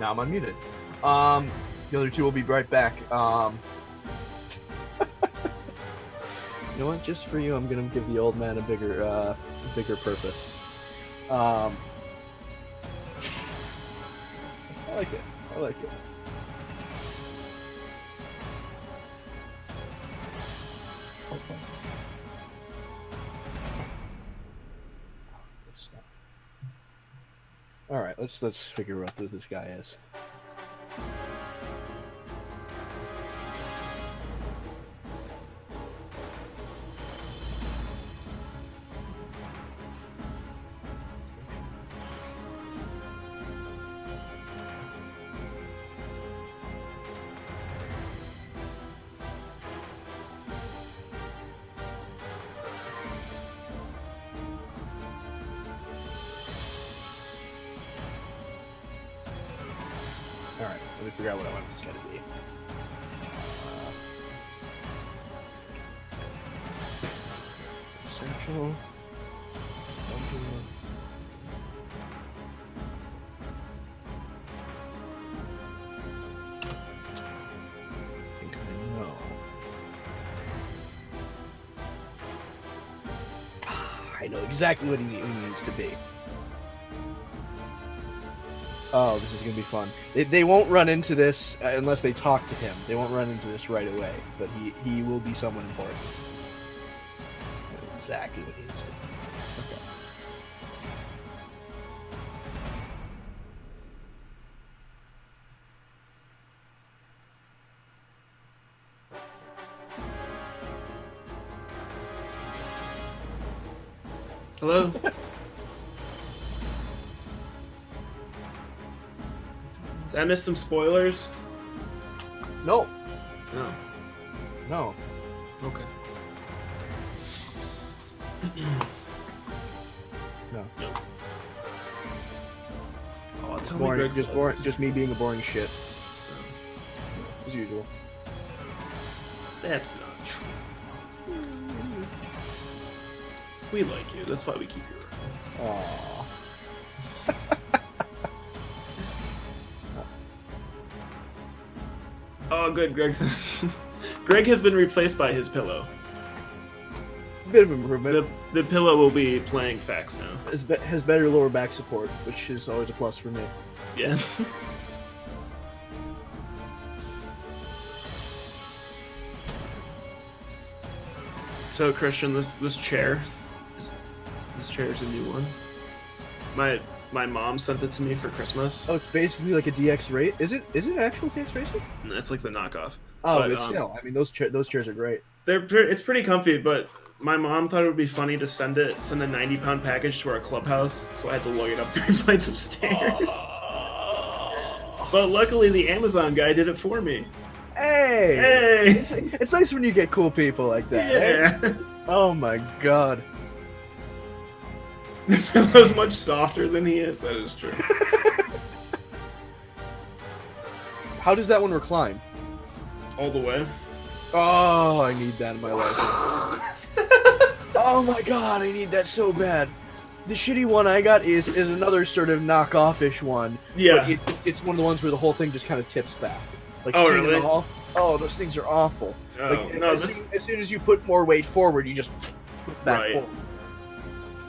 Now I'm unmuted. The other two will be right back. You know what? Just for you, I'm gonna give the old man a bigger purpose. I like it. I like it. All right, let's figure out who this guy is. Alright, let me figure out what I want this guy to be. Essential. I know exactly what he needs to be. Oh, this is gonna be fun. They won't run into this unless they talk to him. They won't run into this right away, but he will be someone important. Exactly what he needs to be. Okay. Hello? Did I miss some spoilers? No. No. No. Okay. No. Oh, tell Boring, me Greg just says boring. this. Just me being a boring shit. As usual. That's not true. We like you. That's why we keep you around. Aww. Oh, good. Greg has been replaced by his pillow. Bit of improvement. The pillow will be playing Fax now. Has better lower back support, which is always a plus for me. Yeah. So Christian, this chair, this chair is a new one. My mom sent it to me for Christmas. Oh, it's basically like a DX rate. Is it an actual DX racing? And it's like the knockoff. Oh, But, but still, I mean, those chairs are great. It's pretty comfy, but my mom thought it would be funny to send a 90-pound package to our clubhouse, so I had to lug it up 3 flights of stairs. But luckily, the Amazon guy did it for me. Hey! Hey! It's nice when you get cool people like that. Eh? Yeah. Oh my god. The pillow's much softer than he is. That is true. How does that one recline? All the way. Oh, I need that in my life. Oh my god, I need that so bad. The shitty one I got is another sort of knockoff-ish one. Yeah. But it's one of the ones where the whole thing just kind of tips back. Like, Oh, seeing really? it all. Oh, those things are awful. Oh, Like, no, as soon as you put more weight forward, you just put back Right. forward.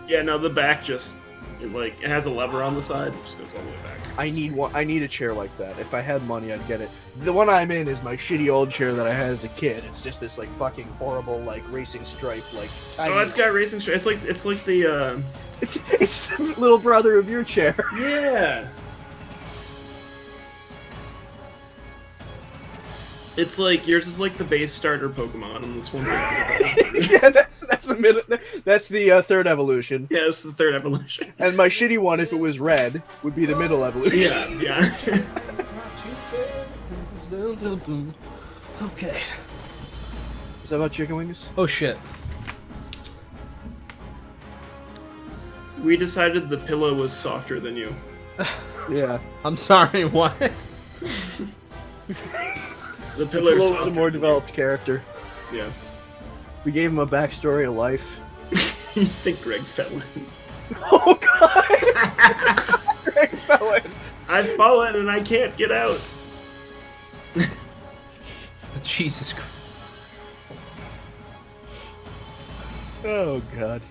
Yeah, no, the back just it has a lever on the side. It just goes all the way back. I need one. I need a chair like that. If I had money, I'd get it. The one I'm in is my shitty old chair that I had as a kid. It's just this like fucking horrible like racing stripe like. Oh, it's got racing straight. It's like the it's the little brother of your chair. yeah. It's like yours is like the base starter Pokemon, and this one's like Yeah, that's the middle. That's the third evolution. yeah, it's the third evolution. And my shitty one, if it was red, would be the middle evolution. Yeah, yeah. Okay. Is that about chicken wings? Oh shit. We decided the pillow was softer than you. Yeah. I'm sorry, what? The pillow is Flo was a softer more than developed character. you. Yeah. We gave him a backstory of life. You think Greg fell in? Oh god! Greg fell in. I've fallen and I can't get out. Jesus Christ. Oh god.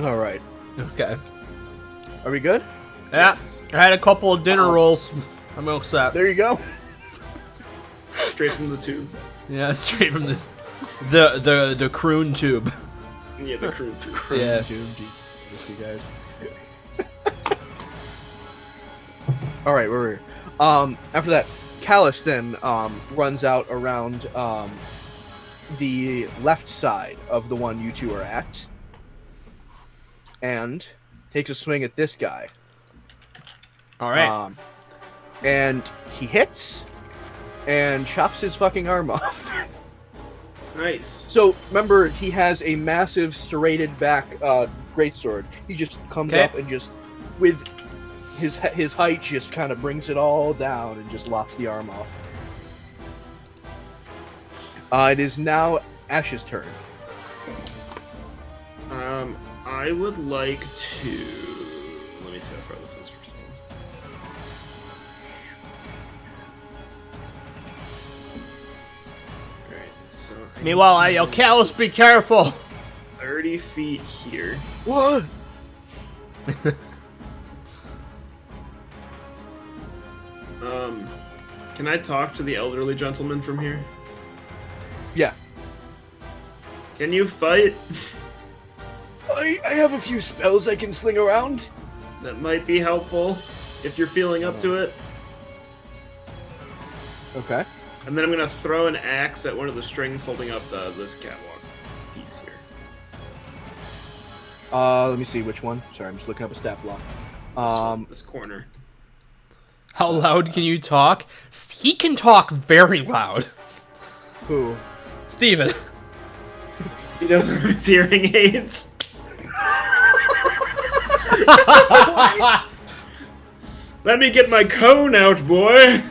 All right. Okay. Are we good? Yeah. Yes. I had a couple of dinner rolls. I'm all set. There you go. Straight from the tube. Yeah, straight from the croon tube. Yeah, the crew tube. Yeah. Jesus, you guys. All right, we're after that, Callus then runs out around the left side of the one you two are at, and takes a swing at this guy. All right. And he hits and chops his fucking arm off. Nice. So remember, he has a massive serrated back greatsword. He just comes Okay. up and just with his height just kind of brings it all down and just lops the arm off. It is now Ash's turn. I would like to. Let me see how far this is first of all. Alright, so Meanwhile, I yell, Callus, be careful! 30 feet here. What? Can I talk to the elderly gentleman from here? Yeah. Can you fight? I have a few spells I can sling around. That might be helpful if you're feeling up to it. Okay. And then I'm gonna throw an axe at one of the strings holding up this catwalk piece here. Let me see which one. Sorry, I'm just looking up a stat block. This corner. How loud can you talk? He can talk very loud. Who? Steven. He doesn't have his hearing aids. Let me get my cone out, boy.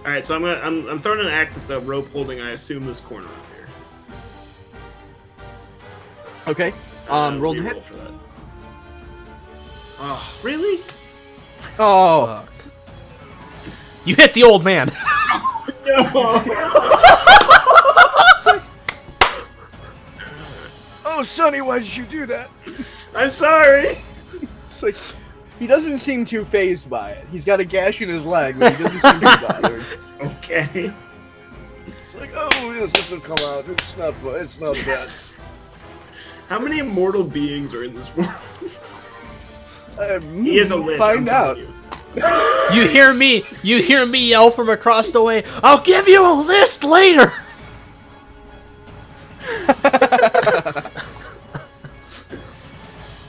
All right, so I'm throwing an axe at the rope holding, I assume, this corner up here. Okay. Roll the hit. For that. Oh, really? Oh. Fuck. You hit the old man. No. Oh, Sonny, why did you do that? I'm sorry. It's like he doesn't seem too phased by it. He's got a gash in his leg, but he doesn't seem too bothered. Okay. It's like, oh, yes, this will come out. It's not bad. How many immortal beings are in this world? He is a lich. Find out. You hear me yell from across the way, I'll give you a list later!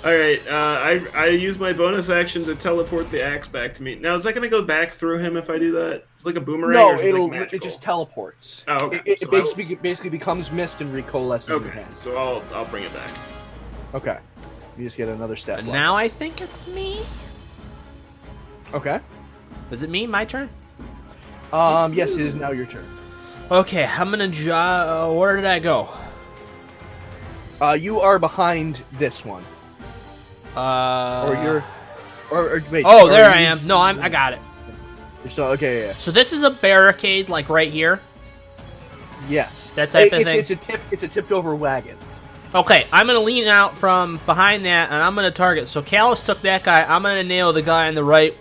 Alright, I use my bonus action to teleport the axe back to me. Now, is that going to go back through him if I do that? It's like a boomerang? No, or is it like it magical? just teleports. Oh, okay. It So basically becomes mist and recoalesces in your okay, hand. so I'll bring it back. Okay. You just get another stat And block. now I think it's me. Okay. Was it me? My turn? Yes, it is now your turn. Okay, I'm gonna where did I go? You are behind this one. Or wait. Oh, are there you- I am. No, I got it. You're still okay. Yeah. So this is a barricade, like right here. Yes. That type of thing? It's a tipped over wagon. Okay, I'm gonna lean out from behind that, and I'm gonna target. So Callus took that guy. I'm gonna nail the guy on the right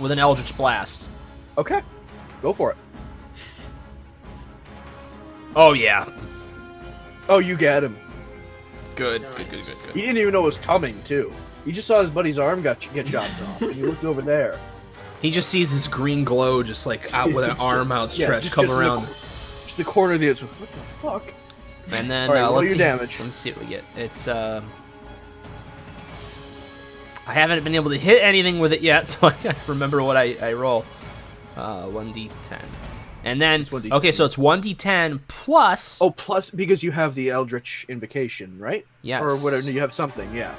with an Eldritch Blast. Okay. Go for it. Oh yeah. Oh, you get him. Good. Nice. He didn't even know it was coming, too. He just saw his buddy's arm get chopped off, and he looked over there. He just sees this green glow, just like out with an arm outstretched, come around. Just the corner of the. What the fuck? And then All right, roll let's your see. damage. Let's see what we get. It's I haven't been able to hit anything with it yet, so I gotta remember what I roll. 1d10. And then, It's 1d10. okay, so it's 1d10 plus... Oh, plus, because you have the Eldritch Invocation, right? Yes. Or whatever, you have something, yeah.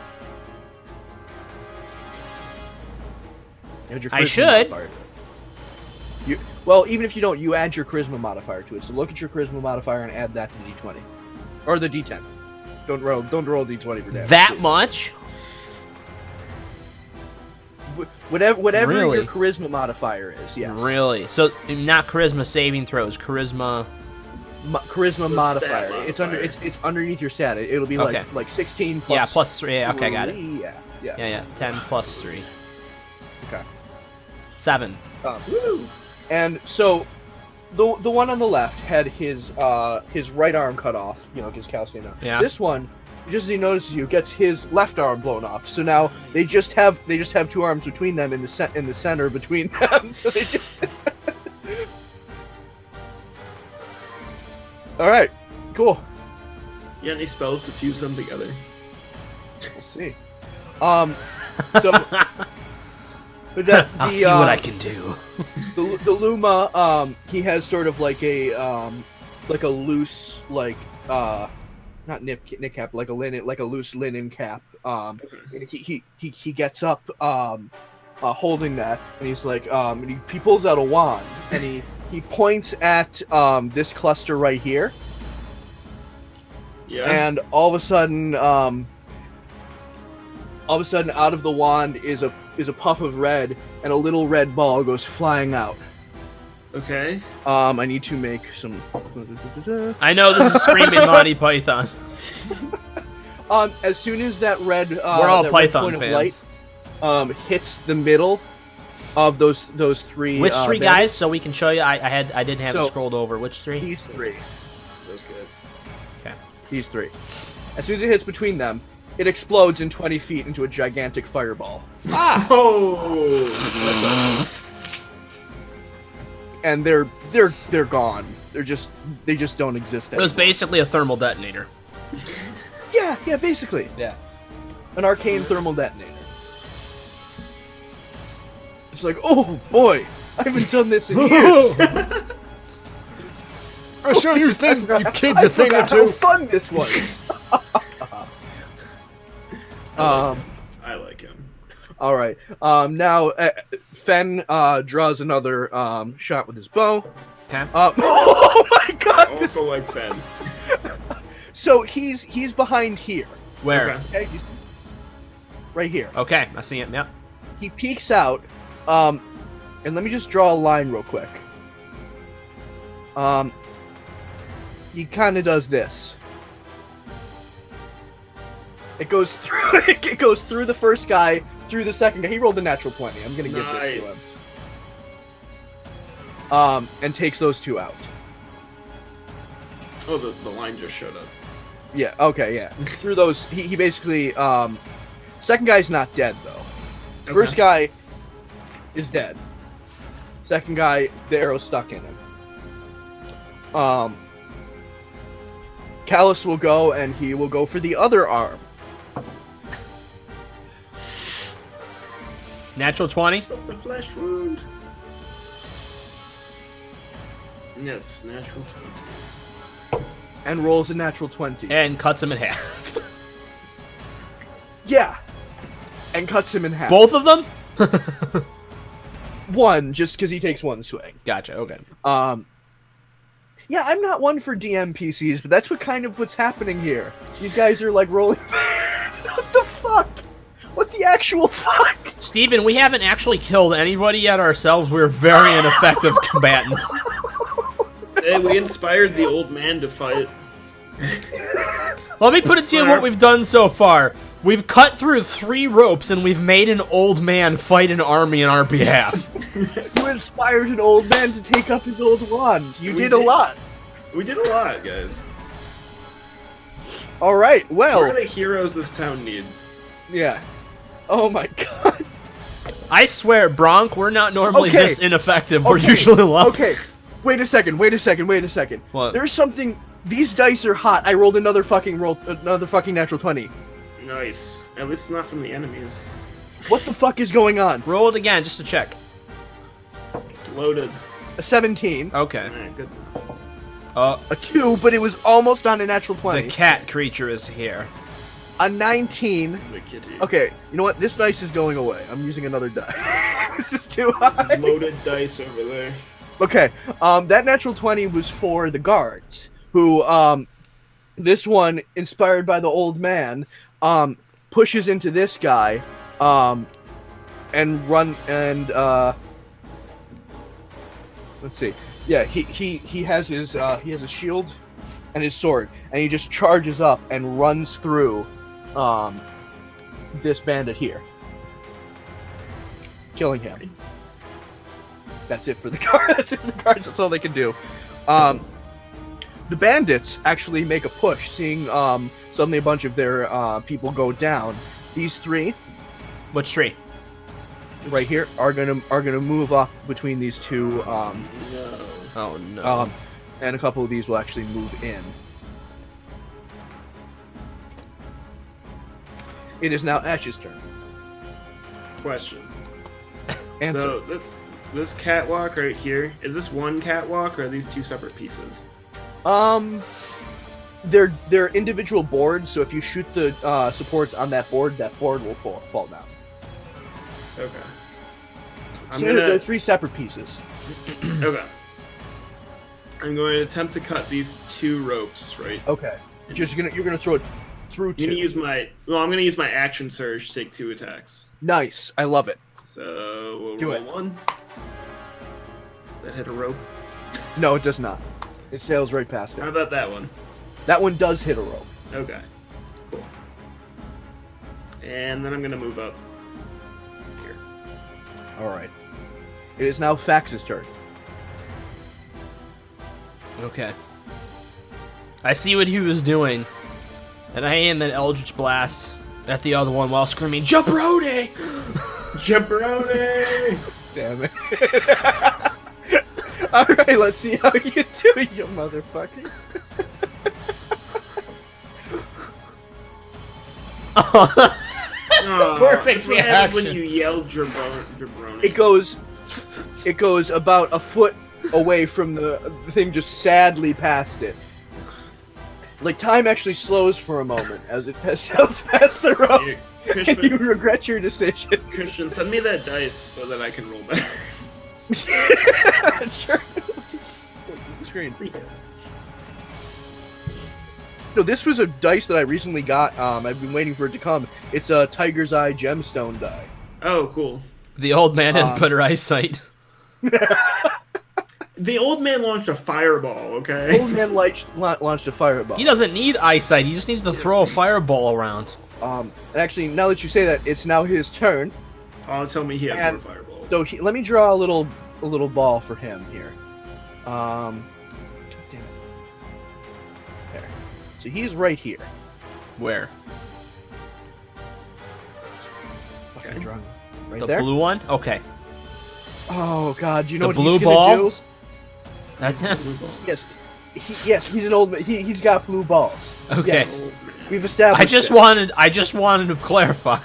You had your I charisma should. modifier to it. Well, even if you don't, you add your charisma modifier to it. So look at your charisma modifier and add that to the d20. Or the d10. Don't roll d20 for damage. that please. much? Whatever Really? your charisma modifier is, yes. Really? So, not charisma saving throws, charisma... Charisma The modifier. stat It's modifier. it's underneath your stat. It'll be Okay. like 16 plus. Yeah, plus 3. Yeah, okay, I got it. Yeah. 10 plus 3. Okay. 7. Woo! And so, the one on the left had his right arm cut off. You know, because calcium. Yeah. This one, just as he notices you, gets his left arm blown off. So now they just have two arms between them in the center between them. So they just. All right. Cool. You got any spells to fuse them together? We'll see. So, I'll see what I can do. The Luma, he has sort of like a loose, like not knit cap, like a loose linen cap. And he gets up, holding that, and he's like, and he pulls out a wand, and he points at this cluster right here, Yeah. and all of a sudden, out of the wand is a puff of red, and a little red ball goes flying out. Okay. I need to make some. I know this is screaming Monty Python. As soon as that red, We're all that Python red point fans. of light, hits the middle of those three. Which three bandits, guys? So we can show you. I didn't have it So, scrolled over. Which three? These three. Those guys. Okay. These three. As soon as it hits between them, it explodes in 20 feet into a gigantic fireball, Ah! Oh. and they're gone. They just don't exist It was anymore. basically a thermal detonator. Yeah, basically Yeah. an arcane thermal detonator. It's like, oh boy, I haven't done this in years. I'll show you I forgot- you kids I a thing or forgot how two. fun this was. I like him. All right. Now Fen draws another shot with his bow. Okay. Oh my God! I This, also like Ben. so he's behind here. Where? Okay. Okay, right here. Okay, I see him. Yep. He peeks out. And let me just draw a line real quick. He kind of does this. It goes through. It goes through the first guy, through the second guy. He rolled a natural 20. I'm gonna give this to him. Nice. And takes those two out. Oh, the line just showed up. Yeah. Okay. Yeah. Through those, he basically. Second guy's not dead though. First guy is dead. Second guy, the arrow's stuck in him. Callus will go, and he will go for the other arm. Natural 20. Just a flesh wound. Yes, natural 20. And rolls a natural 20. And cuts him in half. Yeah. And cuts him in half. Both of them? One, just because he takes one swing. Gotcha, okay. Yeah, I'm not one for DM PCs, but that's what's happening here. These guys are like rolling. What the fuck? What the actual fuck? Steven, we haven't actually killed anybody yet ourselves. We're very ineffective combatants. Hey, we inspired the old man to fight. Let me put it to you what we've done so far. We've cut through 3 ropes and we've made an old man fight an army on our behalf. You inspired an old man to take up his old wand. You did a lot. We did a lot, guys. All right, well, We're the heroes this town needs. yeah. Oh my god. I swear, Bronk, we're not normally Okay. this ineffective. We're Okay, usually low. Okay, wait a second. What? There's something. These dice are hot. I rolled another fucking natural 20. Nice. At least it's not from the enemies. What the fuck is going on? Roll it again just to check. It's loaded. A 17, Okay. Alright, good. a 2, but it was almost on a natural 20. The cat creature is here. A 19. The kitty. Okay, you know what? This dice is going away. I'm using another die. This is too high. Loaded dice over there. Okay, that natural 20 was for the guards, who, this one, inspired by the old man, pushes into this guy, and let's see. Yeah, he has his, he has a shield and his sword, and he just charges up and runs through, this bandit here, killing him. That's it for the guards. That's it for the guards. That's all they can do. The bandits actually make a push, seeing suddenly a bunch of their people go down. These 3 Which tree? right here are gonna move up between these 2, No. Oh no. and a couple of these will actually move in. It is now Ash's turn. Question. Answer. So this catwalk right here, is this one catwalk or are these 2 separate pieces? They're individual boards, so if you shoot the supports on that board will fall down. Okay. So they're 3 separate pieces. Okay. I'm going to attempt to cut these 2 ropes, right? Okay. You're gonna throw it through I'm 2. I'm gonna use my action surge to take 2 attacks. Nice. I love it. So we'll Do roll it. 1. Does that hit a rope? No, it does not. It sails right past How it. about that one? That one does hit a rope. Okay. Cool. And then I'm gonna move up here. All right. It is now Fax's turn. Okay. I see what he was doing, and I aim an Eldritch Blast at the other one while screaming, Jabroni! Jabroni! Damn it. All right, let's see how you do, you motherfucker. Oh, perfect that's what happened when reaction. you yelled jabroni. It goes about a foot away from the thing, just sadly past it. Like, time actually slows for a moment as it sails past the rope, Here, and you Christian, regret your decision. Christian, send me that dice so that I can roll better. Sure. Screen. No, this was a dice that I recently got. I've been waiting for it to come. It's a Tiger's Eye gemstone die. Oh, cool. The old man has better eyesight. The old man launched a fireball, okay? Old man launched a fireball. He doesn't need eyesight, he just needs to throw a fireball around. And actually, now that you say that, it's now his turn. Oh, tell me he has And more fireballs. So let me draw a little ball for him here. Damn it. There. So he's right here. Where? Okay. Drawing right The there. blue one? Okay. Oh God! Do you know The what blue he's gonna ball? do? That's him. Yes, he's an old man. He's got blue balls. Okay. Yes, we've established. I just wanted to clarify.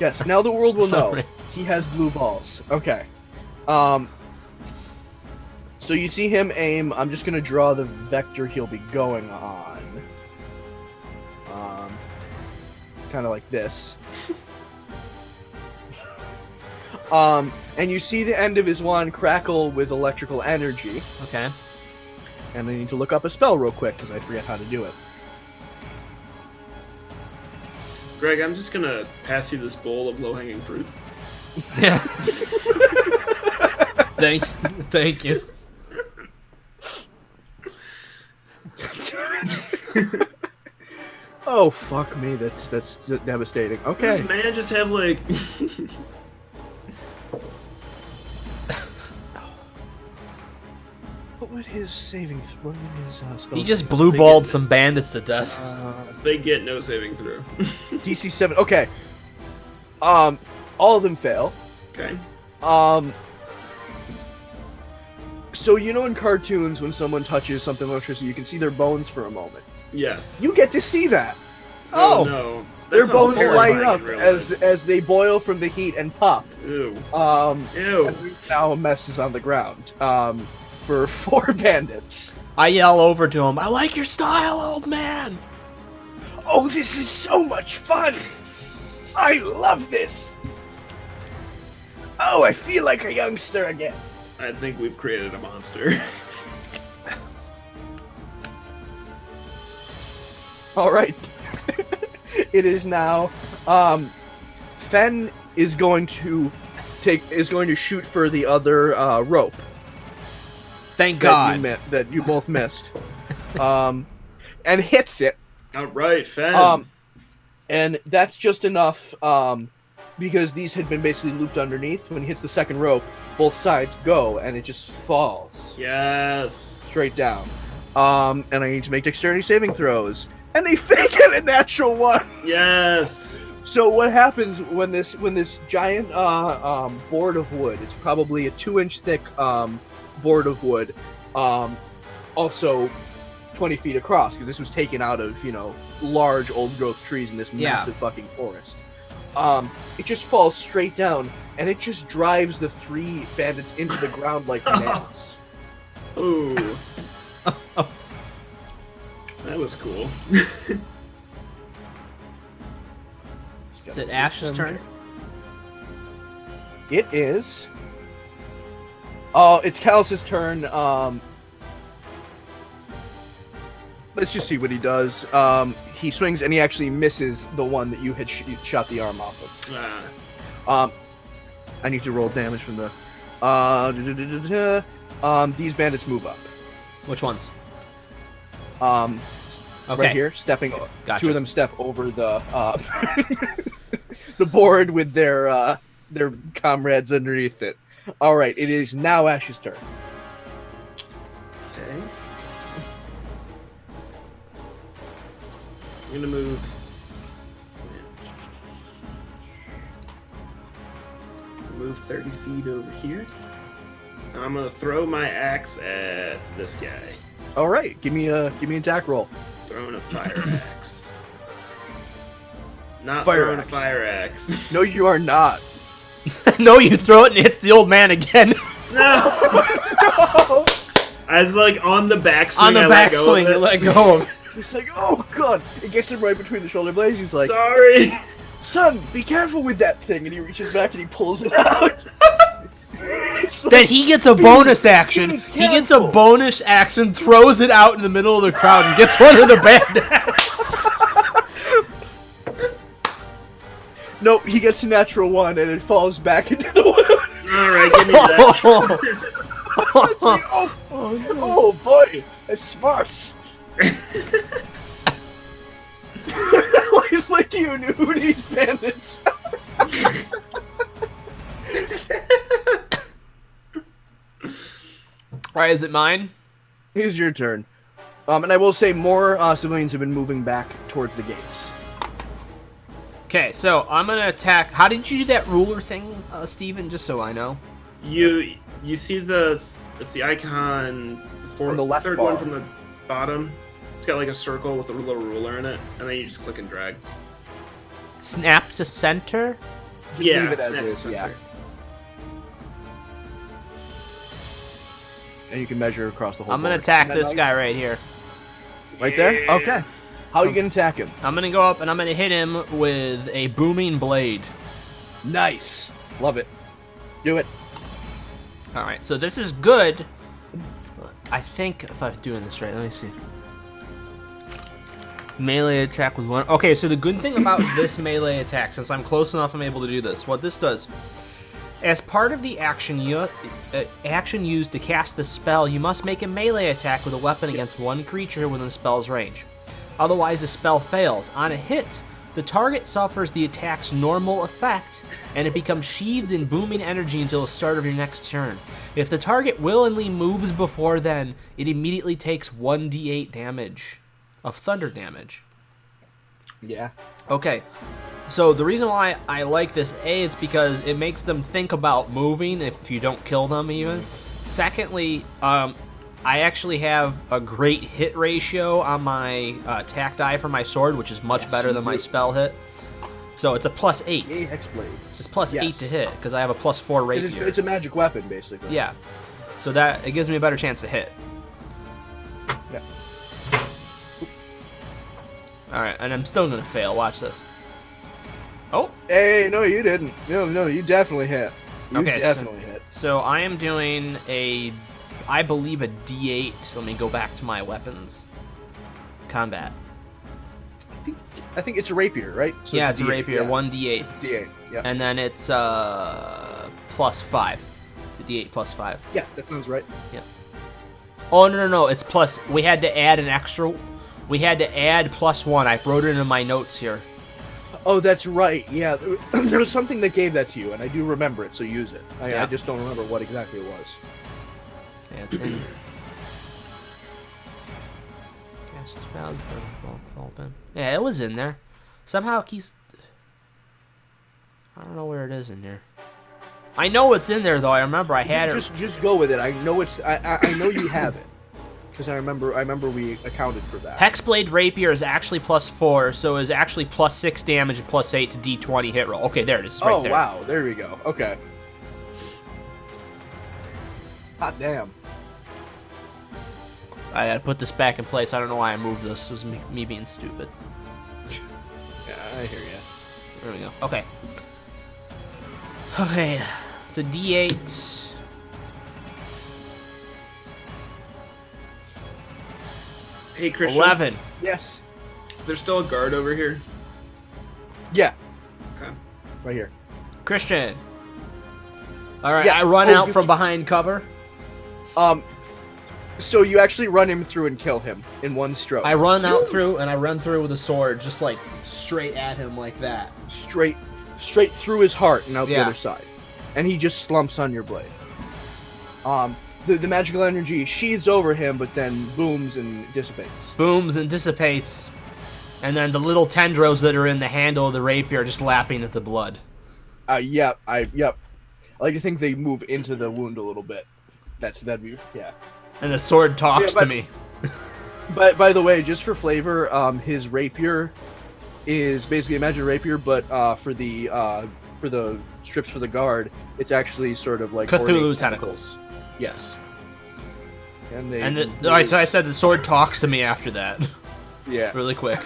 Yes. Now the world will know Alright. he has blue balls. Okay. So you see him aim. I'm just gonna draw the vector he'll be going on. Kind of like this. And you see the end of his wand crackle with electrical energy. Okay. And I need to look up a spell real quick because I forget how to do it. Greg, I'm just gonna pass you this bowl of low-hanging fruit. Yeah. Thank you. Oh fuck me, that's devastating. Okay. Does man just have like? What would his what would his spell? He just blue balled some bandits to death. They get no saving throw. DC 7. Okay. All of them fail. Okay. So you know in cartoons when someone touches something electricity, you can see their bones for a moment. Yes. You get to see that. Oh. No. That Their sounds bones horrifying light up in real as life. they boil from the heat and pop. Ew. Ew. Now a mess is on the ground. For 4 bandits. I yell over to him, I like your style, old man! Oh, this is so much fun! I love this! Oh, I feel like a youngster again. I think we've created a monster. All right. It is now. Fen is going to shoot for the other rope. Thank God. That you both missed. And hits it. All right, Fen. And that's just enough. Because these had been basically looped underneath. When he hits the second rope, both sides go, and it just falls Yes. straight down. And I need to make dexterity saving throws, and they fake it a natural 1. Yes. So what happens when this giant board of wood? It's probably a 2-inch thick board of wood, also 20 feet across, because this was taken out of large old growth trees in this massive fucking forest. It just falls straight down, and it just drives the 3 bandits into the ground like nails. Ooh. That was cool. Is it Ash's turn? It is. Oh, it's Callus's turn. Let's just see what he does. He swings and he actually misses the one that you had shot the arm off of. I need to roll damage from the. These bandits move up. Which ones? Okay. Right here, stepping. Gotcha. 2 of them step over the the board with their comrades underneath it. All right, it is now Ash's turn. Okay. I'm gonna move. Move 30 feet over here. I'm gonna throw my axe at this guy. All right, give me an attack roll. Throwing a fire axe. Not Fire throwing axe. a fire axe. No, you are not. No, you throw it and it hits the old man again. No! I was like on the backswing. On the backswing, you let go of it. It's like, oh god! It gets him right between the shoulder blades. He's like, Sorry. son, be careful with that thing. And he reaches back and he pulls it out. It's like, Then he gets a bonus action. be He gets a careful. bonus action, throws it out in the middle of the crowd, and gets one of the bandits. Nope, he gets a natural 1 and it falls back into the wound. Alright, give me that. It's like, oh boy, it's sparse. It's like you knew who these bandits. Alright, is it mine? Here's your turn. And I will say more civilians have been moving back towards the gates. Okay, so I'm gonna attack. How did you do that ruler thing, Steven? Just so I know. You see it's the icon, On the left third bar. one from the bottom. It's got like a circle with a little ruler in it, and then you just click and drag. Snap to center. Just Yeah, leave it as snap to is, yeah. center. And you can measure across the whole I'm gonna board. attack And then this I'll- guy right here. Right there? Okay. How are you gonna attack him? I'm gonna go up and I'm gonna hit him with a booming blade. Nice. Love it. Do it. Alright, so this is good. I think if I'm doing this right, let me see. Melee attack with 1. Okay, so the good thing about this melee attack, since I'm close enough, I'm able to do this. What this does, as part of the action used to cast the spell, you must make a melee attack with a weapon against one creature within the spell's range. Otherwise, the spell fails. On a hit, the target suffers the attack's normal effect, and it becomes sheathed in booming energy until the start of your next turn. If the target willingly moves before then, it immediately takes 1d8 damage of thunder damage. Yeah. Okay, so the reason why I like this, A, is because it makes them think about moving if you don't kill them even. Secondly, I actually have a great hit ratio on my attack die for my sword, which is much better than my spell hit. So it's a +8. Yay, Hexblade. It's +8 Yes. to hit, because I have a +4 rapier. It's a magic weapon, basically. Yeah, so that it gives me a better chance to hit. Yeah. Alright, and I'm still going to fail. Watch this. Oh, Hey, no, you didn't. No, you definitely hit. You Okay, so- definitely hit. so I am doing I believe a D8. So let me go back to my weapons. Combat. I think it's a rapier, right? So Yeah, it's a D8, rapier, yeah. 1d8. D8, yeah. And then it's +5. It's a d8 +5. Yeah, that sounds right. Oh, no, it's plus. We had to add an extra. We had to add +1. I wrote it in my notes here. Oh, that's right. Yeah, there was something that gave that to you, and I do remember it, so use it. Yeah. I just don't remember what exactly it was. Yeah, it's in. Cast a spell, open. Yeah, it was in there. Somehow it keeps. I don't know where it is in there. I know it's in there though. I remember I had it. Just go with it. I know it's. I know you have it, because I remember we accounted for that. Hexblade Rapier is actually +4, so is actually +6 damage and +8 to D20 hit roll. Okay, there it is. It's right there. Wow, there we go. Okay. Hot damn. I gotta put this back in place. I don't know why I moved this. It was me being stupid. Yeah, I hear you. There we go. Okay. Okay. It's a D8. Hey, Christian. 11. Yes. Is there still a guard over here? Yeah, Okay. right here. Christian. All right, Yeah. I run Oh, out you from can- behind cover. So you actually run him through and kill him in one stroke. I run out through, and I run through with a sword, just like straight at him like that. Straight through his heart and out the other side. And he just slumps on your blade. The magical energy sheathes over him, but then booms and dissipates. Booms and dissipates. And then the little tendrils that are in the handle of the rapier are just lapping at the blood. Yep. I like to think they move into the wound a little bit. That'd be, yeah. And the sword talks to me. But by the way, just for flavor, his rapier is basically, imagine a rapier, but for the strips for the guard, it's actually sort of like Cthulhu tentacles. Yes. Alright, so I said the sword talks to me after that. Yeah. Really quick.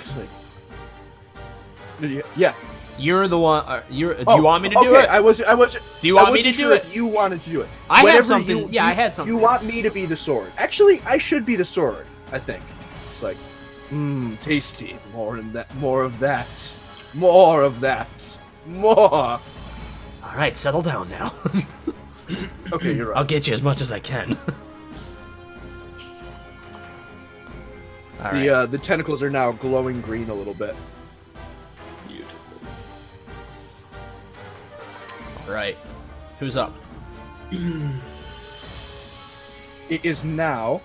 Yeah. You're the one. Do you want me to do it? I was. Do you want me to do it? If you wanted to do it. I had something. I had something. You want me to be the sword? Actually, I should be the sword. I think. It's like, tasty. More of that. More of that. More of that. More. All right, settle down now. Okay, you're right. I'll get you as much as I can. All right. The tentacles are now glowing green a little bit. Right. Who's up? It is now.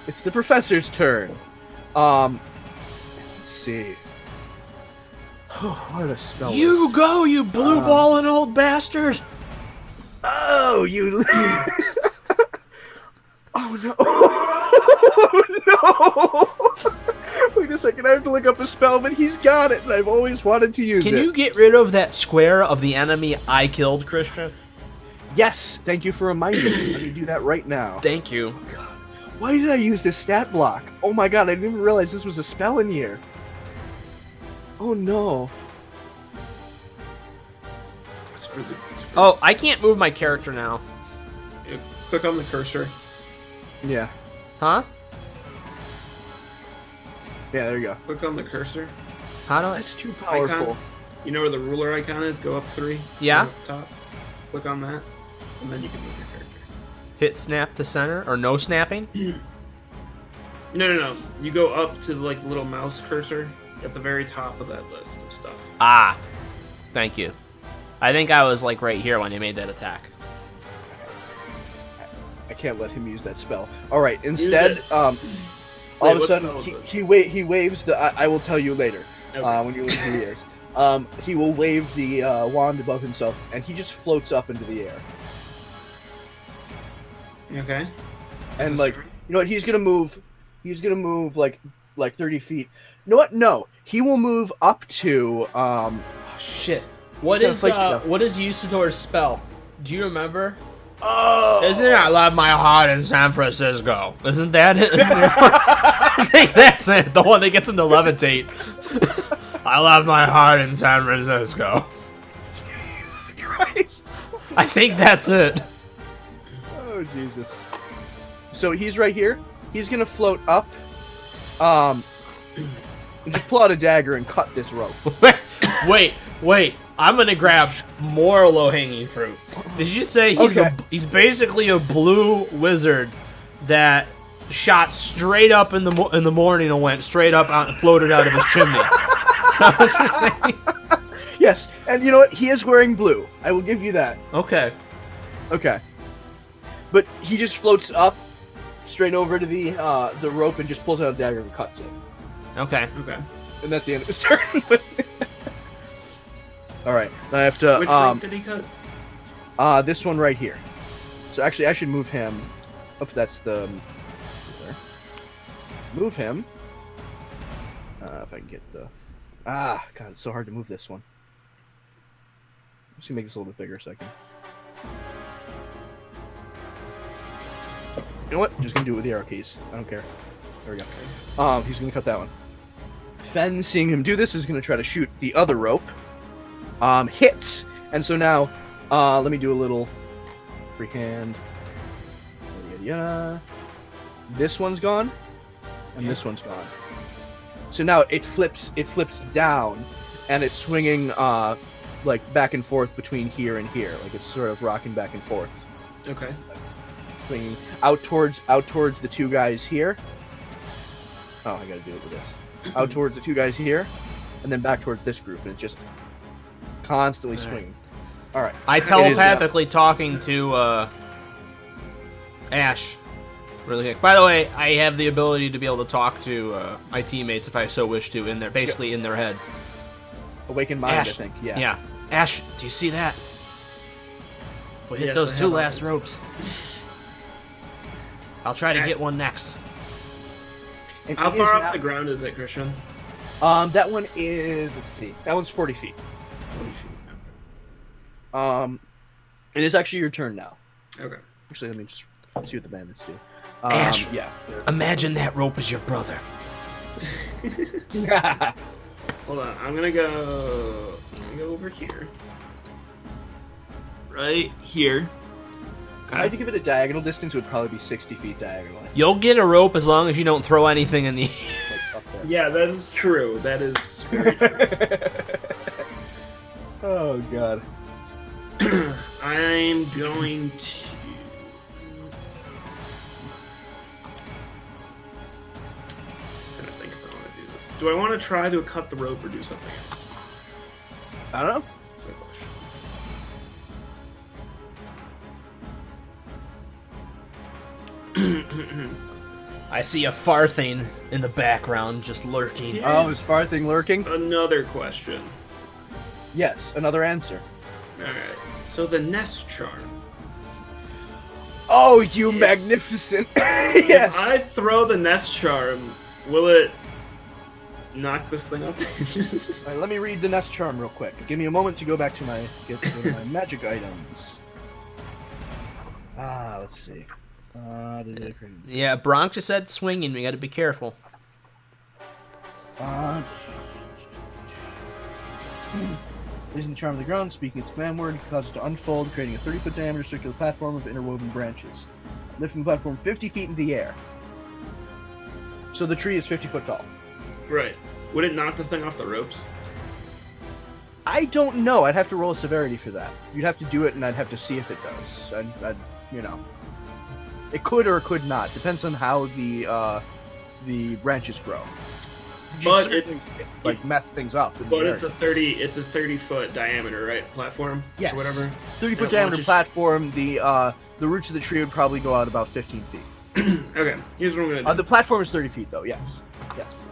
It's the professor's turn. Let's see. What a spell. You go, you blue balling old bastard! Oh, you. Oh no! Oh no! Wait a second, I have to look up a spell, but he's got it, and I've always wanted to use it. Can you get rid of that square of the enemy I killed, Christian? Yes, thank you for reminding me. Let me do that right now. Thank you. God. Why did I use this stat block? Oh my god, I didn't even realize this was a spell in here. Oh no. Oh, I can't move my character now. Yeah, click on the cursor. Yeah. Huh? Yeah, there you go. Click on the cursor. How do I? That's too powerful. Icon. You know where the ruler icon is? Go up 3. Yeah. Go up top. Click on that, and then you can move your character. Hit snap to center or no snapping? No. You go up to like the little mouse cursor at the very top of that list of stuff. Ah. Thank you. I think I was like right here when he made that attack. I can't let him use that spell. All right, instead, all of a sudden, he waves the. I will tell you later. Okay. When you look who he is. He will wave the wand above himself, and he just floats up into the air. Okay. And like, you know what? He's gonna move. He's gonna move like 30 feet. You know what? No, he will move up to. Oh shit! What is Usidore's spell? Do you remember? Oh! Isn't it? I love my heart in San Francisco. Isn't that it? I think that's it. The one that gets him to levitate. I love my heart in San Francisco. Jesus Christ! I think that's it. Oh Jesus! So he's right here. He's gonna float up. And just pull out a dagger and cut this rope. Wait. I'm gonna grab more low-hanging fruit. Did you say he's basically a blue wizard that shot straight up in the morning and went straight up out and floated out of his chimney? Is that what you're saying? Yes, and you know what? He is wearing blue. I will give you that. Okay. But he just floats up straight over to the rope and just pulls out a dagger and cuts it. Okay. And that's the end of his turn. All right, now I have to. Which rope did he cut? This one right here. So actually, I should move him. Oh, that's the. There. Move him. If I can get the. God, it's so hard to move this one. I'm just gonna make this a little bit bigger so I can. You know what? I'm just gonna do it with the arrow keys. I don't care. There we go. He's gonna cut that one. Fen, seeing him do this, is gonna try to shoot the other rope. Hits, and so now, let me do a little freehand. This one's gone, and this one's gone. So now it flips down, and it's swinging, like back and forth between here and here, like it's sort of rocking back and forth. Okay. swinging out towards the two guys here. Oh, I gotta do it with this. Out towards the two guys here, and then back towards this group, and it's just constantly swinging. All right. I telepathically talking to Ash. Really quick. By the way, I have the ability to be able to talk to my teammates if I so wish to, in their basically in their heads. Awakened mind, Ash, I think. Yeah. Yeah. Ash, do you see that? If we hit those two last ropes, I'll try to get one next. And How far off the ground is it, Christian? That one is, let's see, that one's 40 feet. 40 feet. It is actually your turn now. Okay. Actually, let me just see what the bandits do. Ash, yeah. Imagine that rope is your brother. Hold on, I'm gonna go over here. Right here. If I had to give it a diagonal distance, it would probably be 60 feet diagonally. You'll get a rope as long as you don't throw anything in the Like up there. Yeah, that is true. That is very true. Oh, God. I'm going to... I'm trying to think if I want to do this. Do I want to try to cut the rope or do something else? I don't know. That's the question. I see a Farthane in the background just lurking. Yeah. Oh, is Farthing lurking? Another question. Yes, another answer. Alright, so the nest charm. Oh, you magnificent! Yes! If I throw the nest charm, will it knock this thing up? All right, let me read the nest charm real quick. Give me a moment to go back to my my magic items. Let's see. Yeah, Bronx just said swinging. We got to be careful. Using the charm of the ground, speaking its command word, causes it to unfold, creating a 30-foot diameter circular platform of interwoven branches, lifting the platform 50 feet in the air. So the tree is 50 foot tall. Right. Would it knock the thing off the ropes? I don't know. I'd have to roll a severity for that. You'd have to do it, and I'd have to see if it does. You know, it could or it could not. Depends on how the branches grow. But it's like mess things up. But it's a 30-foot diameter, right? Platform. Yes. Or whatever. 30-foot diameter platform. The roots of the tree would probably go out about 15 feet. Okay. Here's what I'm gonna do. The platform is 30 feet, though. Yes.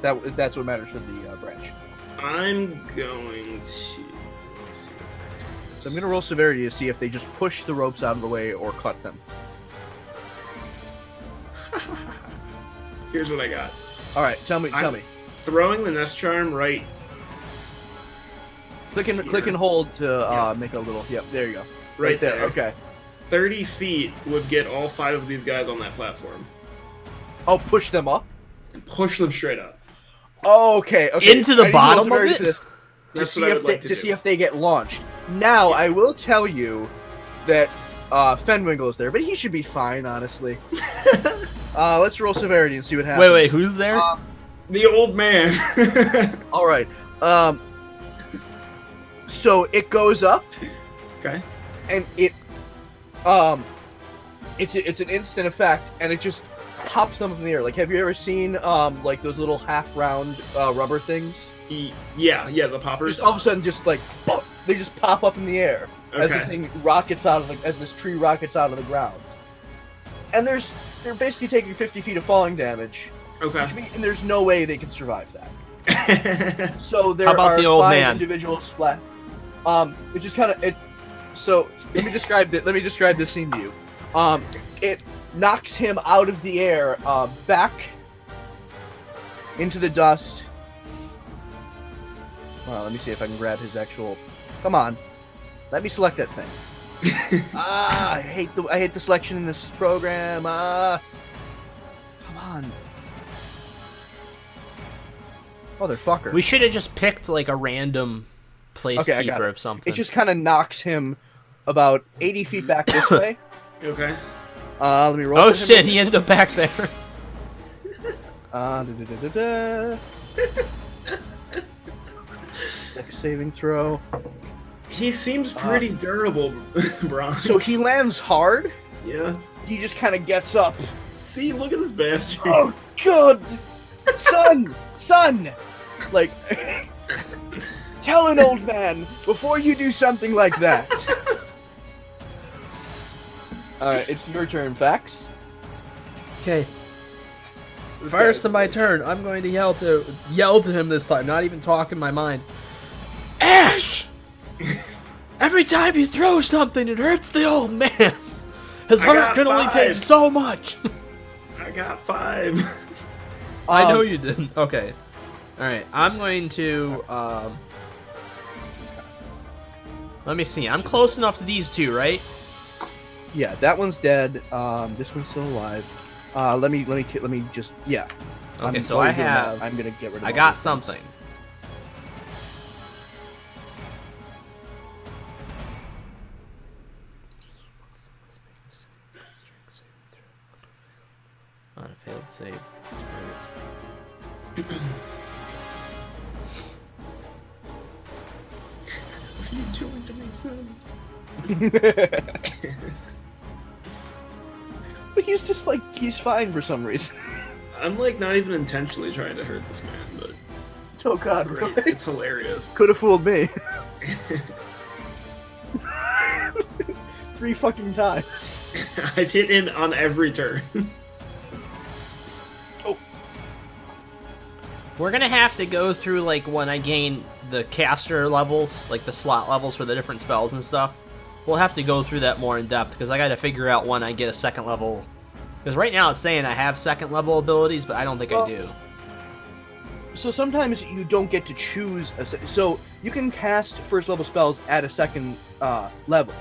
That's what matters for the branch. I'm going to. So I'm gonna roll severity to see if they just push the ropes out of the way or cut them. Here's what I got. All right, tell me. Throwing the nest charm right. Click and hold to make a little. Yep, there you go. Right there. Okay. 30 feet would get all 5 of these guys on that platform. Oh, push them up. Push them straight up. Oh, okay. Into the bottom of it? To see if they get launched. Now, I will tell you that Fenwinkle is there, but he should be fine, honestly. Let's roll severity and see what happens. Wait, who's there? The old man. All right. So it goes up. Okay. And it's an instant effect, and it just pops them up in the air. Like, have you ever seen like those little half-round rubber things? Yeah, the poppers. Just all of a sudden, just like they just pop up in the air as the thing rockets out of as this tree rockets out of the ground. And they're basically taking 50 feet of falling damage. Okay. And there's no way they can survive that. So there How about are the old 5 man? individual splat. It just kind of So let me describe this scene to you. It knocks him out of the air, back into the dust. Well, let me see if I can grab his actual. Come on, let me select that thing. I hate the selection in this program. Come on, motherfucker. We should have just picked like a random placekeeper of something. It just kind of knocks him about 80 feet back this way. Okay. Let me roll. Oh shit! He ended up back there. Next saving throw. He seems pretty durable, Bron. So he lands hard. Yeah. he just kind of gets up. See, look at this bastard. Oh God, son, like, tell an old man before you do something like that. It's your turn, Fax. Okay. This First guy's of my bitch. turn, I'm going to yell to him this time, not even talk in my mind. Ash! Every time you throw something, it hurts the old man. His I heart got can only 5. take so much. I got 5. I know you didn't. Okay. Alright, I'm going to, let me see. I'm close enough to these two, right? Yeah, that one's dead. This one's still alive. Let me just, yeah. Okay, I'm so I totally doing that. have... I'm gonna get rid of I all got these something. On a failed save. What are you doing to me, son? But he's just like, he's fine for some reason. I'm like not even intentionally trying to hurt this man, but Oh God, it's great. really? It's hilarious. Could have fooled me. 3 fucking times. I've hit him on every turn. We're gonna have to go through, like, when I gain the caster levels, like the slot levels for the different spells and stuff. We'll have to go through that more in depth, because I gotta figure out when I get a second level. Because right now it's saying I have second level abilities, but I don't think I do. So sometimes you don't get to choose so you can cast first level spells at a second level,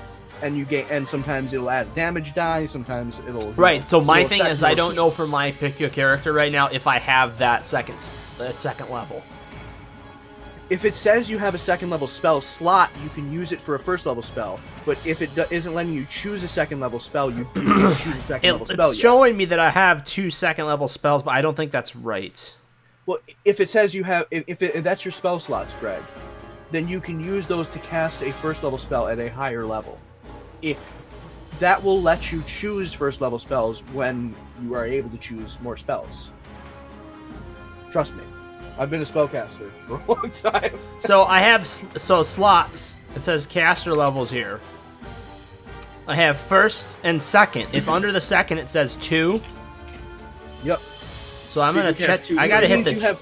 and you get, and sometimes it'll add damage die, sometimes it'll Right, so my it'll thing affect is I more don't know for my pick your character right now if I have that second level. If it says you have a second level spell slot, you can use it for a first level spell. But if it isn't letting you choose a second level spell, you can't choose a second level spell It's yet. showing me that I have 2 second level spells, but I don't think that's right. Well, if it says you have, if that's your spell slots, Greg, then you can use those to cast a first level spell at a higher level. That will let you choose first level spells when you are able to choose more spells. Trust me, I've been a spellcaster for a long time. So I have slots. It says caster levels here. I have first and second. If under the second it says 2. Yep. So I'm So you gonna can check. cast 2 I gotta hit first. the.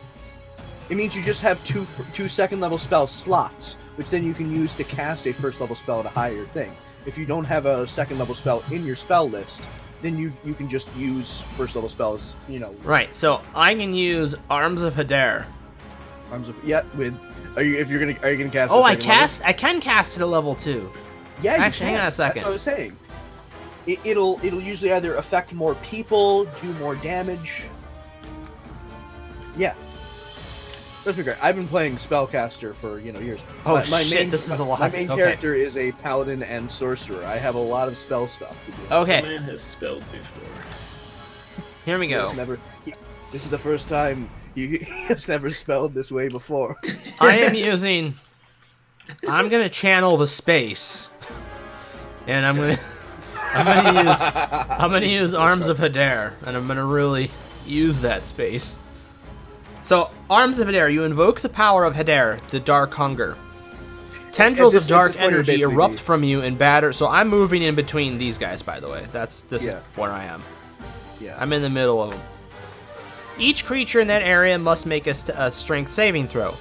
It means you just have two second level spell slots, which then you can use to cast a first level spell at a higher thing. If you don't have a second level spell in your spell list, then you can just use first level spells. You know. Right. So I can use Arms of Hadar. With. Are you gonna cast? Oh, a I second level? I can cast it at level 2. Yeah, you Actually, hang can. on a second. That's what I was saying. It'll usually either affect more people, do more damage. Yeah. Trust me, Greg. I've been playing spellcaster for years. Oh, shit, this is a lot. My main Okay. character is a paladin and sorcerer. I have a lot of spell stuff to do. The Okay, man has spelled before. here we go. This is the first time he has never spelled this way before. I am using. I'm gonna channel the space, and I'm gonna use Arms of Hadar, and I'm gonna really use that space. So, Arms of Hadar, you invoke the power of Hadar, the Dark Hunger. Tendrils of dark point, you're energy basically erupt the- from you and batter. So I'm moving in between these guys, by the way. This is Yeah. where I am. Yeah. I'm in the middle of them. Each creature in that area must make a strength saving throw.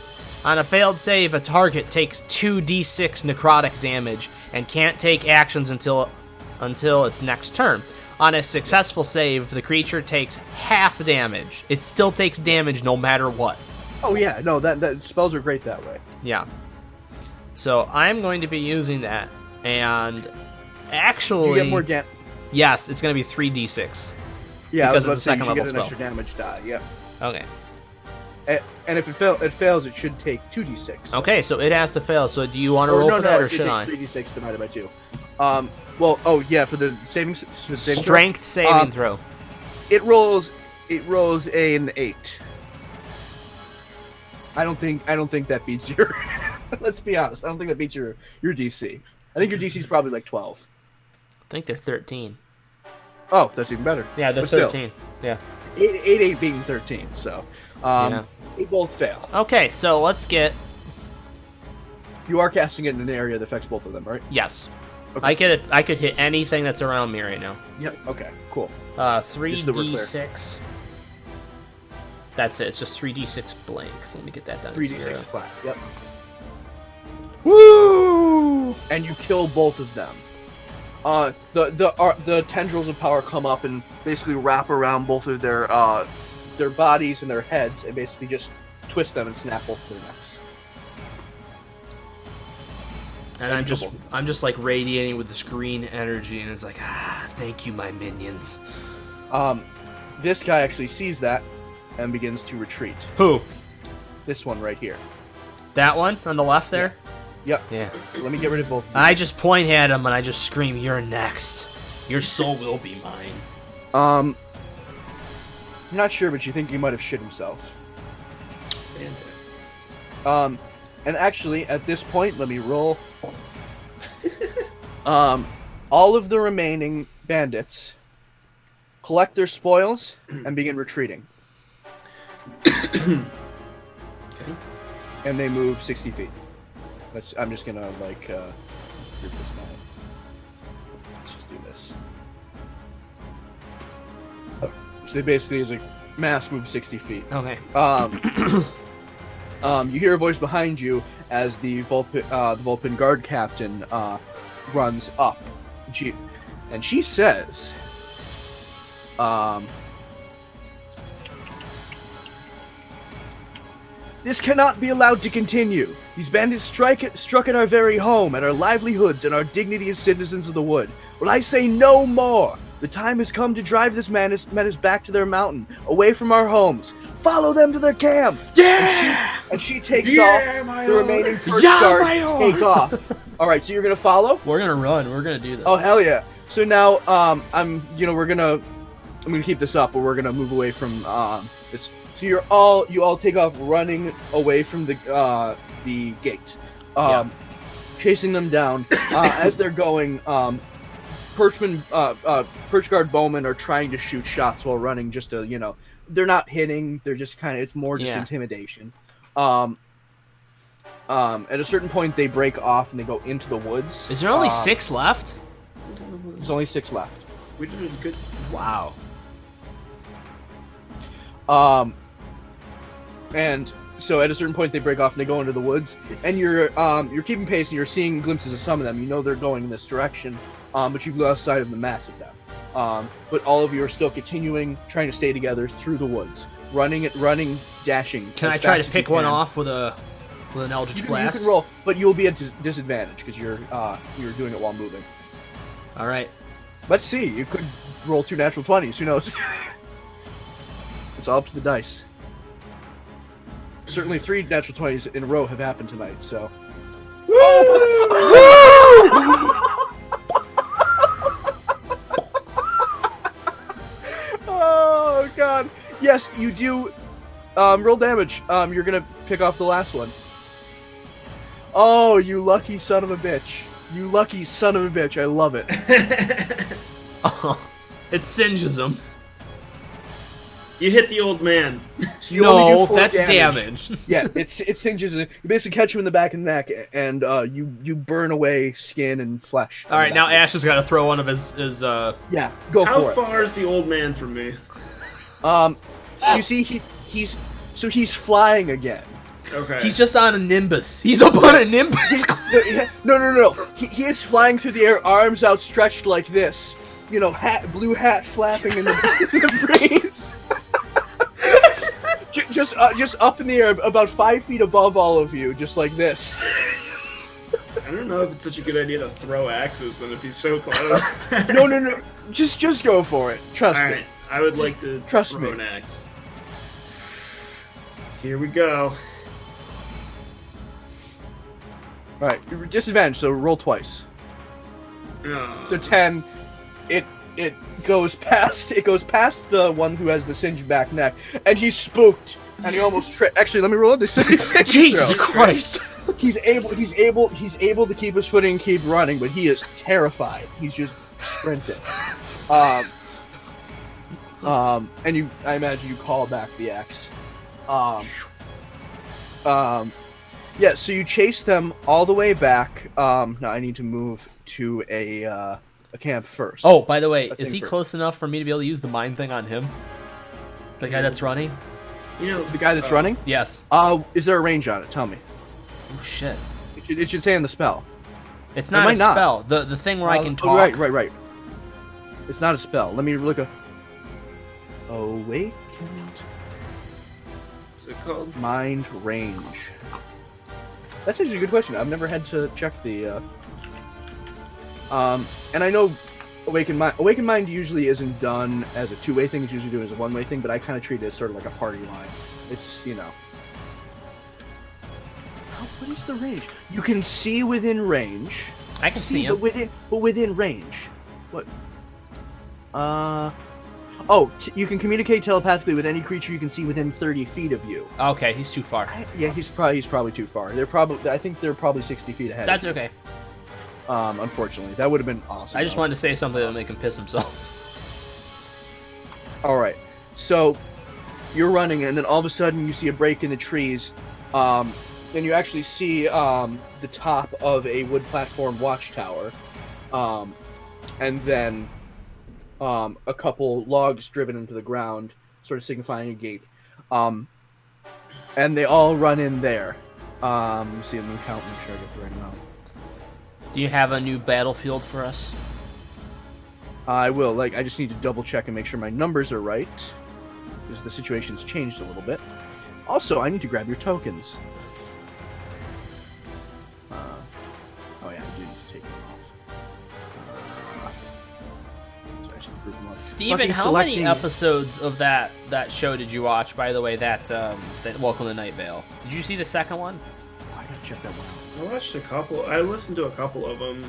On a failed save, a target takes 2d6 necrotic damage and can't take actions until its next turn. On a successful save, the creature takes half damage. It still takes damage no matter what. Oh yeah, no, that spells are great that way. Yeah. So I'm going to be using that, and actually, You get more damage. yes, it's going to be 3d6. Yeah, because I it's was a second about to say, you level get spell. an extra damage die. Yeah. Okay. And if it fails, it should take 2d6. Okay, so it has to fail. So do you want to roll for that, or should I? It takes 3d6 divided by 2. Well, oh yeah, for the saving Strength saving throw. It rolls an 8. I don't think that beats your. Let's be honest. I don't think that beats your DC. I think your DC is probably like 12. I think they're 13. Oh, that's even better. Yeah, they're But still, 13. Yeah. 8 beating 13, so Yeah. they both fail. Okay, so let's get... You are casting it in an area that affects both of them, right? Yes. Okay. I could hit anything that's around me right now. Yep. Okay, cool. Just so we're clear. 3d6. That's it. It's just 3d6 blank. So let me get that down. 3d6 flat. Yep. Woo! And you kill both of them. The tendrils of power come up and basically wrap around both of their bodies and their heads, and basically just twist them and snap both of their necks. And I'm just like radiating with this green energy, and it's like, thank you, my minions. This guy actually sees that and begins to retreat. Who? This one right here. That one on the left there? Yep. Yeah. Let me get rid of both of them. I just point at him and I just scream, "You're next. Your soul will be mine." I'm not sure, but you think he might have shit himself. Fantastic. And actually, at this point, let me roll. All of the remaining bandits collect their spoils and begin retreating. Okay. And they move 60 feet. I'm just gonna, like, group this now. Let's just do this. So they basically, as a mass, move 60 feet. Okay. You hear a voice behind you as the Vulpin guard captain runs up. And she says, "This cannot be allowed to continue. These bandits struck at our very home, at our livelihoods, and our dignity as citizens of the wood. But I say no more. The time has come to drive this menace back to their mountain, away from our homes. Follow them to their camp." Yeah! And she takes off. The remaining first guard take off. All right, so you're gonna follow? We're gonna run. We're gonna do this. Oh hell yeah! So now, I'm gonna keep this up, but we're gonna move away from this. So you all take off running away from the gate, chasing them down. As they're going, Perch Guard Bowmen are trying to shoot shots while running. Just to they're not hitting. They're just kind of. It's more just intimidation. At a certain point, they break off and they go into the woods. Is there only 6 left? There's only 6 left. We did a good. Wow. And so at a certain point they break off and they go into the woods, and you're keeping pace and you're seeing glimpses of some of them. You know they're going in this direction, but you've lost sight of the mass of them. But all of you are still continuing, trying to stay together through the woods, running, dashing. Can I try to pick one off with an Eldritch Blast? You can roll, but you'll be at disadvantage because you're doing it while moving. All right. Let's see. You could roll 2 natural 20s. Who knows? It's all up to the dice. Certainly 3 natural 20s in a row have happened tonight, so. Oh, God. Yes, you do. Roll damage. You're gonna pick off the last one. Oh, you lucky son of a bitch. You lucky son of a bitch. I love it. It singes him. You hit the old man. So you No, only do 4 that's damage. Yeah, it singes. You basically catch him in the back of the neck, and you burn away skin and flesh. All right, now Ash has got to throw one of his Yeah, go How for it. far is the old man from me? You see, he's flying again. Okay. He's just on a Nimbus. He's up on a Nimbus. No. He is flying through the air, arms outstretched like this. Blue hat flapping in the breeze. Just up in the air, about 5 feet above all of you, just like this. I don't know if it's such a good idea to throw axes then if he's so close. No. Just go for it. Trust me. Alright, I would like to Trust throw me. an axe. Here we go. All right, you're disadvantaged, so roll twice. Oh. So 10. It goes past the one who has the singed back neck, and he's spooked, and he almost tripped. Actually, let me roll it. Jesus Christ! He's able to keep his footing and keep running, but he is terrified. He's just sprinting. And I imagine you call back the axe. Yeah, so you chase them all the way back. Now I need to move to a camp first. Oh, by the way, A is he thing first. close enough for me to be able to use the mind thing on him? The guy that's running? You know, The guy that's running? Yes. Is there a range on it? Tell me. Oh shit. It should say in the spell. It's It not a might not. spell. The thing where I can talk. Right. It's not a spell. Let me look. Awakened what's it called? mind range. That's actually a good question. I've never had to check the. And I know awakened mind usually isn't done as a two-way thing. It's usually done as a one-way thing. But I kind of treat it as sort of like a party line. It's What is the range? You can see within range. I can see him. But within range. What? You can communicate telepathically with any creature you can see within 30 feet of you. Okay, he's too far. Yeah, he's probably too far. I think they're probably 60 feet ahead. That's okay. Unfortunately, that would have been awesome. I just wanted to say something that'll make him piss himself. All right, so you're running, and then all of a sudden you see a break in the trees. Then you actually see the top of a wood platform watchtower, and then a couple logs driven into the ground, sort of signifying a gate. And they all run in there. Let me see, I'm going to count and make sure I get the right amount. Do you have a new battlefield for us? I will. I just need to double check and make sure my numbers are right, because the situation's changed a little bit. Also, I need to grab your tokens. Oh yeah, I do need to take them off. So I should group them up. Steven, Fucking how many selecting- episodes of that show did you watch? By the way, that Welcome to Night Vale. Did you see the second one? Oh, I gotta check that one out. I watched a couple. I listened to a couple of them.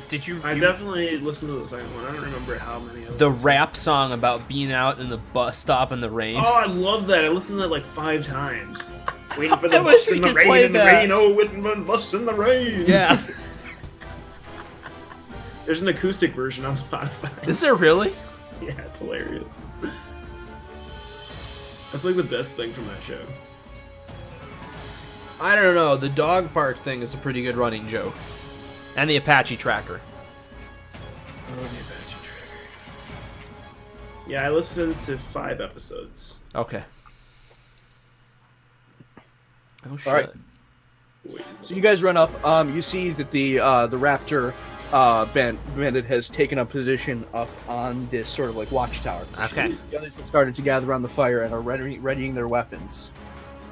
Did you? I definitely listened to the second one. I don't remember how many. The rap song about being out in the bus stop in the rain. Oh, I love that. I listened to that like 5 times. Waiting for the I wish bus we in the could rain, play in the that. rain. Oh, waiting for the bus in the rain. Yeah. There's an acoustic version on Spotify. Is there really? Yeah, it's hilarious. That's like the best thing from that show. I don't know. The dog park thing is a pretty good running joke. And the Apache tracker. Oh, the Apache Tracker. Yeah, I listened to 5 episodes. Okay. Oh shit. All right. Wait, So you guys run up. You see that the raptor bandit has taken a position up on this sort of like watchtower. Okay. The others have started to gather around the fire and are readying their weapons.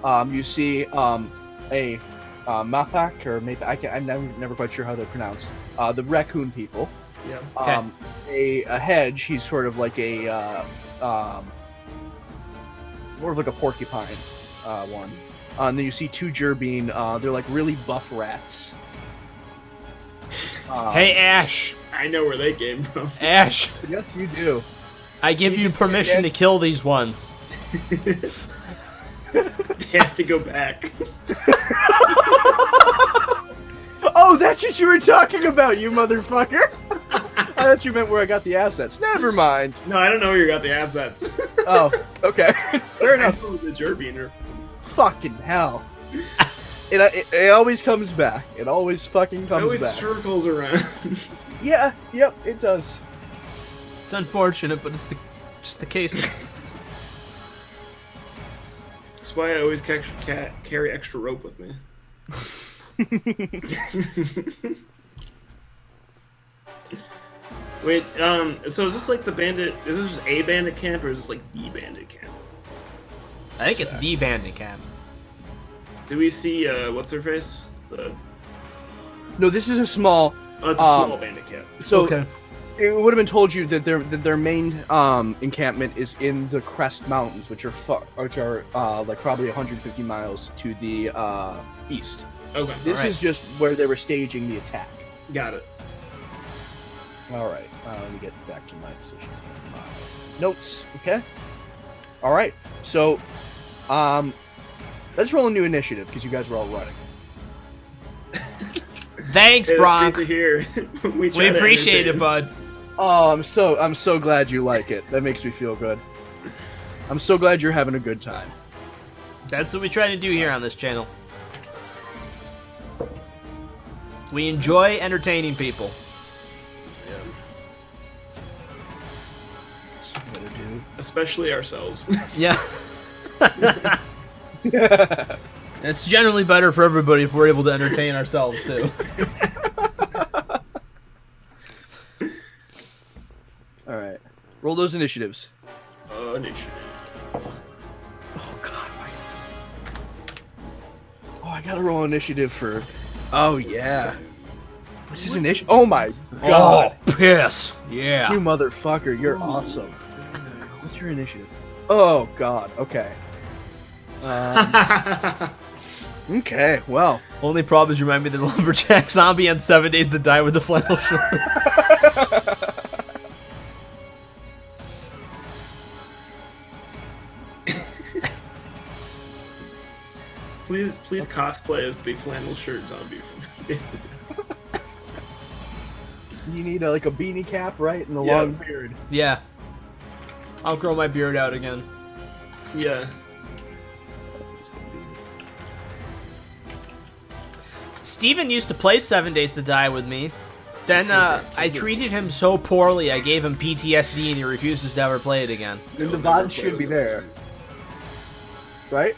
You see a Mapak or maybe I'm never quite sure how they're pronounced. The raccoon people. Yeah. Okay. A hedge. He's sort of like a more of like a porcupine one. And then you see 2 Gerbine. They're like really buff rats. Hey Ash. I know where they came from. Ash. Yes, you do. I give you permission to kill these ones. They have to go back. Oh, that's what you were talking about, you motherfucker! I thought you meant where I got the assets. Never mind. No, I don't know where you got the assets. Oh, okay. Fair enough. The Gerbiner. Fucking hell. It always comes back. It always fucking It comes always back. circles around. Yeah, yep, it does. It's unfortunate, but it's just the case. That's why I always carry extra rope with me. Wait, so is this like the bandit? Is this just a bandit camp, or is this like the bandit camp? I think it's the bandit camp. Do we see what's her face? No, this is a small. Oh, it's a small bandit camp. So Okay. it would have been told you that their main encampment is in the Crest Mountains, which are like probably 150 miles to the east. Okay, This Alright. is just where they were staging the attack. got it. All right, let me get back to my position. My notes, okay? All right, so let's roll a new initiative because you guys were all running. Thanks, Hey, that's Bronk. great to hear. We We try to appreciate it, entertain. bud. Oh, I'm so glad you like it. That makes me feel good. I'm so glad you're having a good time. That's what we try to do here on this channel. We enjoy entertaining people. Especially ourselves. Yeah. It's generally better for everybody if we're able to entertain ourselves, too. All right. Roll those initiatives. Initiative. Oh, God. Oh, I gotta roll initiative for... Oh, yeah. What's his initiative? Oh, my God. Oh, piss. Yeah. You motherfucker. You're awesome. What's your initiative? Oh, God. Okay. Okay, well. Only problem is you remind me of the lumberjack zombie on 7 Days to Die with the flannel shirt. Please cosplay as the flannel shirt zombie from 7 Days to Die. You need like a beanie cap, right? And the Yeah. long beard. Yeah. I'll grow my beard out again. Yeah. Steven used to play 7 Days to Die with me. Then I treated him so poorly, I gave him PTSD and he refuses to ever play it again. And the VOD should be there. Right?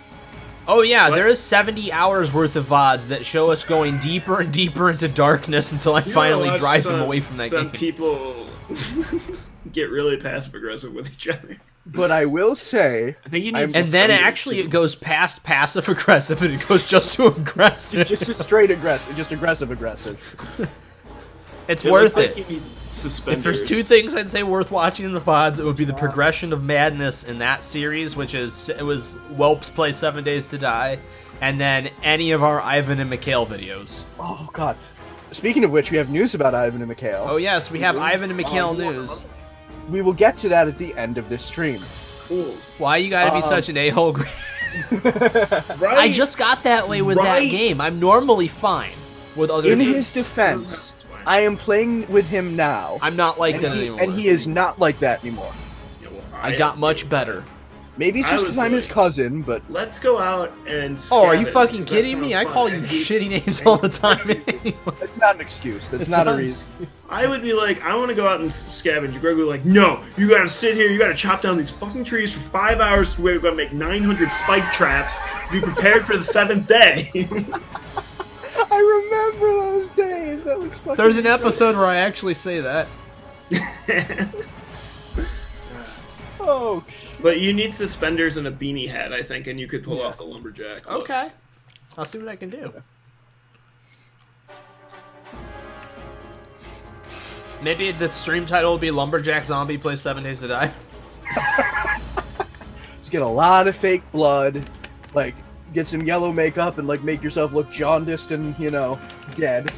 Oh yeah, What? there is 70 hours worth of VODs that show us going deeper and deeper into darkness until I finally watch drive him away from that some game. people get really passive aggressive with each other. But I will say... I think you I'm- need. And then actually it goes past passive aggressive and it goes just to aggressive. Just a straight aggressive. Just aggressive. It's worth like it. You need suspenders. If there's two things I'd say worth watching in the VODs, it would be the progression of madness in that series, which is it was Welps play 7 Days to Die, and then any of our Ivan and Mikhail videos. Oh, God. Speaking of which, we have news about Ivan and Mikhail. Oh yes, we have Ivan and Mikhail news. We will get to that at the end of this stream. Ooh. Why you gotta be such an a-hole? Right? I just got that way with that Right. game. I'm normally fine with other In things. his defense, I am playing with him now. I'm not like and that he, anymore. and he is not like that anymore. I got much better. Maybe it's I just was because I'm his like- cousin, but Let's go out and. Oh, are you scavenge, fucking because that kidding me? I sounds call fun. you And he- shitty names all the time anyway. that's not an excuse. That's It's not a not. reason. I would be like, I want to go out and scavenge. Greg would be like, no, you gotta sit here, you gotta chop down these fucking trees for 5 hours. We're gonna make 900 spike traps to be prepared for the 7th day. I remember those days. That was fucking. There's an episode where I actually say that. Oh, But you need suspenders and a beanie hat, I think, and you could pull off the lumberjack. look. Okay. I'll see what I can do. Maybe the stream title will be Lumberjack Zombie Plays 7 Days to Die. just get a lot of fake blood, like get some yellow makeup and like make yourself look jaundiced and dead.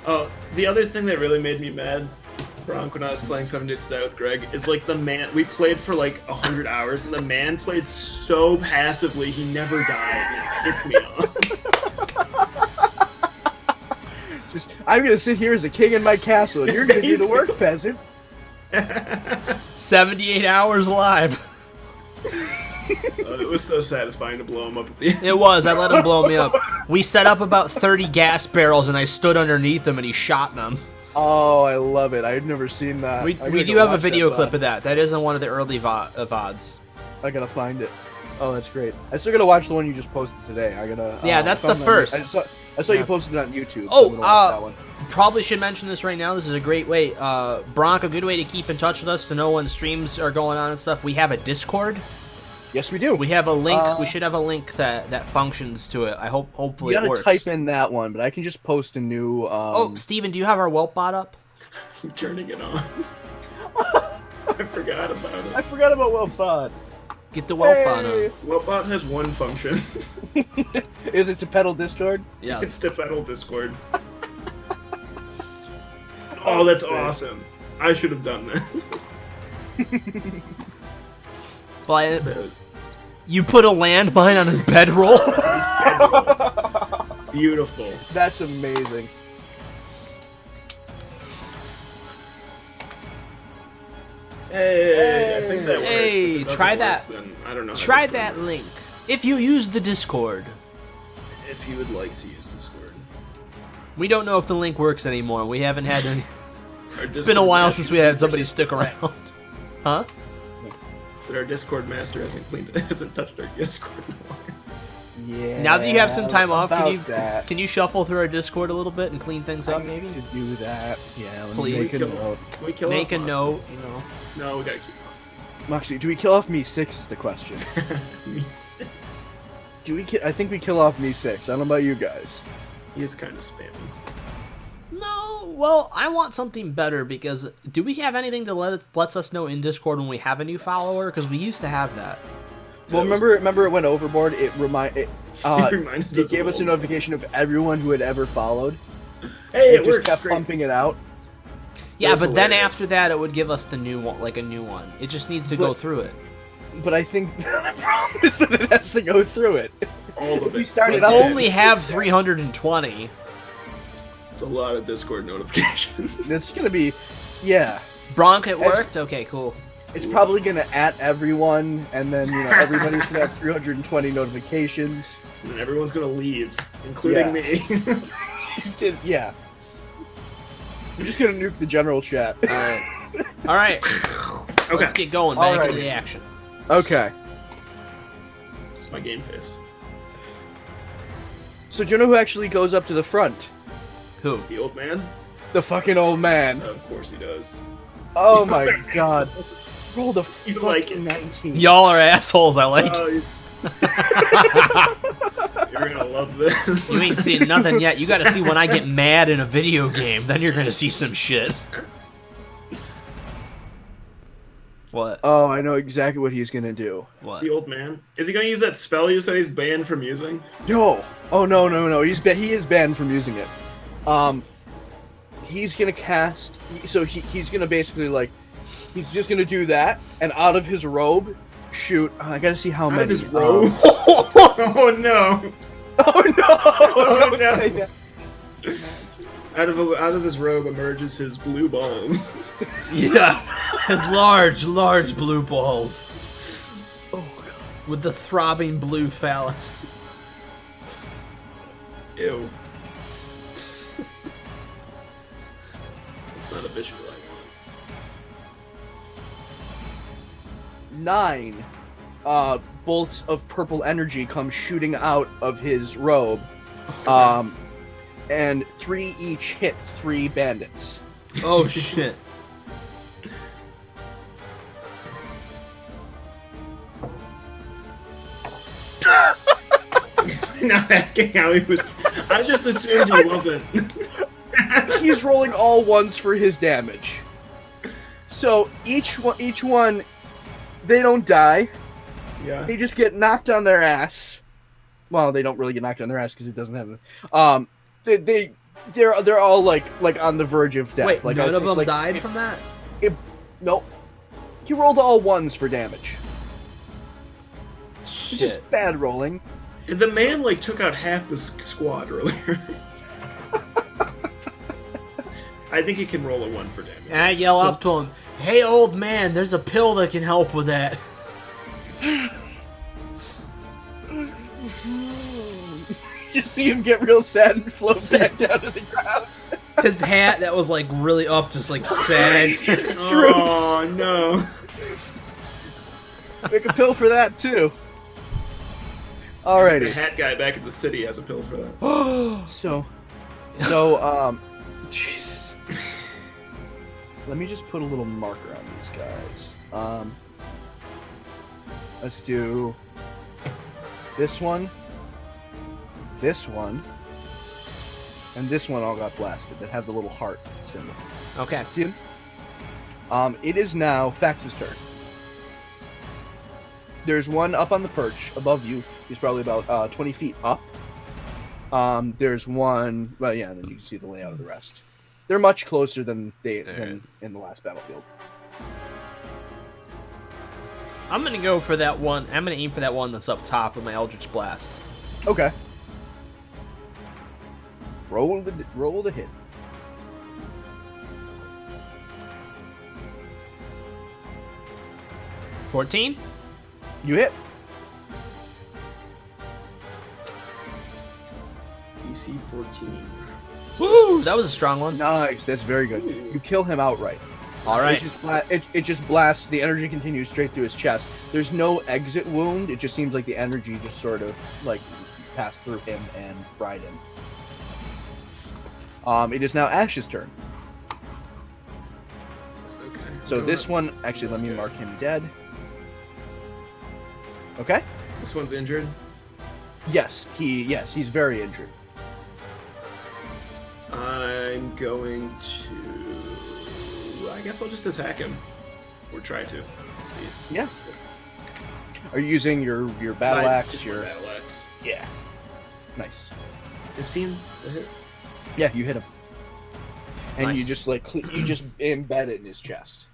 Oh, the other thing that really made me mad, Bronk, when I was playing 7 Days to Die with Greg, is like the man. We played for like 100 hours, and the man played so passively, he never died. It pissed me off. Just I'm gonna sit here as a king in my castle, and you're gonna do the work, peasant. 78 hours alive. It was so satisfying to blow him up at the end. It was. I let him blow me up. We set up about 30 gas barrels, and I stood underneath them, and he shot them. Oh, I love it. I've never seen that. We I gotta do go have a watch video that clip VOD. of that. That is in one of the early VODs. I gotta find it. Oh, that's great. I still gotta watch the one you just posted today. I gotta. Yeah, that's I the found first. I saw Yeah. you posted it on YouTube. Oh, I'm gonna watch that one. Probably should mention this right now. This is a great way. Bronk, a good way to keep in touch with us, to know when streams are going on and stuff. We have a Discord. Yes, we do. We have a link. We should have a link that functions to it. Hopefully You it gotta works. type in that one, but I can just post a new. Oh, Steven, do you have our Welp bot up? I'm turning it on. I forgot about I it. forgot about Wellbot. Get the Welp bot Hey. on. Wellbot has one function. Is it to pedal Discord? It's Yes. to pedal Discord. Oh, that's awesome. I should have done that. But you put a landmine on his bedroll. Beautiful. That's amazing. Hey, I think that works. Hey, If it doesn't try work, that. then I don't know. how Try Discord that works. link if you use the Discord. If you would like to use Discord. We don't know if the link works anymore. We haven't had any. Our It's been a while since we had somebody stick around. Huh? So our Discord master hasn't touched our Discord in a while. Yeah. Now that you have some time off, about can you shuffle through our Discord a little bit and clean things I up, need maybe? to do that. Yeah, let Please. me make a note. Can we kill Make a off note, you know. Monster? No, we gotta keep Actually, do we kill off me 6 is the question. Me 6. Do we? I think we kill off me 6. I don't know about you guys. He is kind of spammy. No, well, I want something better because do we have anything that lets us know in Discord when we have a new follower? Because we used to have that. Well, That was remember it went overboard. It reminded gave us a notification of everyone who had ever followed. Hey, It it just worked. kept Great. pumping it out. Yeah, was but then hilarious. after that, it would give us the new one, like a new one. It just needs to go But- through it. But I think the problem is that it has to go through it. All of We it. started We up. only have 320. It's a lot of Discord notifications. It's gonna be, yeah. Bronk, it worked? Okay, cool. It's probably gonna at everyone, and then everybody's gonna have 320 notifications. And everyone's gonna leave, including me. Yeah. I'm just gonna nuke the general chat. All right, Okay. let's get going. Back Alrighty. into the action. Okay. It's my game face. So do you know who actually goes up to the front? Who? The old man? The fucking old man. Of course he does. Oh my god. Rolled a You fucking like it. 19. Y'all are assholes. I like. Oh, you're gonna love this. You ain't seen nothing yet. You got to see when I get mad in a video game. Then you're gonna see some shit. What? Oh, I know exactly what he's gonna do. What? The old man? Is he gonna use that spell you said he's banned from using? No. Oh no. He is banned from using it. He's gonna cast. So he's gonna basically he's just gonna do that, and out of his robe, shoot. I gotta see how Out many. of his robe? Oh no! Oh no! Oh, Don't no. say that. Out of his robe emerges his blue balls. Yes, his large blue balls Oh god. with the throbbing blue phallus. Ew. It's not a visual I want. 9 bolts of purple energy come shooting out of his robe. And 3 each hit 3 bandits. Oh shit! Not asking how he was. I just assumed he wasn't. He's rolling all ones for his damage. So each one, they don't die. Yeah. They just get knocked on their ass. Well, they don't really get knocked on their ass because it doesn't have. They're all like on the verge of death. Wait, like, none I of think, them died from that? Nope. He rolled all ones for damage. It's Shit. just bad rolling. The man took out half the squad earlier. I think he can roll a 1 for damage. And I yell up to him, "Hey, old man, there's a pill that can help with that." You see him get real sad and float back down to the ground. His hat that was really up, just sags. Oh no! Make a pill for that too. The Alrighty. hat guy back in the city has a pill for that. So, Jesus. Let me just put a little marker on these guys. Let's do this one, and this one all got blasted that have the little heart symbol. Okay. See him? It is now Fax's turn. There's one up on the perch above you. He's probably about 20 feet up. There's one. Well, yeah, and then you can see the layout of the rest. They're much closer than than in the last battlefield. I'm gonna go for that one. I'm gonna aim for that one that's up top with my Eldritch Blast. Okay. Roll the hit. 14. You hit. DC 14. Woo! That was a strong one. Nice. That's very good. You kill him outright. All right. It just blasts. The energy continues straight through his chest. There's no exit wound. It just seems like the energy just sort of like passed through him and fried him. It is now Ash's turn. Okay. So this one, actually, let me mark him dead. Okay. This one's injured. Yes, he's very injured. I'm going to. I guess I'll just attack him, or try to. Let's see. Yeah. Are you using your battle axe? Just Your battle axe. yeah. Nice. 15 to hit. Yeah, you hit him. And Nice. you just you just embed it in his chest.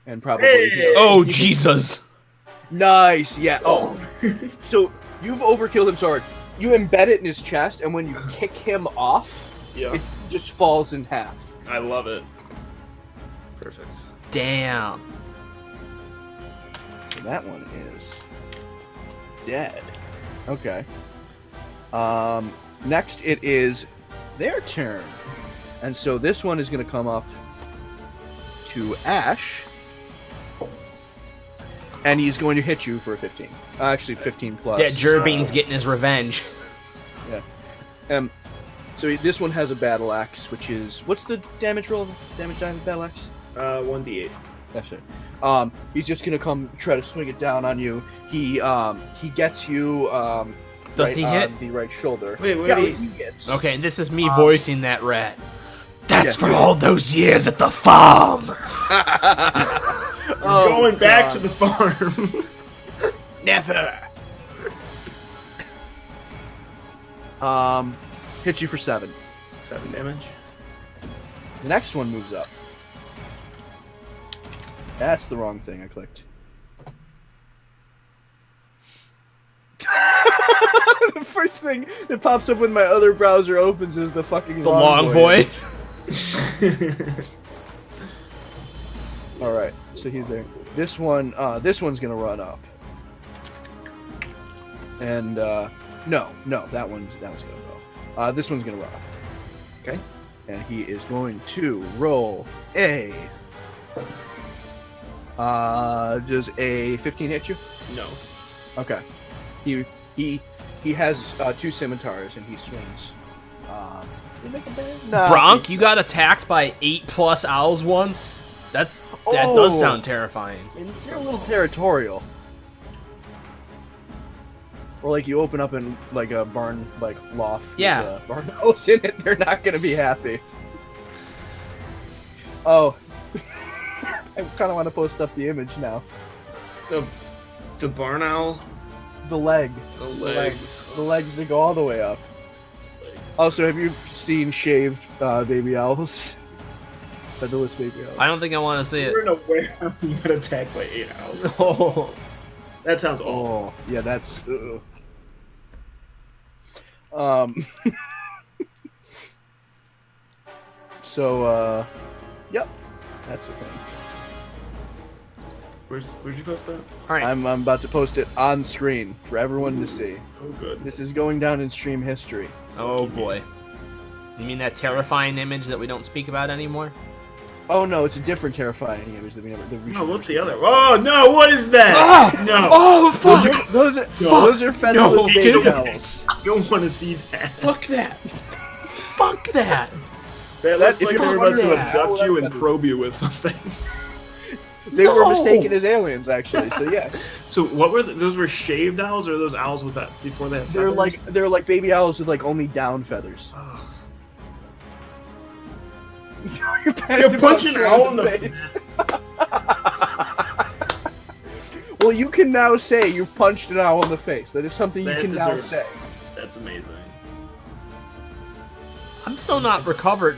And probably Oh, Jesus. Nice. Yeah. Oh. So you've overkilled him so hard. You embed it in his chest, and when you kick him off, Yeah. it just falls in half. I love it. Perfect. Damn. So that one is dead. Okay. Next it is their turn. And so this one is going to come up to Ash. And he's going to hit you for a 15. Actually, 15 plus. That Jerbean's getting his revenge. Yeah. So this one has a battle axe, which is... What's the damage roll? Damage on the battle axe? 1d8. That's it. He's just going to come try to swing it down on you. He gets you... Does right he hit? on the right shoulder. Wait, Yeah, wait. he hits. Okay, and this is me voicing that rat. That's Yeah. for all those years at the farm. Oh, Going back God. to the farm. Never. Hits you for 7. 7 damage. The next one moves up. That's the wrong thing I clicked. The first thing that pops up when my other browser opens is the fucking The long boy. All right, so he's there. This one's gonna run up. And no, that one's gonna go. This one's gonna run up. Okay. And he is going to roll a. Does a 15 hit you? No. Okay. He has 2 scimitars and he swings. Did he make a bad? Nah. Bronk, you got attacked by 8+ owls once? That Oh. does sound terrifying. You're a little territorial. Or like you open up in like a barn like loft. Yeah. With, barn owls in it. They're not gonna be happy. Oh. I kind of want to post up the image now. The barn owl. The leg. The legs. The legs that go all the way up. Also, have you seen shaved baby owls? Featherless baby owls. I don't think I want to see it. You're in a warehouse and you get attacked by 8 owls. Oh. That sounds awful. Oh, yeah, that's. So, yep, that's the thing. Where'd you post that? All right. I'm about to post it on screen for everyone to see. Oh, good. This is going down in stream history. Oh boy. You mean that terrifying image that we don't speak about anymore? Oh no, it's a different terrifying image that we never. That we No, should- what's the other? Oh no! What is that? Ah! No, Oh fuck! Those are featherless No, baby dude. owls. I don't want to see that. Fuck that! Fuck that! That looks if like you they're about to wonder that, abduct you and that's- probe you with something. They were No! mistaken as aliens, actually. So yes, So what were those? Were shaved owls, or those owls with that before they have they're feathers? like baby owls with like only down feathers. Oh. You're punching an owl in the face. Well, you can now say you've punched an owl in the face. That is something you That can now deserves- say. That's amazing. I'm still not recovered.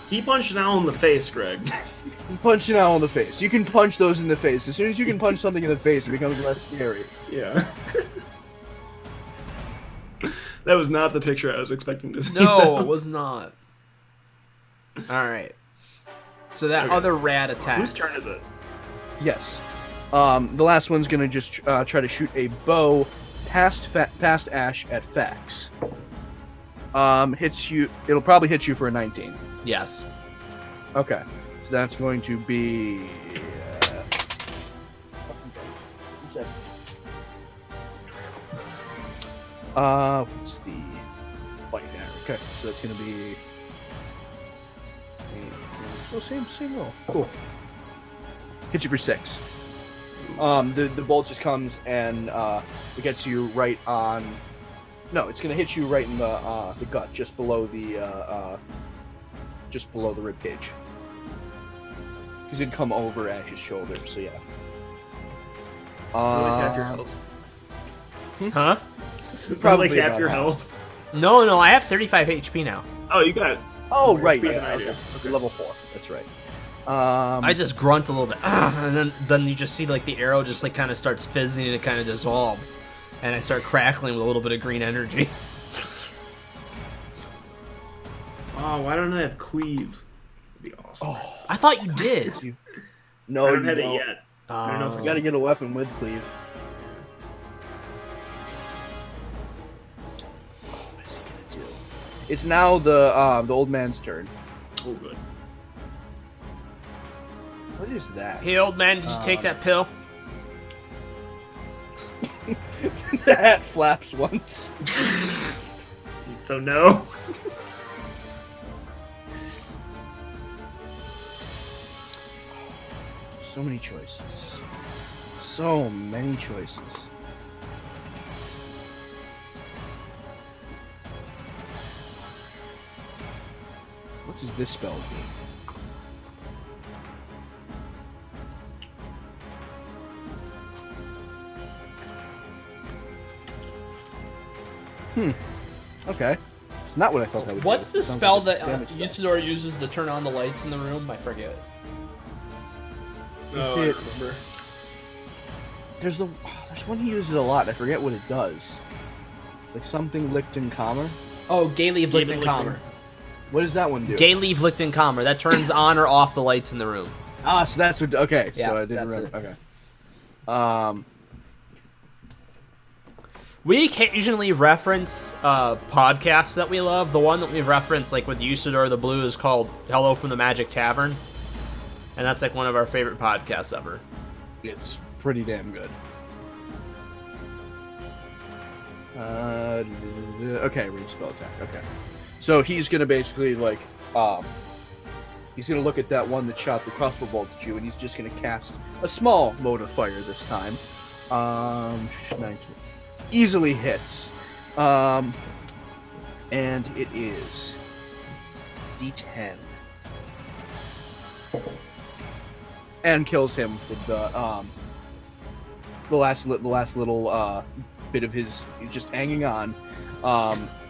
He punched an owl in the face, Greg. You punch an owl in the face. You can punch those in the face. As soon as you can punch something in the face, it becomes less scary. Yeah. That was not the picture I was expecting to see. No, it was not. All right. So that Okay. other rat attacks. Whose turn is it? Yes. The last one's gonna just try to shoot a bow past Ash at Fax. Hits you. It'll probably hit you for a 19. Yes. Okay. So that's going to be. What's the bite there? Okay, so that's gonna be. Oh, same roll. Cool. Hits you for 6. The bolt just comes and it gets you right on. No, it's gonna hit you right in the gut, just below the rib cage. Because it'd come over Ash's shoulder. So yeah. So like half your health. Huh? It's Probably like half about your half. health. No, I have 35 HP now. Oh, you got. Oh right, More yeah, HP than I do. okay. Okay. Level 4. That's right. I just grunt a little bit, and then you just see like the arrow just like kind of starts fizzing and it kind of dissolves, and I start crackling with a little bit of green energy. Oh, why don't I have cleave? That'd be awesome. Oh, I thought you did. no, I don't you have it don't. yet. I don't know if You gotta get a weapon with cleave. What is he gonna do? It's now the old man's turn. Oh, good. What is that? Hey, old man, did you take that pill? The hat flaps once. So no. So many choices. So many choices. What does this spell do? Okay. It's not what I thought that would do. What's the Sounds spell like a that damage spell. Usidore uses to turn on the lights in the room? I forget. No, I it- don't remember. There's one he uses a lot. I forget what it does. Like something Lichten Calmer. Oh, Gay Leave Gay Lichten Leave Calmer. What does that one do? Gay Leave Lichten Calmer. That turns on or off the lights in the room. Ah, so that's what. Okay, Yeah, so I didn't that's remember. Okay. We occasionally reference podcasts that we love. The one that we reference, like with Usidore the Blue, is called Hello from the Magic Tavern. And that's like one of our favorite podcasts ever. It's pretty damn good. Okay, range spell attack. Okay, so he's gonna basically like, he's gonna look at that one that shot the crossbow bolt at you, and he's just gonna cast a small mode of fire this time. 19 easily hits, and it is D10, and kills him with the last little bit of his just hanging on.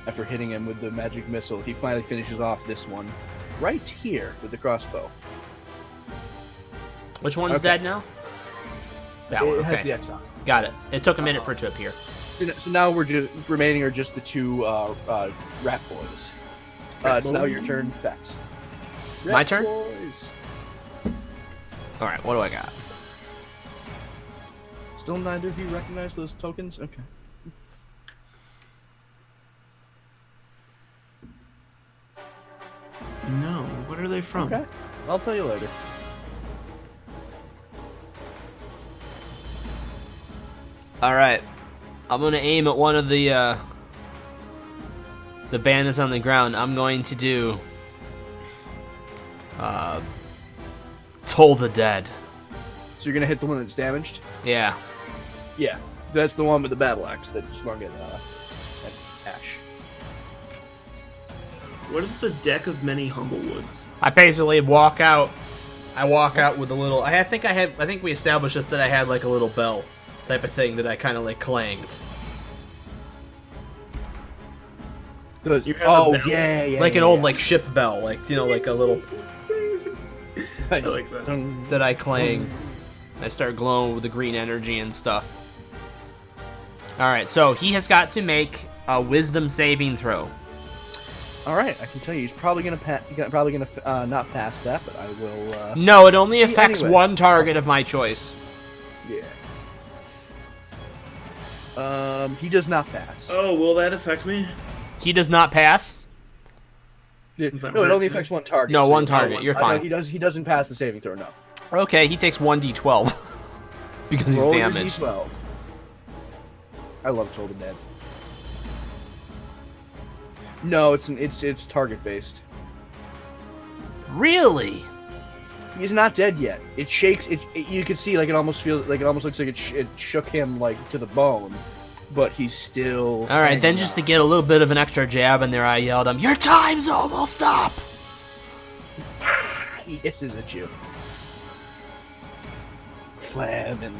After hitting him with the magic missile, he finally finishes off this one right here with the crossbow. Which one's Okay. dead now? That It one, has okay. the X on. Got it. It took a minute for it to appear. So now we're just remaining are just the two rat boys. It's now your turn, Specs. My turn? Boys. Alright, what do I got? Still neither of you recognize those tokens? Okay. No, what are they from? Okay. I'll tell you later. Alright. I'm gonna aim at one of the bandits on the ground. I'm going to do Toll the Dead. So you're gonna hit the one that's damaged? Yeah. Yeah. That's the one with the battle axe that swung at Ash. What is the deck of many humble woods? I basically walk out. I walk out with a little. I think we established this that I had like a little bell type of thing that I kind of like clanged, You have a Oh bell? yeah, like an old like ship bell, like like a little I like that. that I clang. I start glowing with the green energy and stuff. All right, so he has got to make a wisdom saving throw. All right, I can tell you, he's probably gonna not pass that, but I will. No, it only see affects anyway. one target of my choice. Yeah. He does not pass. Oh, will that affect me? He does not pass. Since I'm No, it hurt only too. affects one target. No, so one you're target. one You're target. fine. No, he doesn't pass the saving throw. No. Okay, he takes 1d12 because he's Roll your damaged. D12. I love Toll the Dead. No, it's target based. Really? He's not dead yet. It shakes. You can see it almost looks like it shook him to the bone, but he's still. All right, then hanging just to on. get a little bit of an extra jab in there, I yelled, "Your time's almost up!" He hisses at you. Flam and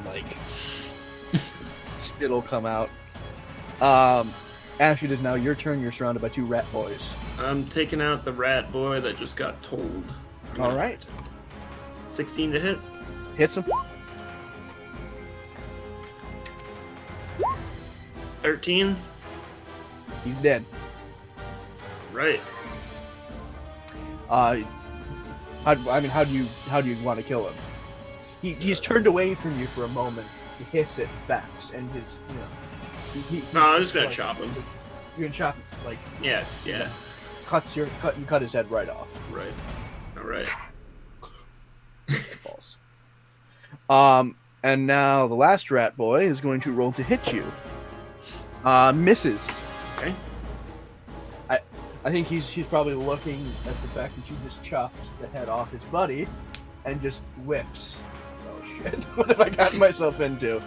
spit will come out. Ash, it is now your turn. You're surrounded by 2 rat boys. I'm taking out the rat boy that just got told. All right, 16 to hit. hits him. 13. He's dead. Right. How do you want to kill him? He's turned away from you for a moment to hiss at Fax, and his No, I'm just gonna chop him. You're gonna chop him, Yeah. cut his head right off. Right. All right. False. And now the last rat boy is going to roll to hit you. Misses. Okay. I think he's probably looking at the fact that you just chopped the head off his buddy, and just whiffs. Oh shit! What have I gotten myself into?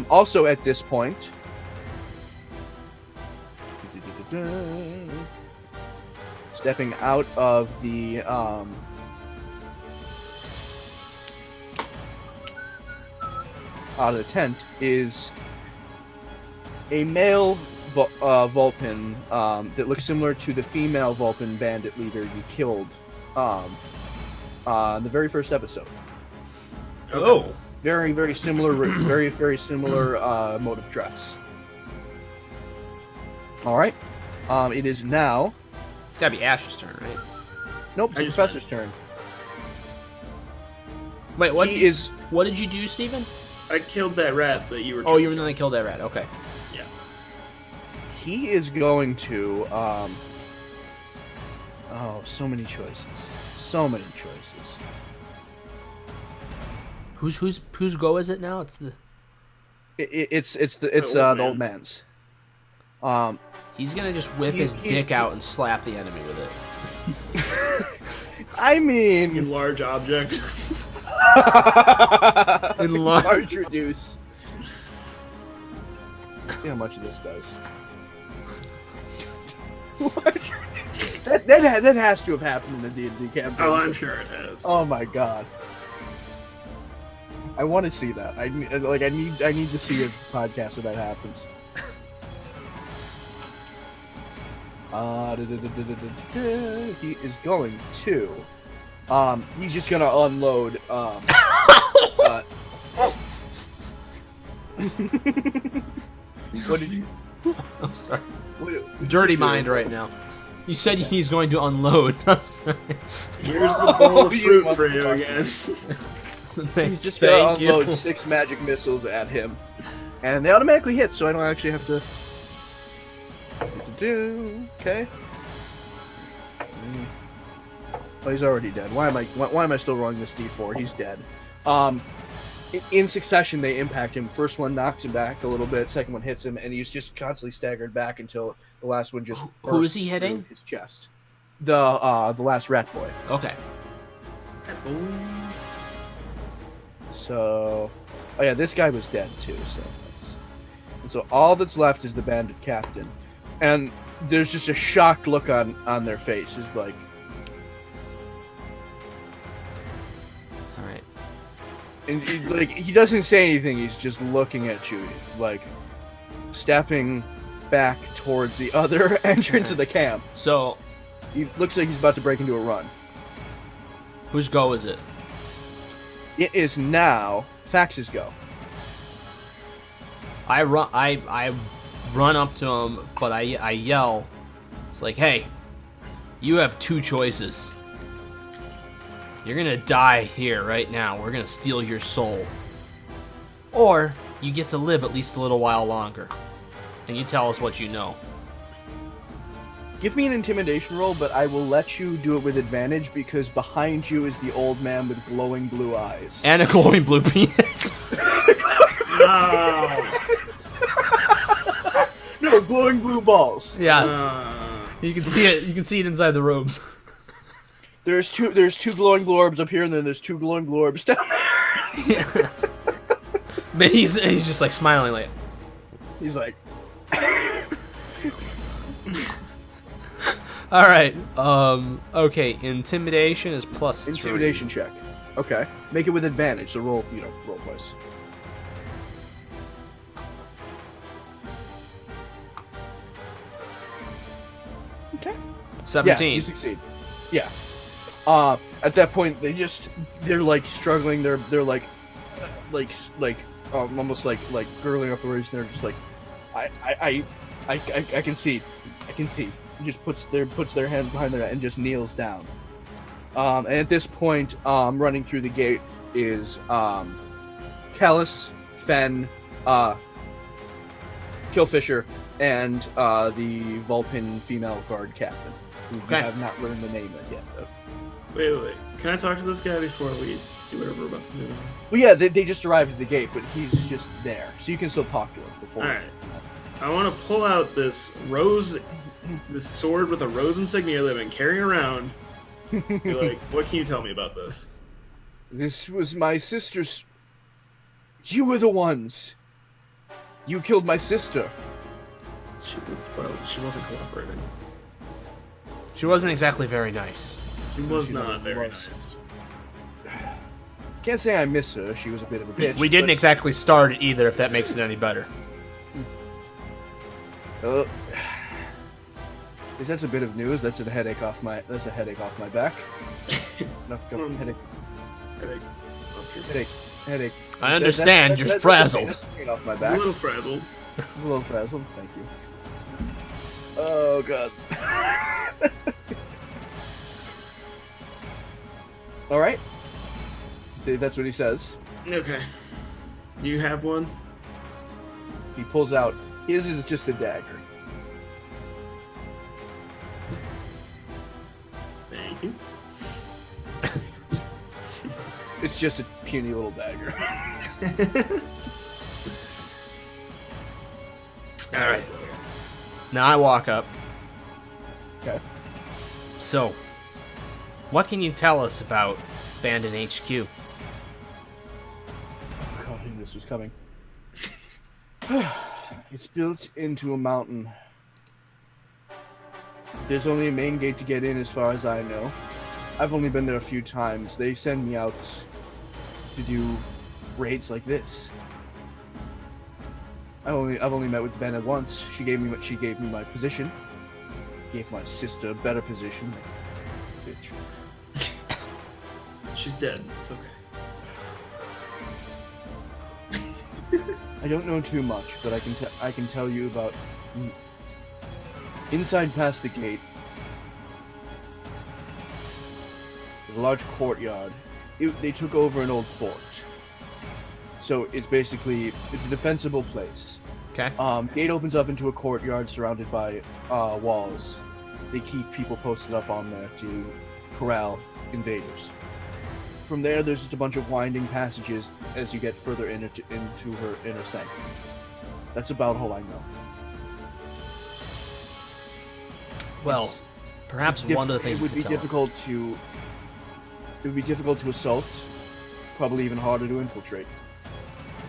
Also at this point, stepping out of the tent is a male Vulpin that looks similar to the female Vulpin bandit leader you killed in the very first episode. Oh. Very, very similar, very similar mode of dress. All right. It is now. It's gotta be Ash's turn, right? Nope, it's the professor's turn. Wait, what? He is. What did you do, Steven? I killed that rat that you were. Oh, you really killed that rat. Okay. Yeah. He is going to. Oh, so many choices. So many choices. Whose go is it now? It's the. It's the old man's. He's gonna just whip his dick out and slap the enemy with it. I mean, In large object. large reduce. See how much of this does. that has to have happened in the D&D campaign. Oh, I'm sure it has. Oh my god. I want to see that. I need to see a podcast where that happens. He is going to. He's just gonna unload. What did you? I'm sorry. What, Dirty mind right now. You said he's going to unload. I'm sorry. Here's the bowl of You fruit for you motherfucker. again. He's just gonna Thank unload you. 6 magic missiles at him, and they automatically hit, so I don't actually have to. Okay. Oh, he's already dead. Why am I still rolling this D4? He's dead. In succession, they impact him. First one knocks him back a little bit. Second one hits him, and he's just constantly staggered back until the last one just. Who is he bursts hitting? through his chest. The last rat boy. Okay. So, oh yeah, this guy was dead too. So all that's left is the bandit captain, and there's just a shocked look on their face. It's like, All right. and he doesn't say anything. He's just looking at you, like stepping back towards the other entrance of the camp. So, He looks like he's about to break into a run. whose go is it? It is now Fax's go. I run up to him, but I yell, It's like, hey, you have two choices. You're gonna die here right now. We're gonna steal your soul. Or you get to live at least a little while longer. And you tell us what you know. Give me an intimidation roll, but I will let you do it with advantage because behind you is the old man with glowing blue eyes. And a glowing blue penis. No. No, glowing blue balls. Yes. You can see it. You can see it inside the robes. There's two glowing globs up here, and then there's two glowing globs down there. Yeah. But he's just like smiling, like He's like, all right. Okay. Intimidation is +3. intimidation check. Okay, make it with advantage. So roll twice. Okay. 17. Yeah, you succeed. Yeah. At that point, they're like struggling. They're like almost like gurgling up the words. And they're just like, I can see. He just puts their hands behind their head and just kneels down. And at this point, running through the gate is Callus, Fen, Killfisher, and the Vulpin female guard captain, who we have not learned the name of yet. Wait. Can I talk to this guy before we do whatever we're about to do? Well, yeah, they just arrived at the gate, but he's just there, so you can still talk to him before. All right. I want to pull out this sword with a rose insignia that I've been carrying around. Be like, what can you tell me about this? This was my sister's. You were the ones. You killed my sister. She wasn't cooperating. She wasn't exactly very nice. She was not very nice. Can't say I miss her. She was a bit of a bitch. We didn't but- exactly start it either, if that makes it any better. That's a bit of news. That's a headache off my back. No, go, headache. Headache. I understand, you're frazzled. That's off my A back. little frazzled. A little frazzled. Thank you. Oh god. All right. That's what he says. Okay. You have one? He pulls out. His is just a dagger. Thank you. It's just a puny little dagger. Alright. Now I walk up. Okay. So, what can you tell us about Bandit HQ? God, I knew this was coming. It's built into a mountain. There's only a main gate to get in as far as I know. I've only been there a few times. They send me out to do raids like this. I've only met with Bennett once. She gave me my position. Gave my sister a better position. Bitch. She's dead. It's okay. I don't know too much, but I can tell you about inside past the gate. There's a large courtyard. They took over an old fort, so it's a defensible place. Okay. Gate opens up into a courtyard surrounded by walls. They keep people posted up on there to corral invaders. From there, there's just a bunch of winding passages as you get further into her inner sanctum. That's about all I know. Well, perhaps one of the things it would be difficult to assault, probably even harder to infiltrate.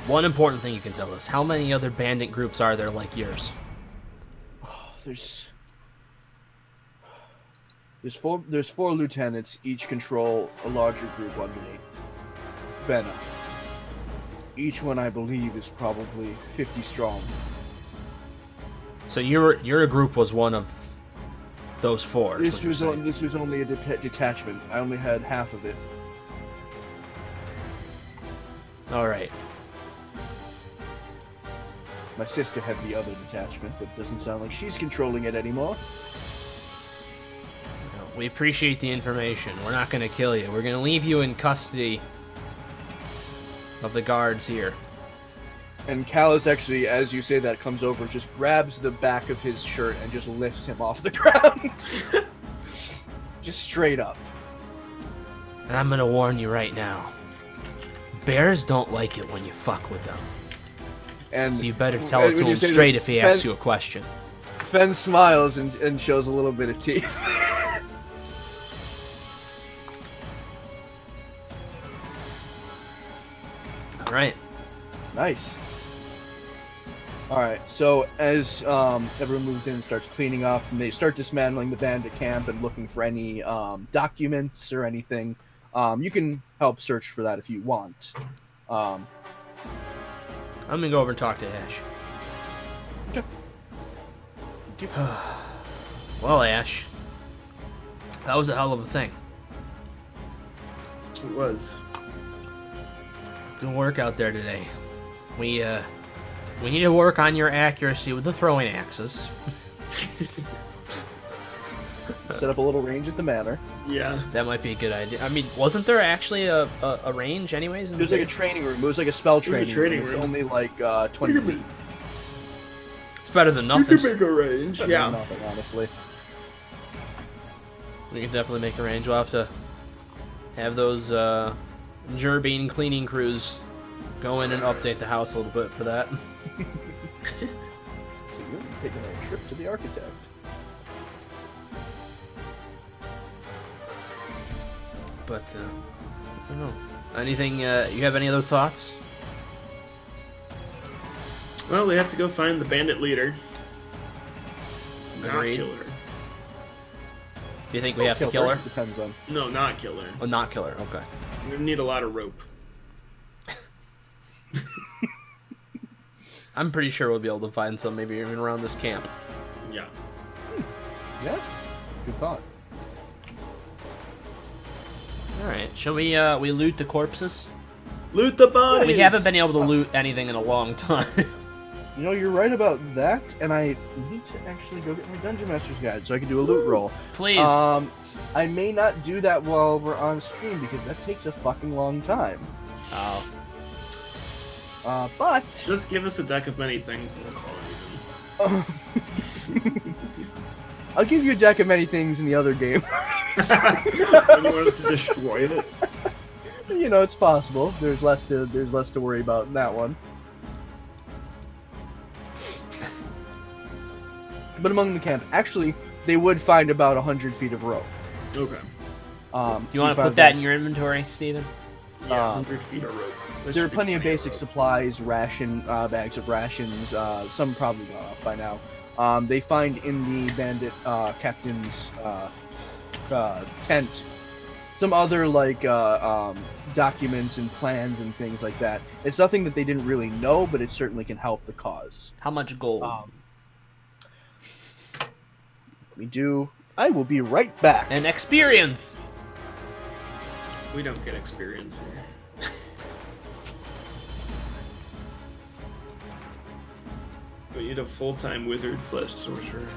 One important thing you can tell us: how many other bandit groups are there like yours? There's four lieutenants, each control a larger group underneath Benna. Each one, I believe, is probably 50 strong. So your group was one of those four. This was only a detachment. I only had half of it. All right. My sister had the other detachment, but it doesn't sound like she's controlling it anymore. We appreciate the information. We're not going to kill you. We're going to leave you in custody of the guards here. And Callus actually, as you say that, comes over, just grabs the back of his shirt and just lifts him off the ground. Just straight up. And I'm going to warn you right now. Bears don't like it when you fuck with them. And so you better tell it to him straight if he asks you a question. Fen smiles and shows a little bit of teeth. All right. Nice. All right. So as everyone moves in and starts cleaning up, and they start dismantling the bandit camp and looking for any documents or anything, you can help search for that if you want. I'm gonna go over and talk to Ash. Okay. Well, Ash, that was a hell of a thing. It was. Good work out there today. We need to work on your accuracy with the throwing axes. Set up a little range at the manor. Yeah. That might be a good idea. I mean, wasn't there actually a range anyways? It was like a training room. It was like a spell training room. It was room. only like 20 feet. It's better than nothing. You can make a range. Better Yeah. than nothing, honestly. We can definitely make a range. We'll have to have those Gerbean cleaning crews go in and update the house a little bit for that. So you're taking a trip to the architect. But I don't know. Anything? You have any other thoughts? Well, we have to go find the bandit leader. Not Agreed. kill her. Do you think we have to kill her? Depends on. No, not kill her. Oh, not kill her. Okay. We need a lot of rope. I'm pretty sure we'll be able to find some, maybe even around this camp. Yeah. Yeah. Good thought. All right. Shall we loot the corpses? Loot the bodies! We haven't been able to loot anything in a long time. You know, you're right about that, and I need to actually go get my Dungeon Master's Guide so I can do a loot roll. Please. I may not do that while we're on stream because that takes a fucking long time. Oh. But Just give us a deck of many things and we'll call it even. I'll give you a deck of many things in the other game. And you want us to destroy it? You know, it's possible. There's less to worry about in that one. But among the camp, actually, they would find about 100 feet of rope. Okay. You want to put that in your inventory, Steven? Yeah, 100 feet of rope. There are plenty of basic supplies, bags of rations, some probably gone off by now. They find in the bandit captain's tent some other documents and plans and things like that. It's nothing that they didn't really know, but it certainly can help the cause. How much gold? I will be right back. And experience! We don't get experience here. We need a full-time wizard/sorcerer.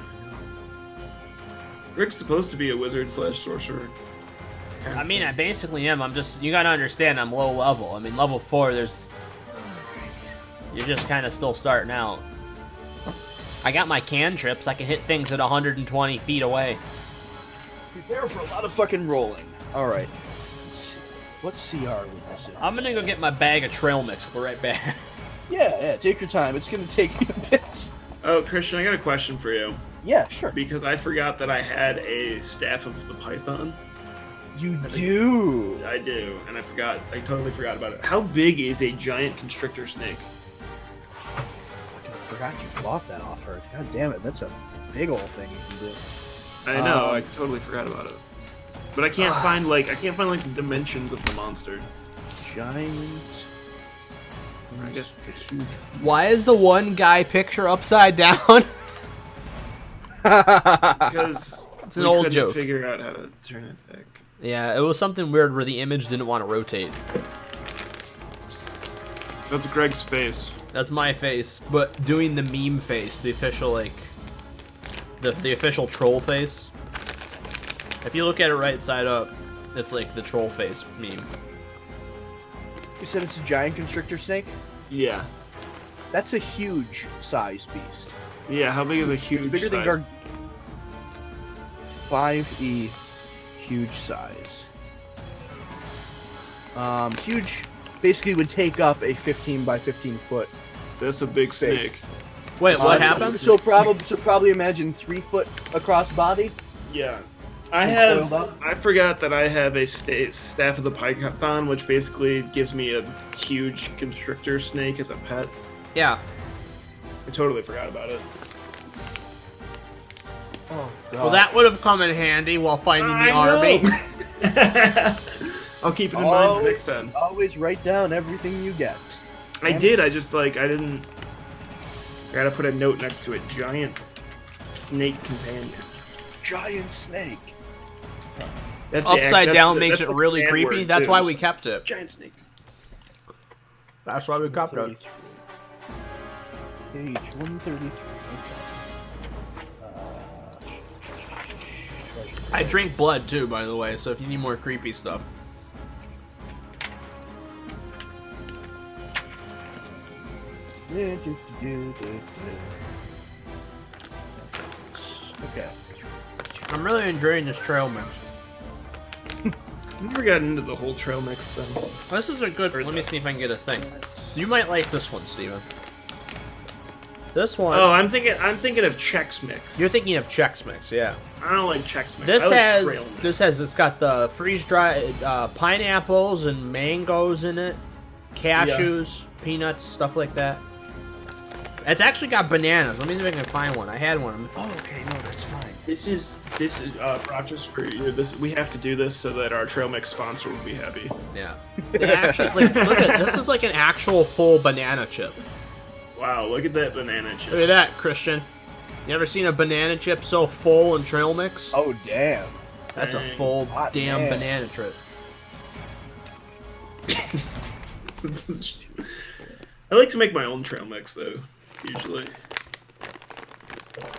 Rick's supposed to be a wizard/sorcerer. I mean, I basically am. You gotta understand, I'm low level. I mean, level 4, you're just kind of still starting out. I got my cantrips. I can hit things at 120 feet away. Prepare for a lot of fucking rolling. Alright. What CR would this is? I'm gonna go get my bag of trail mix. We're right back. Yeah, take your time. It's gonna take me a bit. Oh, Christian, I got a question for you. Yeah, sure. Because I forgot that I had a Staff of the Python. You do? I do, and I totally forgot about it. How big is a giant constrictor snake? I forgot you bought that off her. God damn it, that's a big old thing you can do. I know, I totally forgot about it. But I can't find the dimensions of the monster. Giant. I guess it's a huge. Why is the one guy picture upside down? Because it's an old joke. Figure out how to turn it back. Yeah, it was something weird where the image didn't want to rotate. That's Greg's face. That's my face, but doing the meme face, the official the official troll face. If you look at it right side up, it's like the troll face meme. You said it's a giant constrictor snake? Yeah. That's a huge size beast. Yeah, how big is a huge Bigger size? than 5e, huge size. Huge basically would take up a 15 by 15 foot. That's a big snake. Wait, what happened? So probably imagine 3 foot across body. Yeah. Coiled up. I forgot that I have a staff of the Python, which basically gives me a huge constrictor snake as a pet. Yeah. I totally forgot about it. Oh, God. Well, that would have come in handy while finding the I army. know. I'll keep it in mind for next time. Always write down everything you get. I did. I just I didn't. I gotta put a note next to it. Giant snake companion. Giant snake. That's Upside down the makes it really command creepy. word, That's too. why we kept it. Giant snake. That's why we kept it. Page 133. I drink blood too, by the way, so if you need more creepy stuff. Okay. I'm really enjoying this trail mix. I never got into the whole trail mix thing. This is a good. Let me see if I can get a thing. You might like this one, Steven. This one. Oh, I'm thinking of Chex Mix. You're thinking of Chex Mix, yeah. I don't like Chex Mix. This I like trail mix. it's got the freeze dried pineapples and mangoes in it, cashews, peanuts, stuff like that. It's actually got bananas. Let me see if I can find one. I had one. Oh, okay. No, that's fine. This is Brock, just for you. We have to do this so that our trail mix sponsor will be happy. Yeah. It actually, look at this is like an actual full banana chip. Wow, look at that banana chip. Look at that, Christian. You ever seen a banana chip so full in trail mix? Oh, damn. That's a dang. full Hot damn damn. banana chip. I like to make my own trail mix though, usually,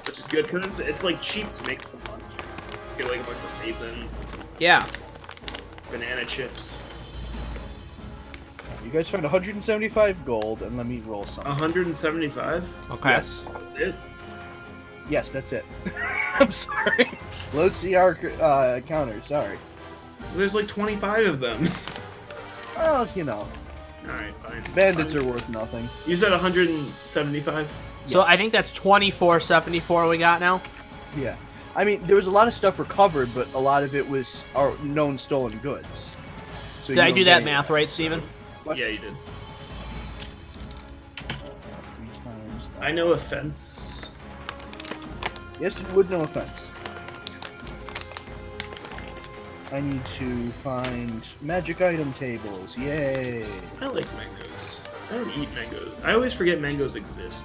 which is good because it's like cheap to make for lunch. Get like a bunch of raisins, Yeah. banana chips. You guys found 175 gold, and let me roll something. 175. Okay. Yes. That's it. Yes, that's it. I'm sorry. Low CR counter, sorry. There's like 25 of them. Well, you know. Alright, fine. Bandits are worth nothing. You said 175? So I think that's 24.74 we got now. Yeah. I mean, there was a lot of stuff recovered, but a lot of it was our known stolen goods. So Did you I don't do get that any math of right, Steven? What? Yeah, you did. 3 times. I know a fence. Yes, you would, no offense. I need to find magic item tables. Yay! I like mangoes. I don't eat mangoes. I always forget mangoes exist.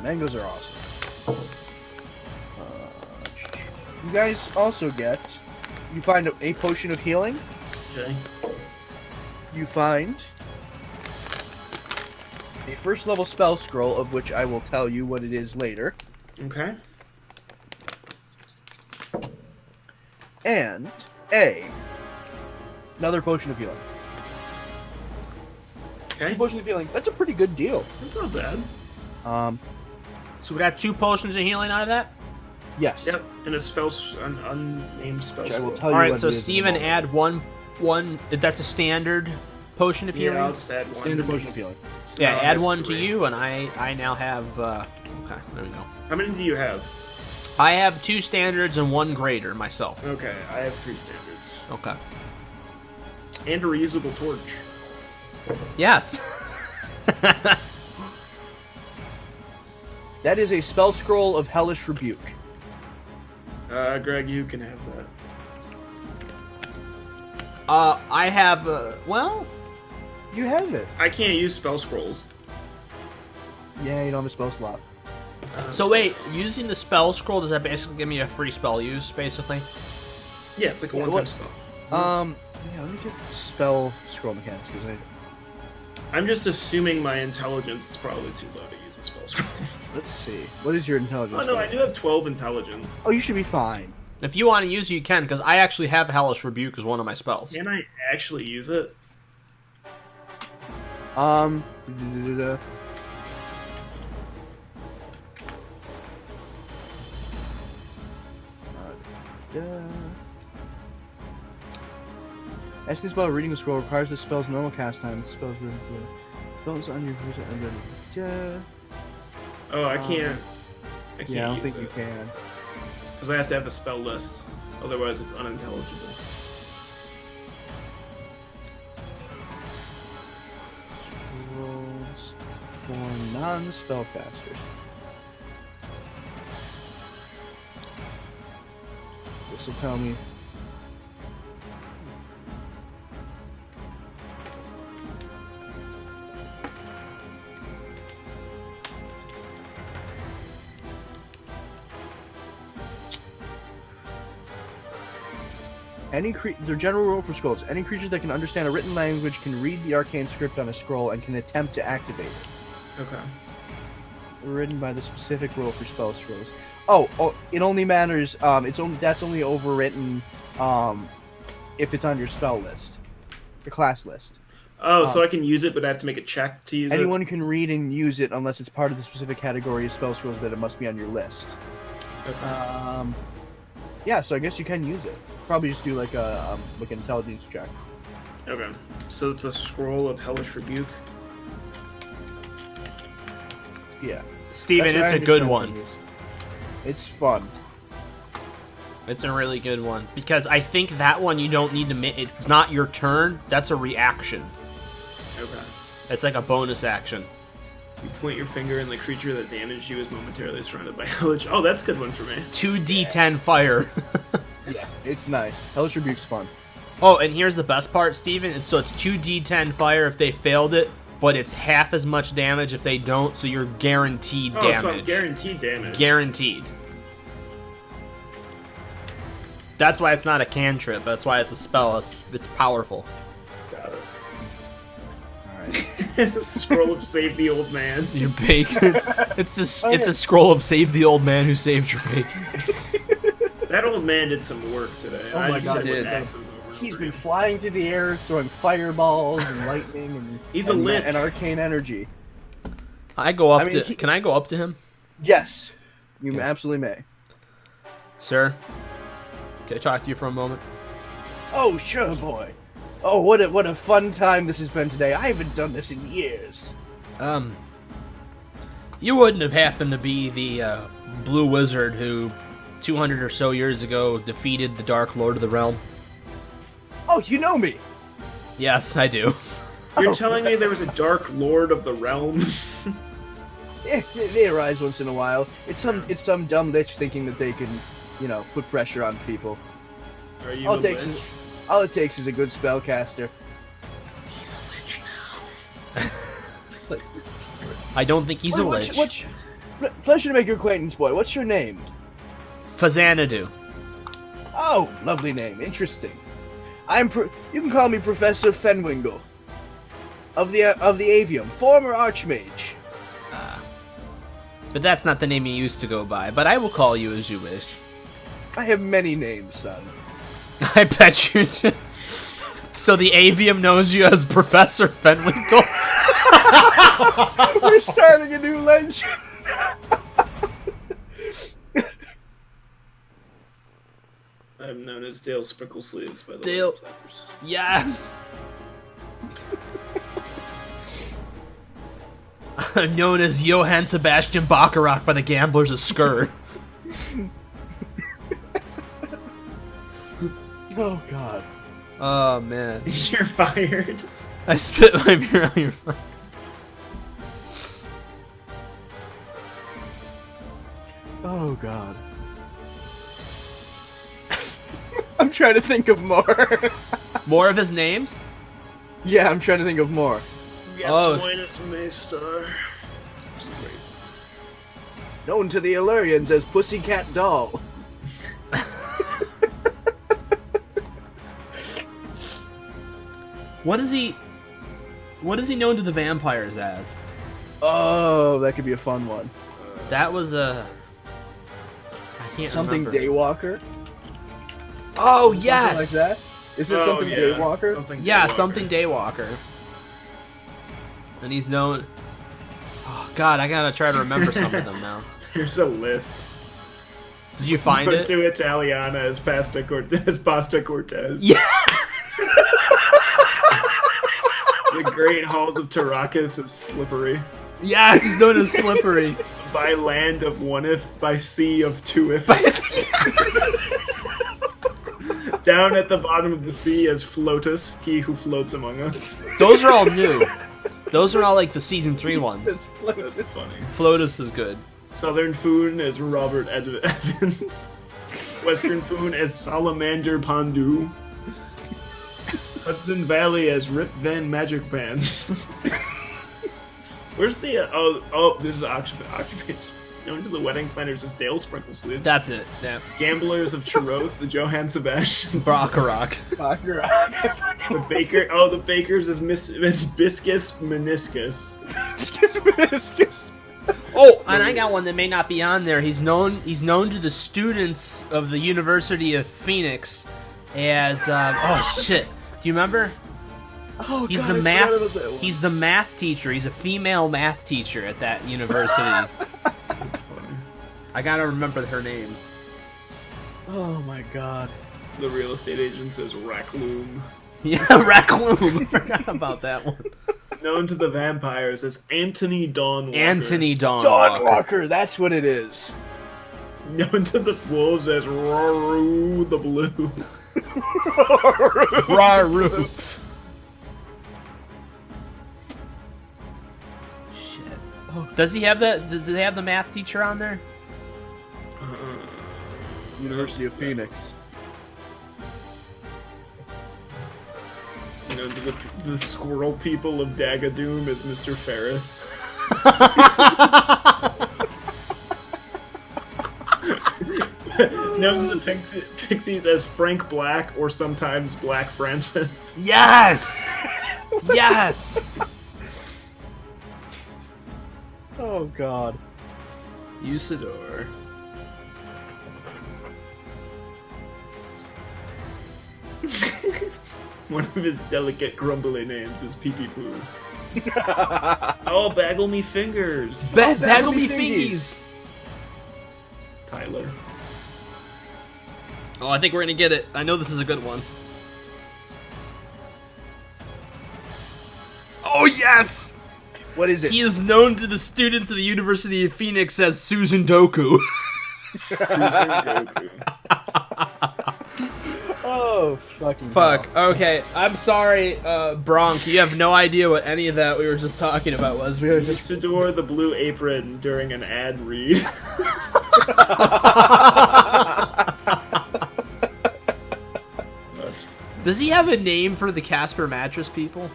Mangoes are awesome. You guys also get... You find a potion of healing. Okay. You find a first level spell scroll, of which I will tell you what it is later. Okay. And another potion of healing. Okay. Potion of healing. That's a pretty good deal. That's not bad. So we got 2 potions of healing out of that? Yes. Yep. And a an unnamed spell Which I will scroll. tell you. Alright, what so it is in a Steven, moment. add one. That's a standard potion of healing? Yeah, I'll just add one. Standard potion of healing. So Yeah, now I add have one to 3. you, and I now have. Okay, there we go. How many do you have? I have 2 standards and 1 greater myself. Okay, I have 3 standards. Okay. And a reusable torch. Yes. That is a spell scroll of Hellish Rebuke. Greg, you can have that. I have. Well, You have it. I can't use spell scrolls. Yeah, you don't have a spell slot. so wait, using the spell scroll, does that basically give me a free spell use, basically? Yeah, it's like a Yeah, one-time what- spell. Yeah, let me get the spell scroll mechanics, because I'm just assuming my intelligence is probably too low to use a spell scroll. let's see. What is your intelligence? Oh no, I level? do have 12 intelligence. Oh, you should be fine. If you want to use it, you can, because I actually have Hellish Rebuke as one of my spells. Can I actually use it? Asking spell reading a scroll requires the spell's normal cast time. Spells on your Oh, I can't. Yeah, I don't think you can. Because I have to have a spell list. Otherwise, it's unintelligible. Scrolls for non-spellcasters. This will tell me. The general rule for scrolls: any creature that can understand a written language can read the arcane script on a scroll and can attempt to activate it. Okay. Written by the specific rule for spell scrolls. Oh, it only matters. That's only overwritten if it's on your spell list, your class list. Oh, so I can use it, but I have to make a check to use it? Anyone can read and use it unless it's part of the specific category of spell scrolls that it must be on your list. Okay. Yeah, so I guess you can use it. Probably just do like an intelligence check. Okay. So it's a scroll of Hellish Rebuke. Yeah. Steven, it's a good one. It's fun. It's a really good one. Because I think that one you don't need to... It's not your turn. That's a reaction. Okay. It's like a bonus action. You point your finger and the creature that damaged you is momentarily surrounded by Hellish. Oh, that's a good one for me. 2d10 fire. Yeah, it's nice. Hellish Rebuke's fun. Oh, and here's the best part, Steven. So it's 2d10 fire if they failed it, but it's half as much damage if they don't, so you're guaranteed damage. Oh, so I'm guaranteed damage. Guaranteed. That's why it's not a cantrip. That's why it's a spell. It's powerful. Got it. Alright. Scroll of Save the Old Man. Your bacon. It's a scroll of Save the Old Man who saved your bacon. That old man did some work today. Oh my God, did. He's been flying through the air, throwing fireballs and lightning and He's a lit and arcane energy. Can I go up to him? Yes, you Okay. absolutely may. Sir, can I talk to you for a moment? Oh, sure, boy. Oh, what a fun time this has been today. I haven't done this in years. You wouldn't have happened to be the blue wizard who 200 or so years ago defeated the Dark Lord of the Realm? Oh, you know me. Yes, I do. You're telling me there was a Dark Lord of the Realm? Yeah, they arise once in a while. It's some dumb lich thinking that they can, put pressure on people. Are you All a it takes is a good spellcaster. He's a lich now. I don't think he's a lich. Pleasure to make your acquaintance, boy. What's your name? Fazanadu. Oh, lovely name. Interesting. You can call me Professor Fenwingle of the Avium, former Archmage. But that's not the name you used to go by. But I will call you as you wish. I have many names, son. I bet you do. So the Avium knows you as Professor Fenwinkle? We're starting a new legend. I'm known as Dale Sprinkle Sleeves by the Dale. Players. Yes! Known as Johann Sebastian Bacharach by the Gamblers of Skur. Oh, God. Oh, man. You're fired. I spit my mirror on your phone. Oh, God. I'm trying to think of more. More of his names? Yeah, I'm trying to think of more. Yes, Oh. minus Maystar. Known to the Illyrians as Pussycat Doll. What is he known to the vampires as? Oh, that could be a fun one. That was a... I can't Something remember. Daywalker? Oh Something yes. like that. Is it something Daywalker? Something Daywalker. And he's known. Oh God, I gotta try to remember some of them now. There's a list. Did you find it? To Italiana as Pasta Cortez. Yeah. The Great Halls of Taracas is Slippery. Yes, he's known as Slippery. By land of oneeth, by sea of twoeth. Down at the bottom of the sea as Flotus, he who floats among us. Those are all new. Those are all like the season 3 ones. That's funny. Flotus is good. Southern Foon as Robert Evans. Western Foon as Salamander Pondu. Hudson Valley as Rip Van Magic Band. Where's the there's the occupation. Known to the wedding planners as Dale Sprinkle Sleeves. That's it. Yeah. Gamblers of Cheroth, the Johann Sebastian. Baccarat. The bakers is Miss Biscus Meniscus. Oh, and I got one that may not be on there. He's known to the students of the University of Phoenix as oh shit. Do you remember? Oh, He's God, the I math. forgot about that one. He's the math teacher. He's a female math teacher at that university. That's funny. I gotta remember her name. Oh my God. The real estate agent says Rackloom. Yeah, Racloom. Forgot about that one. Known to the vampires as Anthony Dawn Walker. Anthony Dawn Dawn Walker, that's what it is. Known to the wolves as Raru the Blue. Raru. Shit. Does he have the math teacher on there? University of Phoenix. Known to the squirrel people of Dagadoom as Mr. Ferris. Known to the Pixies as Frank Black or sometimes Black Francis. Yes. Yes. Oh God. Usidore. One of his delicate, grumbly names is Pee Pee Poo. Oh, Baggle Me Fingers! Baggle me fingies. Tyler. Oh, I think we're gonna get it. I know this is a good one. Oh yes! What is it? He is known to the students of the University of Phoenix as Susan Doku. Susan Goku. Oh, fucking Fuck. hell. Okay, I'm sorry, Bronk. You have no idea what any of that we were just talking about was. We were just. Usidore the Blue Apron during an ad read. Does he have a name for the Casper mattress people?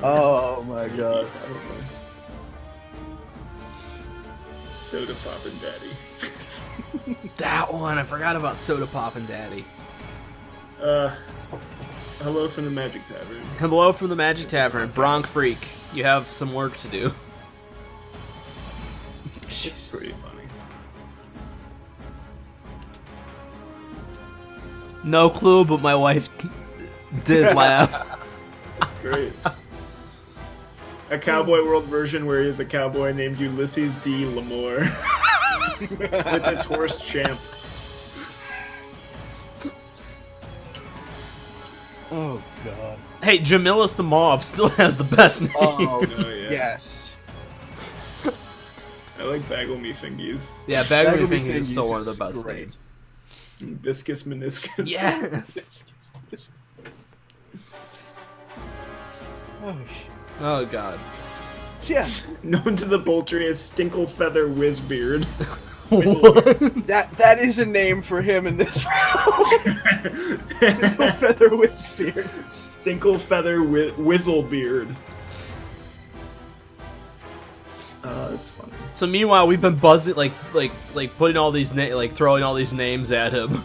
Oh my God. Soda Poppin' Daddy. That one. I forgot about Soda Pop and Daddy. Hello from the Magic Tavern. Hello from the Magic Tavern. Bronk Freak. You have some work to do. It's pretty funny. No clue, but my wife did laugh. That's great. A Cowboy World version where he is a cowboy named Ulysses D. L'Amour. With his horse Champ. Oh God. Hey, Jamilus the Mob still has the best name. Oh, Oh, yeah. yes. I like Baggle Me Fingies. Yeah, Baggle Me Baggle Me Fingies is still Fingies one of the is best great. names. Viscous Meniscus. Yes. Oh shit. Oh God. Yeah. Known to the poultry as Stinkle Feather Whizbeard. What? That is a name for him in this round. Feather Whizbeard. Stinkle Feather Whizzlebeard. That's funny. So meanwhile, we've been buzzing, like putting all these throwing all these names at him.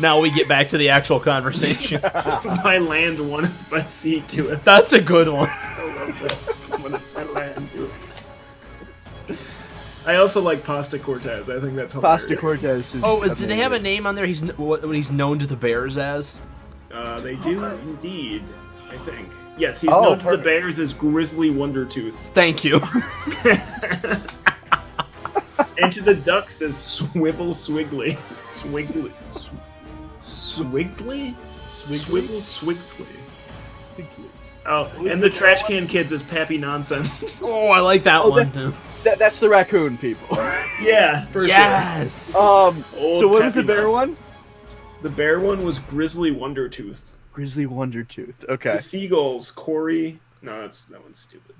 Now we get back to the actual conversation. My land one by sea to it. That's a good one. I love that. One of my land to it. I also like Pasta Cortez. I think that's hilarious. Pasta Cortez is did they have a name on there? What he's known to the Bears as? They do indeed, I think. Yes, he's Oh, known to the perfect. Bears as Grizzly Wondertooth. Thank you. And to the Ducks as Swivel Swiggly. Swiggly? Swiggly? Swivel Swiggly. Oh, and the Trash Can Kids as Pappy Nonsense. Oh, I like that one too. That's the raccoon people. Yeah, for sure. Yes. So what was Pappy the bear Nonsense. one? The bear one was Grizzly Wondertooth. Grizzly Wondertooth. Okay. The seagulls, Corey. No, that one's stupid.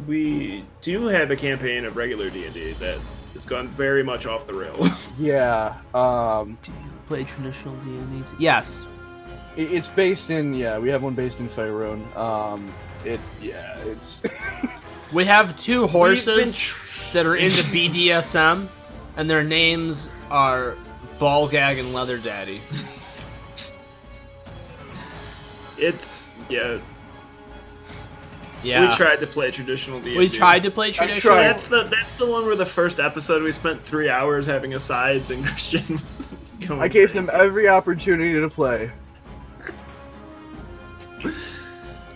We do have a campaign of regular D&D that has gone very much off the rails. Yeah. Do you play traditional D&D? Yes. It's based in we have one based in Faerun. It's We have two horses We've that are into BDSM, and their names are Ballgag and Leather Daddy. Yeah. Yeah. We tried to play traditional D&D. We tried to play traditional. tried. That's the one where the first episode we spent 3 hours having asides and Christian was going I gave them crazy. every opportunity to play.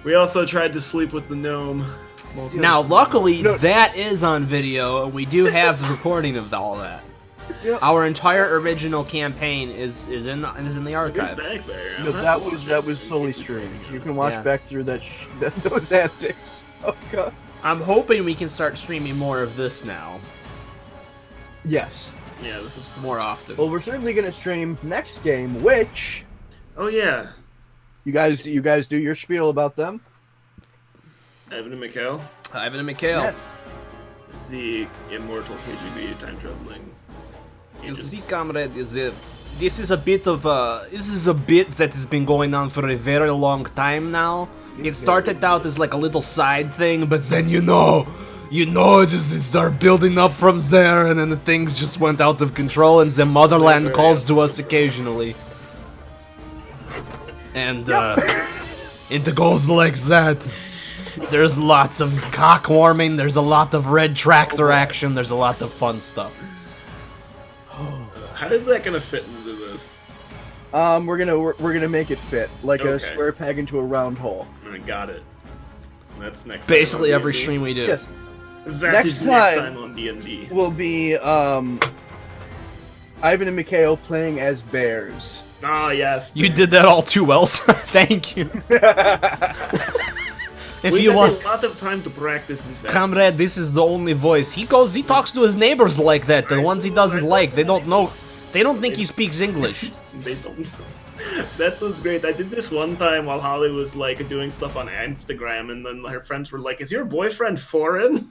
We also tried to sleep with the gnome. Now, luckily, No. that is on video, and we do have the recording of all that. Yeah. Our entire original campaign is in the Who's archive. back there? No, that was solely streamed. You can watch Yeah. back through those antics. Oh god. I'm hoping we can start streaming more of this now, Yes. Yeah, this is. more often. Well, we're certainly gonna stream next game, which Oh yeah, you guys do your spiel about them. Evan and Mikhail. Ivan and Mikhail. Yes. It's the immortal KGB time traveling. You see, comrade, this is a bit that has been going on for a very long time now. It started out as like a little side thing, but then it started building up from there, and then the things just went out of control, and the motherland calls to us occasionally. And it goes like that. There's lots of cock warming, there's a lot of red tractor action, there's a lot of fun stuff. How is that gonna fit into this? We're gonna make it fit like a Okay. square peg into a round hole. I got it. That's next. Basically time on every D&D. stream we do. Yes. That Next is next time. time on D&D. Will be Ivan and Mikhail playing as bears. Ah yes. You did that all too well, sir. Thank you. If We you had want, a lot of time to practice this. comrade, this is the only voice. He talks to his neighbors like that. The ones he doesn't like, they don't know. They don't think he speaks English. They don't know. That was great. I did this one time while Holly was like doing stuff on Instagram, and then her friends were like, "Is your boyfriend foreign?"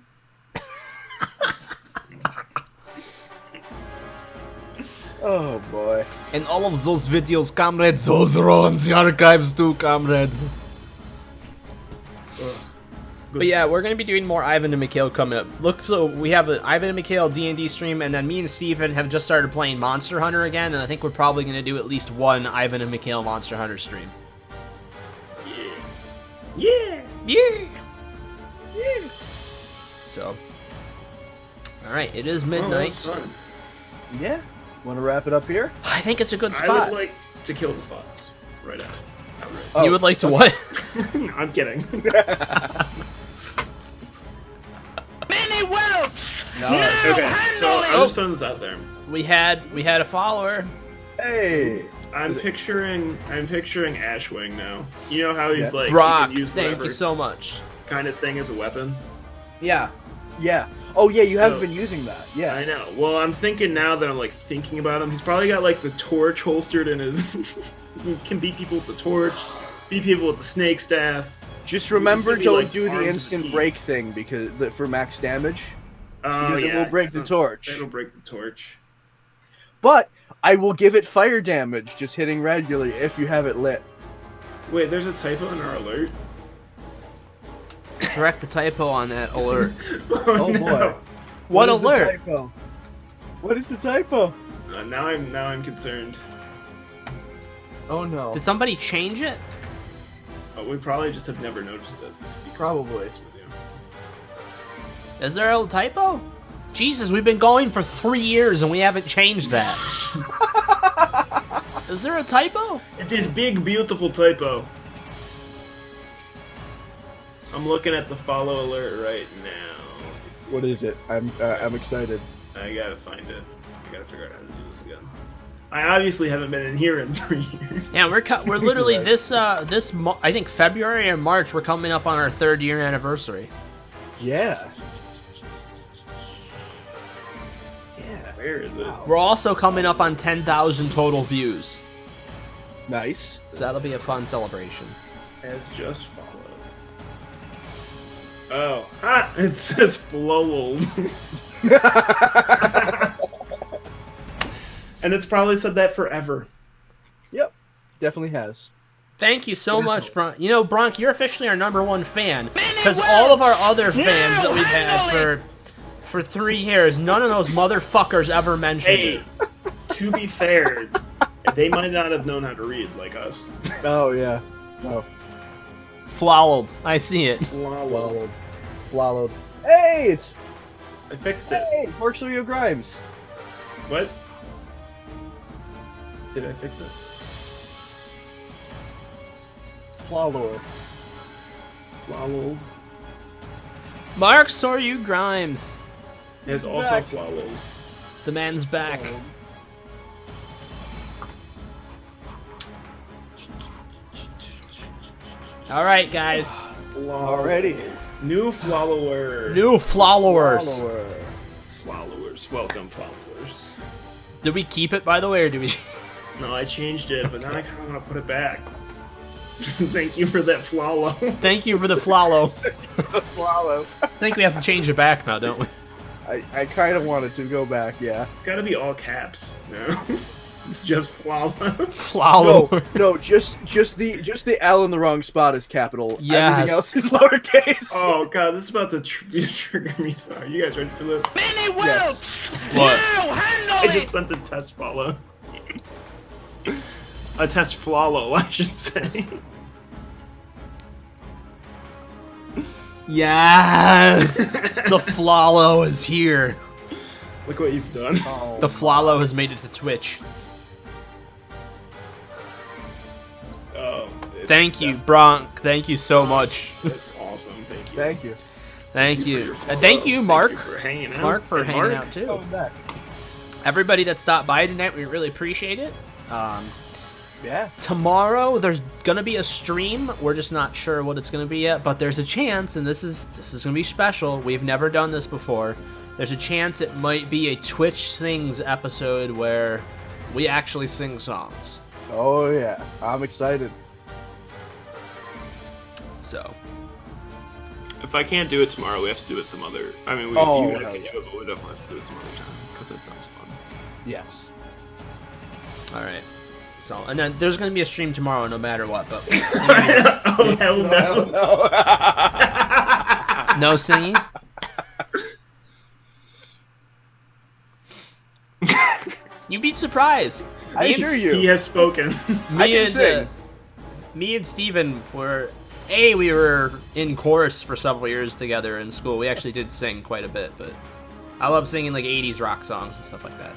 Oh boy. And all of those videos, comrade, those are all in the archives too, comrade. But yeah, we're gonna be doing more Ivan and Mikhail coming up. Look, so we have an Ivan and Mikhail D&D stream, and then me and Steven have just started playing Monster Hunter again, and I think we're probably gonna do at least one Ivan and Mikhail Monster Hunter stream. Yeah. Yeah. So, all right, it is Oh, midnight. that's fun. Yeah. Want to wrap it up here? I think it's a good I spot. would like to kill the fox right out. Outright. Oh. You would like to what? No, I'm kidding. Many welps! No. Okay, so I'm just throwing this out there. We had a follower. Hey. I'm picturing Ashwing now. You know how he's Yeah. like Brock, he can use thank whatever you so much. kind of thing as a weapon. Yeah. Yeah. Oh yeah, you haven't So- been using that. Yeah. I know. Well, I'm thinking now that I'm like thinking about him, he's probably got like the torch holstered in his. He can beat people with the torch, beat people with the snake staff. Just He's remember, gonna be, don't like, do armed the to instant teeth. break thing because for max damage. Oh Because yeah, it will break the torch. It'll break the torch. But I will give it fire damage just hitting regularly if you have it lit. Wait, there's a typo in our alert. Correct the typo on that alert. Oh no. boy. What is the alert? typo? What is the typo? Now I'm concerned. Oh no. Did somebody change it? But we probably just have never noticed it. Probably. With you. Is there a typo? Jesus, we've been going for 3 years and we haven't changed that. Is there a typo? It is big, beautiful typo. I'm looking at the follow alert right now. Let me see. What is it? I'm excited. I gotta find it. I gotta figure out how to do this again. I obviously haven't been in here in 3 years. Yeah, we're literally I think February and March we're coming up on our 3rd year anniversary. Yeah. Where is it? We're also coming up on 10,000 total views. Nice. So that'll be a fun celebration. Has just followed. Oh, ha! It says flowled. And it's probably said that forever. Yep. Definitely has. Thank you so much, Bronk. You know, Bronk, you're officially our #1 fan. Because all of our other fans that we've had for 3 years, none of those motherfuckers ever mentioned it. To be fair, they might not have known how to read like us. Oh, yeah. Oh. Flowled. I see it. Flowled. Flowled. Hey, it's... I fixed it. Hey, Marcelio Grimes. What? Did I fix it? Flowlord. Flowled. Mark Soryu Grimes. Is also back. flowled. The man's back. Alright, guys. Alrighty. New follower. New followers. Followers. Welcome, followers. Did we keep it, by the way, or did we... No, I changed it, but now I kind of want to put it back. Thank you for that flawlow. Thank you for the flowlow. The Flowlow. I think we have to change it back now, don't we? I kind of wanted to go back, yeah. It's got to be all caps. No, it's just flawlow. Flowlow. No, just the L in the wrong spot is capital. Yes. Everything else is lowercase. Oh god, this is about to trigger me. Sorry, you guys ready for this? Mini Yes. welps. What? You handle I it. just sent a test follow. A test flawlow, I should say. Yes! The flawlow is here. Look what you've done. Oh, The flawlow has made it to Twitch. Oh, Thank you, Bronk. Thank you so much. That's awesome. Thank you. thank you. Thank for you. your follow. Thank you, Mark. Thank you for hanging out. Mark for And hanging Mark, out too. Coming back. Everybody that stopped by tonight, we really appreciate it. Yeah. Tomorrow there's gonna be a stream. We're just not sure what it's gonna be yet, but there's a chance, and this is gonna be special. We've never done this before. There's a chance it might be a Twitch Sings episode where we actually sing songs. Oh yeah. I'm excited. So If I can't do it tomorrow, we have to do it some other. I mean, you guys hell can yeah. do it, but we definitely have to do it some other time because that sounds fun. Yes. all right. So and then there's gonna be a stream tomorrow, no matter what. But Oh hell no! no singing. You'd be surprised. I assure you. He has spoken. I can sing. Me and Steven were we were in chorus for several years together in school. We actually did sing quite a bit, but I love singing like 80s rock songs and stuff like that.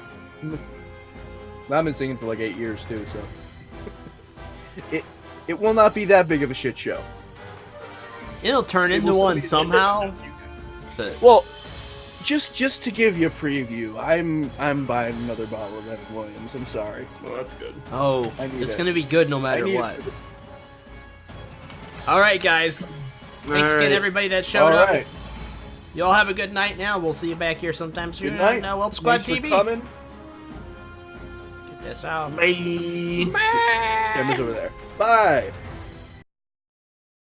I've been singing for like 8 years too, so it will not be that big of a shit show. It'll turn It into will one still be- somehow. But Well, just to give you a preview, I'm buying another bottle of Evan Williams. I'm sorry. Well, that's good. oh, I need it's it. gonna be good no I matter need what. it. All right, guys. Thanks again, Alright. everybody that All showed up. right. Y'all have a good night now. We'll see you back here sometime soon Good night. on Welp Squad Thanks for TV. coming. Get this out. Bye. Camera's over there. Bye.